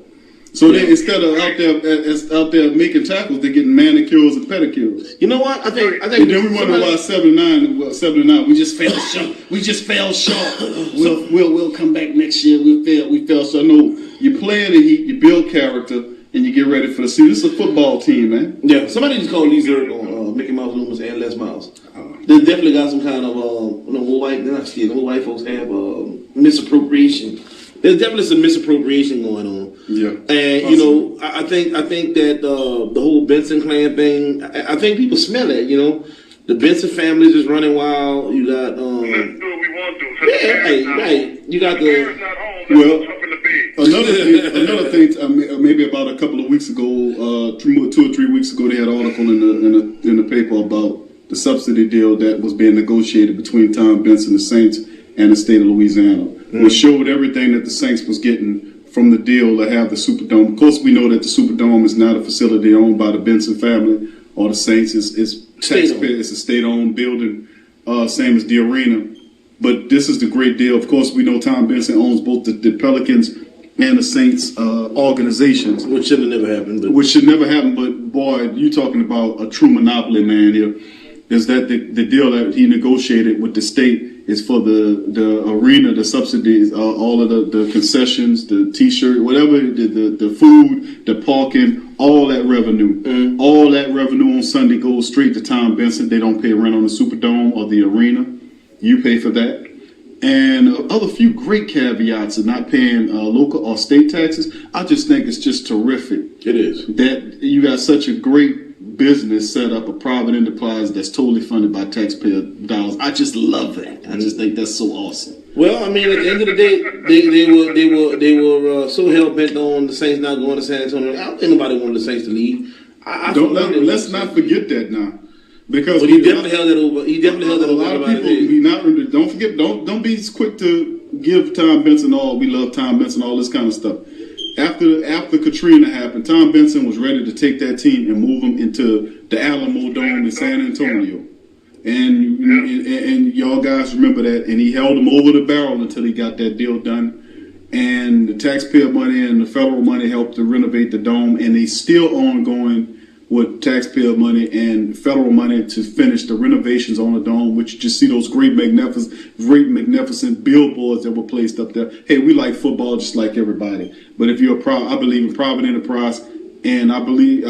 S2: So they, instead of out there making tackles, they're getting manicures and pedicures.
S3: You know what? I think.
S2: And then we wonder why 7-9. We just fell short. We just fell short. We'll come back next year. We fell short. No, you play in the heat, you build character, and you get ready for the season. This is a football team, man.
S3: Yeah, somebody just called Lee Zerk on Mickey Mouse Loomis and Les Miles. They definitely got some kind of white folks have misappropriation. There's definitely some misappropriation going on.
S2: Yeah,
S3: and I think that the whole Benson clan thing. I think people smell it. The Benson families is running wild. You got
S4: let's do what we want to.
S3: Right. You got
S2: another thing. Maybe about a couple of weeks ago, 2 or 3 weeks ago, they had an article in the paper about the subsidy deal that was being negotiated between Tom Benson, the Saints, and the state of Louisiana, which showed everything that the Saints was getting from the deal to have the Superdome. Of course, we know that the Superdome is not a facility owned by the Benson family or the Saints. It's a state-owned building, same as the arena. But this is the great deal. Of course, we know Tom Benson owns both the Pelicans and the Saints organizations.
S3: Which should have never happened.
S2: Which should never happen. But, boy, you're talking about a true monopoly, man, here. Is that the deal that he negotiated with the state is for the arena, the subsidies, all of the concessions, the T-shirt, whatever, the food, the parking, all that revenue. All that revenue on Sunday goes straight to Tom Benson. They don't pay rent on the Superdome or the arena. You pay for that. And other few great caveats of not paying local or state taxes. I just think it's just terrific.
S3: It is.
S2: That you got such a great business set up, a private enterprise that's totally funded by taxpayer dollars. I just love that. I just think that's so awesome.
S3: Well, I mean, at the end of the day, they were so hell bent on the Saints not going to San Antonio. I don't think nobody wanted the Saints to leave.
S2: Let's not forget that now, because
S3: he definitely held it over. He definitely held it over.
S2: A lot of people. Don't forget. Don't be quick to give Tom Benson all. We love Tom Benson, all this kind of stuff. After Katrina happened, Tom Benson was ready to take that team and move them into the Alamo Dome in San Antonio. And y'all guys remember that. And he held them over the barrel until he got that deal done. And the taxpayer money and the federal money helped to renovate the dome. And they still ongoing with taxpayer money and federal money to finish the renovations on the dome, which you just see those great magnificent billboards that were placed up there. Hey, we like football just like everybody, but if you're I believe in private enterprise, and I believe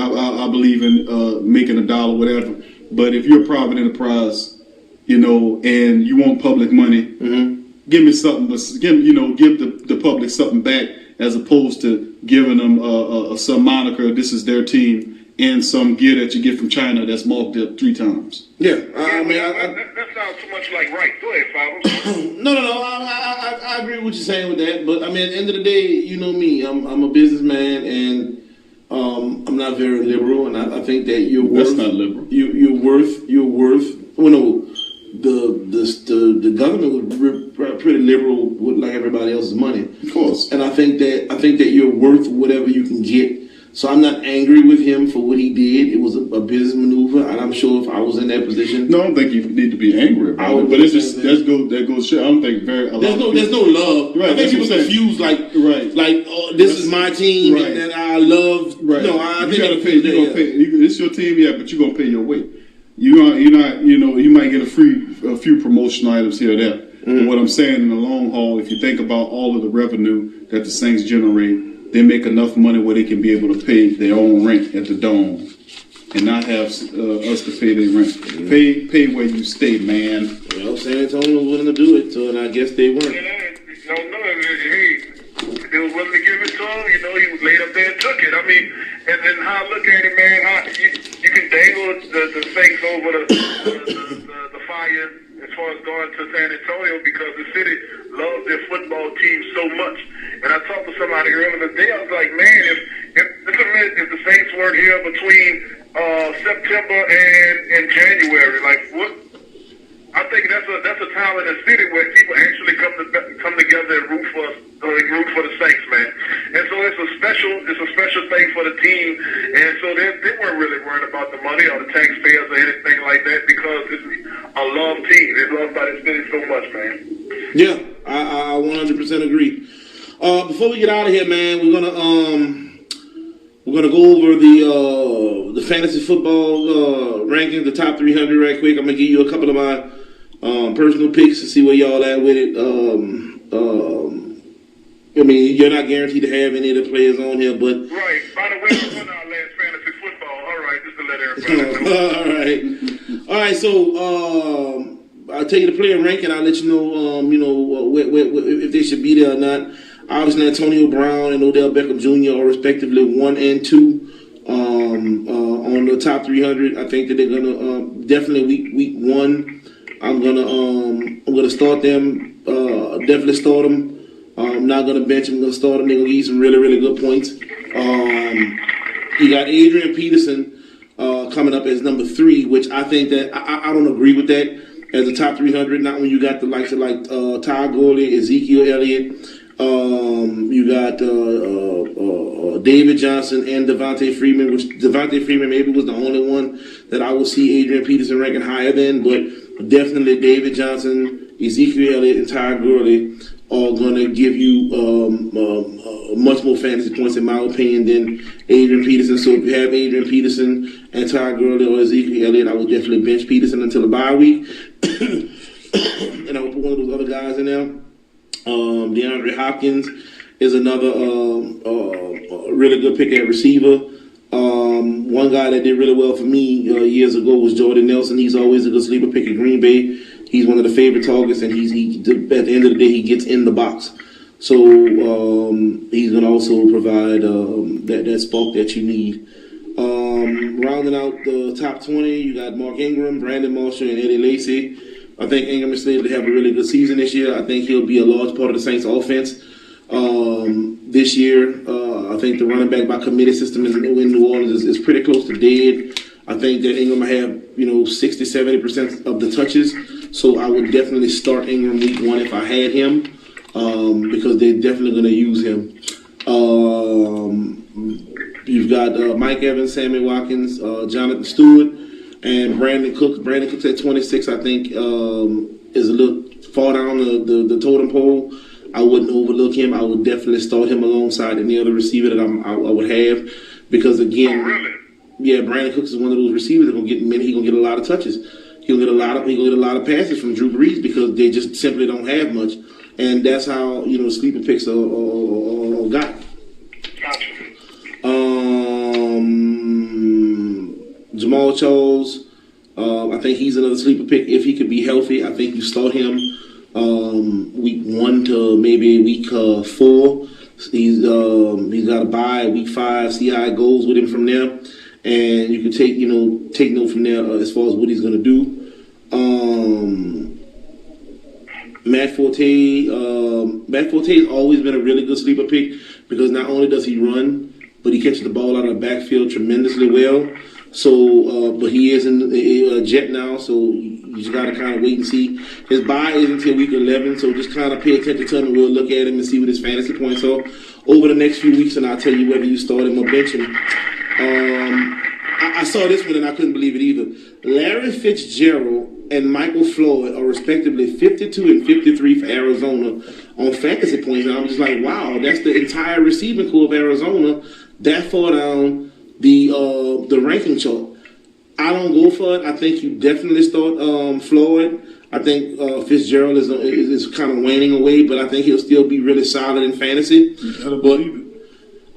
S2: in making a dollar, whatever. But if you're a private enterprise, and you want public money, give me something, but give the public something back, as opposed to giving them some moniker. This is their team. And some gear that you get from China that's marked up 3 times.
S3: Yeah,
S4: that sounds too much like right. Go ahead, Fabo.
S3: No. I agree with what you're saying with that. But I mean, at the end of the day, you know me. I'm a businessman, and I'm not very liberal. And I think that you're worth.
S2: That's not liberal.
S3: You're worth. Well, no, the government would pretty liberal with like everybody else's money.
S2: Of course.
S3: And I think that you're worth whatever you can get. So I'm not angry with him for what he did. It was a business maneuver, and I'm sure if I was in that position,
S2: no, I don't think you need to be angry about it. But it's just that goes shit. I don't think there's
S3: no love.
S2: Right,
S3: I think people confuse like this is my team
S2: right.
S3: and I love.
S2: Right.
S3: No, I think
S2: you gotta pay. You gonna pay. It's your team, yeah, but you're gonna pay your weight. You might get a few promotional items here or there. But what I'm saying in the long haul, if you think about all of the revenue that the Saints generate, they make enough money where they can be able to pay their own rent at the Dome and not have us to pay their rent. Pay where you stay, man.
S3: Well, San Antonio was willing to do it, so and I guess they weren't.
S4: They was willing to give it to him. He was laid up there and took it. I mean, and how I look at it, man, you can dangle the Saints over the fire as far as going to San Antonio because the city loves their football team so much. And I talked to somebody earlier today. I was like, man, if the Saints weren't here between September and January, like what? I think that's a time in the city where people actually come together and root for the Saints, man. And so it's a special thing for the team. And so they weren't really worried about the money or the taxpayers or anything like that because it's a loved team. They're loved by the city so much, man.
S3: Yeah, I 100% agree. Before we get out of here, man, we're gonna go over the fantasy football rankings, the top 300 right quick. I'm gonna give you a couple of my personal picks to see where y'all at with it. I mean, you're not guaranteed to have any of the players on here, but
S4: right. By the way, we won our last fantasy football. All right, just to let everybody know.
S3: All right. So I'll tell you the player ranking. I'll let you know, if they should be there or not. Obviously, Antonio Brown and Odell Beckham Jr. are respectively 1 and 2 on the top 300. I think that they're gonna definitely week 1. I'm gonna start them. Definitely start them. I'm not gonna bench them. I'm gonna start them. They're gonna give you some really, really good points. You got Adrian Peterson coming up as number 3, which I think that I don't agree with that as a top 300. Not when you got the likes of Ty Gurley, Ezekiel Elliott. You got David Johnson and Devontae Freeman, which Devontae Freeman maybe was the only one that I would see Adrian Peterson ranking higher than, but definitely David Johnson, Ezekiel Elliott, and Ty Gurley are going to give you much more fantasy points, in my opinion, than Adrian Peterson. So if you have Adrian Peterson and Ty Gurley or Ezekiel Elliott, I would definitely bench Peterson until the bye week. And I would put one of those other guys in there. DeAndre Hopkins is another really good pick at receiver. One guy that did really well for me years ago was Jordan Nelson. He's always a good sleeper pick at Green Bay. He's one of the favorite targets, and he at the end of the day, he gets in the box. So he's going to also provide that spark that you need. Rounding out the top 20, you got Mark Ingram, Brandon Marshall, and Eddie Lacy. I think Ingram is slated to have a really good season this year. I think he'll be a large part of the Saints' offense this year. I think the running back by committee system in New Orleans is pretty close to dead. I think that Ingram will have 60, 70% of the touches. So I would definitely start Ingram week 1 if I had him because they're definitely going to use him. You've got Mike Evans, Sammy Watkins, Jonathan Stewart, and Brandon Cooks. Brandon Cooks at 26, I think, is a little far down the totem pole. I wouldn't overlook him. I would definitely start him alongside any other receiver that I would have, because again, Brandon Cooks is one of those receivers that he's gonna get a lot of touches. He'll get a lot of passes from Drew Brees because they just simply don't have much, and that's how sleeper picks are got. Jamal Charles, I think he's another sleeper pick. If he could be healthy, I think you start him week 1 to maybe week 4. He's got a bye week 5. See how it goes with him from there, and you can take note from there as far as what he's gonna do. Matt Forte has always been a really good sleeper pick because not only does he run, but he catches the ball out of the backfield tremendously well. So, but he is in a Jet now, so you just got to kind of wait and see. His bye is until week 11, so just kind of pay attention to him, and we'll look at him and see what his fantasy points are over the next few weeks, and I'll tell you whether you start him or bench him. I saw this one, and I couldn't believe it either. Larry Fitzgerald and Michael Floyd are respectively 52 and 53 for Arizona on fantasy points, and I'm just like, wow, that's the entire receiving core of Arizona that far down the ranking chart. I don't go for it. I think you definitely start Floyd. I think Fitzgerald is kind of waning away, but I think he'll still be really solid in fantasy. But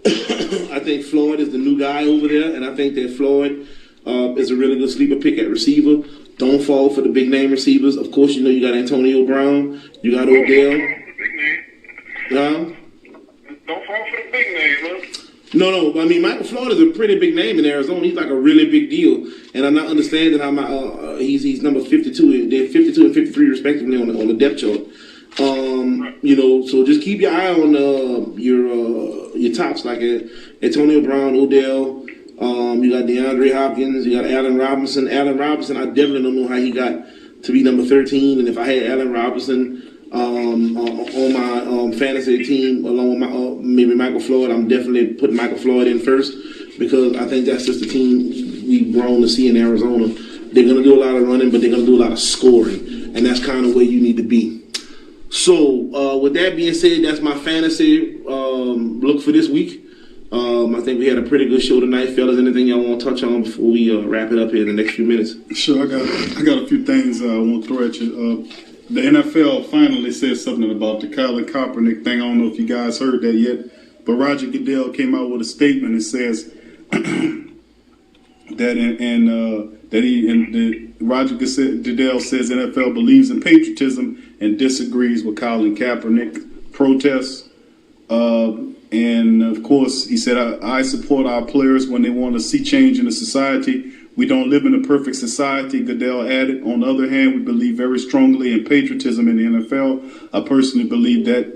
S3: I think Floyd is the new guy over there, and I think that Floyd is a really good sleeper pick at receiver. Don't fall for the big name receivers. Of course, you know you got Antonio Brown, you got Odell.
S4: Don't fall for the big name, huh?
S3: No. I mean, Michael Floyd is a pretty big name in Arizona. He's like a really big deal, and I'm not understanding how he's number 52. They're 52 and 53 respectively on the depth chart. You know, so just keep your eye on your tops like Antonio Brown, Odell. You got DeAndre Hopkins. You got Allen Robinson. Allen Robinson, I definitely don't know how he got to be number 13. And if I had Allen Robinson on my fantasy team along with maybe Michael Floyd, I'm definitely putting Michael Floyd in first because I think that's just the team we've grown to see in Arizona. They're going to do a lot of running, but they're going to do a lot of scoring, and that's kind of where you need to be. So with that being said, that's my fantasy look for this week. I think we had a pretty good show tonight, fellas. Anything y'all want to touch on before we wrap it up here in the next few minutes?
S2: Sure, I got a few things I want to throw at you. The NFL finally said something about the Colin Kaepernick thing. I don't know if you guys heard that yet, but Roger Goodell came out with a statement that says Roger Goodell says NFL believes in patriotism and disagrees with Colin Kaepernick protests. And of course, he said, I support our players when they want to see change in the society. We don't live in a perfect society, Goodell added. On the other hand, we believe very strongly in patriotism in the NFL. I personally believe that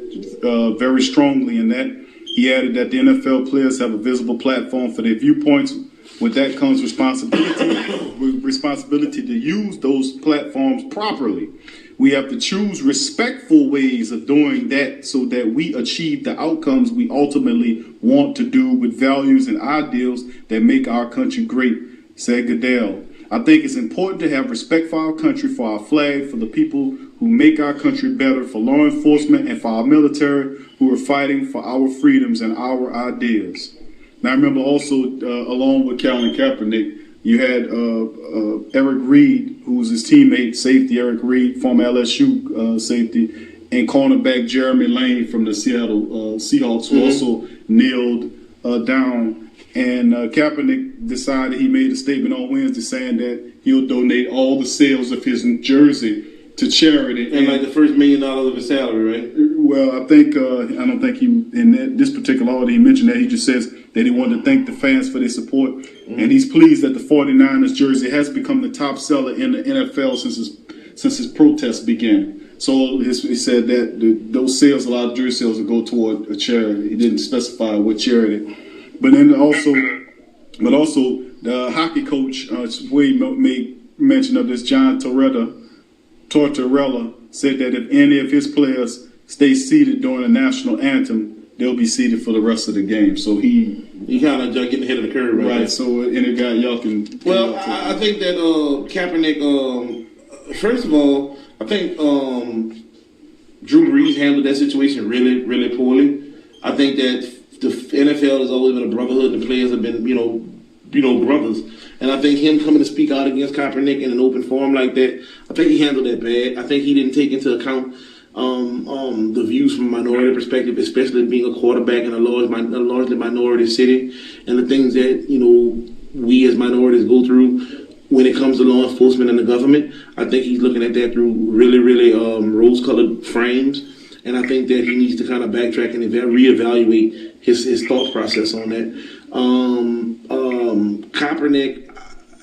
S2: very strongly in that. He added that the NFL players have a visible platform for their viewpoints. With that comes responsibility to use those platforms properly. We have to choose respectful ways of doing that so that we achieve the outcomes we ultimately want to do with values and ideals that make our country great, said Goodell. I think it's important to have respect for our country, for our flag, for the people who make our country better, for law enforcement, and for our military who are fighting for our freedoms and our ideas. Now, I remember also, along with Colin Kaepernick, you had Eric Reed, who was his teammate, safety Eric Reed, former LSU safety, and cornerback Jeremy Lane from the Seattle Seahawks, who also kneeled down. And Kaepernick decided, he made a statement on Wednesday saying that he'll donate all the sales of his jersey to charity.
S3: And like the first $1 million of his salary, right?
S2: Well, I don't think he, in this particular order, he mentioned that. He just says that he wanted to thank the fans for their support. Mm-hmm. And he's pleased that the 49ers jersey has become the top seller in the NFL since his protests began. So he said that those sales, a lot of jersey sales, will go toward a charity. He didn't specify what charity. But then also the hockey coach, Wade made mention of this, John Tortorella, said that if any of his players stay seated during the national anthem, they'll be seated for the rest of the game. So he
S3: kind of getting ahead of the curve, right?
S2: Right. So any guy y'all can.
S3: Well, I think that Kaepernick. First of all, I think Drew Brees handled that situation really, really poorly. I think that the NFL has always been a brotherhood. The players have been, brothers. And I think him coming to speak out against Kaepernick in an open forum like that, I think he handled that bad. I think he didn't take into account the views from a minority perspective, especially being a quarterback in a largely minority city, and the things that we as minorities go through when it comes to law enforcement and the government. I think he's looking at that through really, really rose-colored frames, and I think that he needs to kind of backtrack and reevaluate his thought process on that. Kaepernick,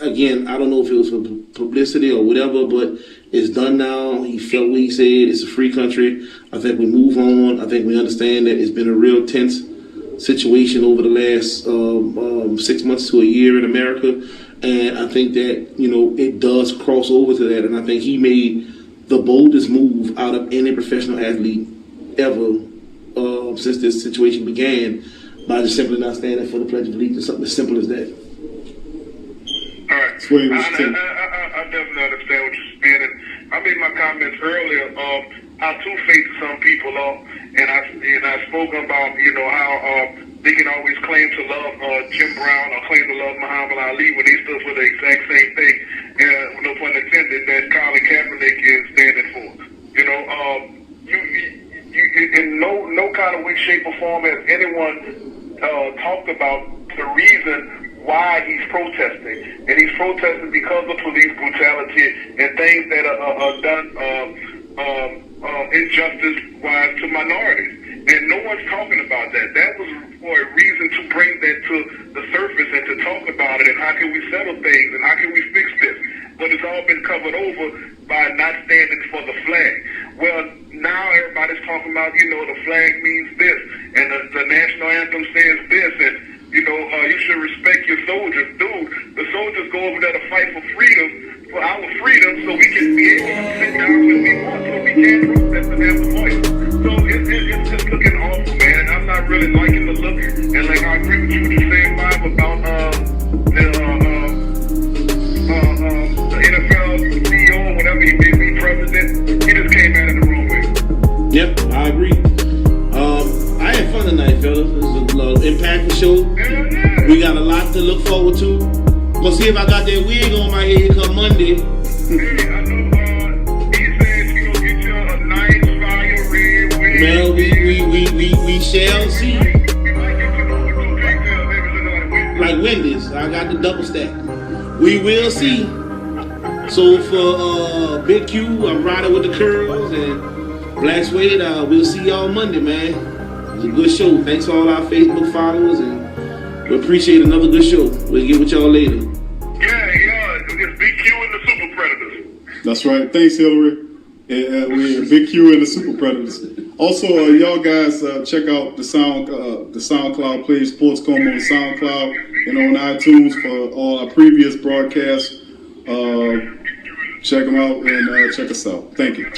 S3: again, I don't know if it was for publicity or whatever, but it's done now. He felt what he said. It's a free country. I think we move on. I think we understand that it's been a real tense situation over the last 6 months to a year in America. And I think that, it does cross over to that. And I think he made the boldest move out of any professional athlete ever since this situation began by just simply not standing for the Pledge of Allegiance. Something as simple as that.
S4: All right. I definitely understand what you're saying. And I made my comments earlier. How two-faced some people are, and I spoke about how they can always claim to love Jim Brown or claim to love Muhammad Ali when they stood for the exact same thing, and no pun intended, that Colin Kaepernick is standing for. You in no kind of way, shape, or form has anyone talked about the reason why he's protesting, and he's protesting because of police brutality and things that are done injustice-wise to minorities. And no one's talking about that. That was for a reason to bring that to the surface and to talk about it and how can we settle things and how can we fix this. But it's all been covered over by not standing for the flag. Well, now everybody's talking about, the flag means this and the national anthem says this and, you should respect your soldiers. Dude, the soldiers go over there to fight for freedom, for our freedom, so we can be able to sit down when we want, so we can protest and have a voice. So it's just looking awful, man. I'm not really liking the look, and I agree with you what you're saying, Bob, about the NFL CEO, whatever he may be, president. He just came at it the wrong way.
S3: Yep, I agree. I had fun tonight, fellas. It was a impactful show. We got a lot to look forward to. We'll see if I got that wig on my head come Monday.
S4: Hey, I know he said he gonna get you a nice fire red wig.
S3: Well, we shall see. Like Wendy's, I got the double stack. We will see. So for Big Q, I'm riding with the curls, and Blaxuede, we'll see y'all Monday, man. It was a good show. Thanks to all our Facebook followers, and we appreciate another good show. We'll get with y'all later.
S4: Yeah, it's Big Q and the Super Predators.
S2: That's right. Thanks, Hillary. We're Big Q and the Super Predators. Also, y'all guys check out the SoundCloud page, Sports Coma on SoundCloud and on iTunes for all our previous broadcasts. Check them out and check us out. Thank you.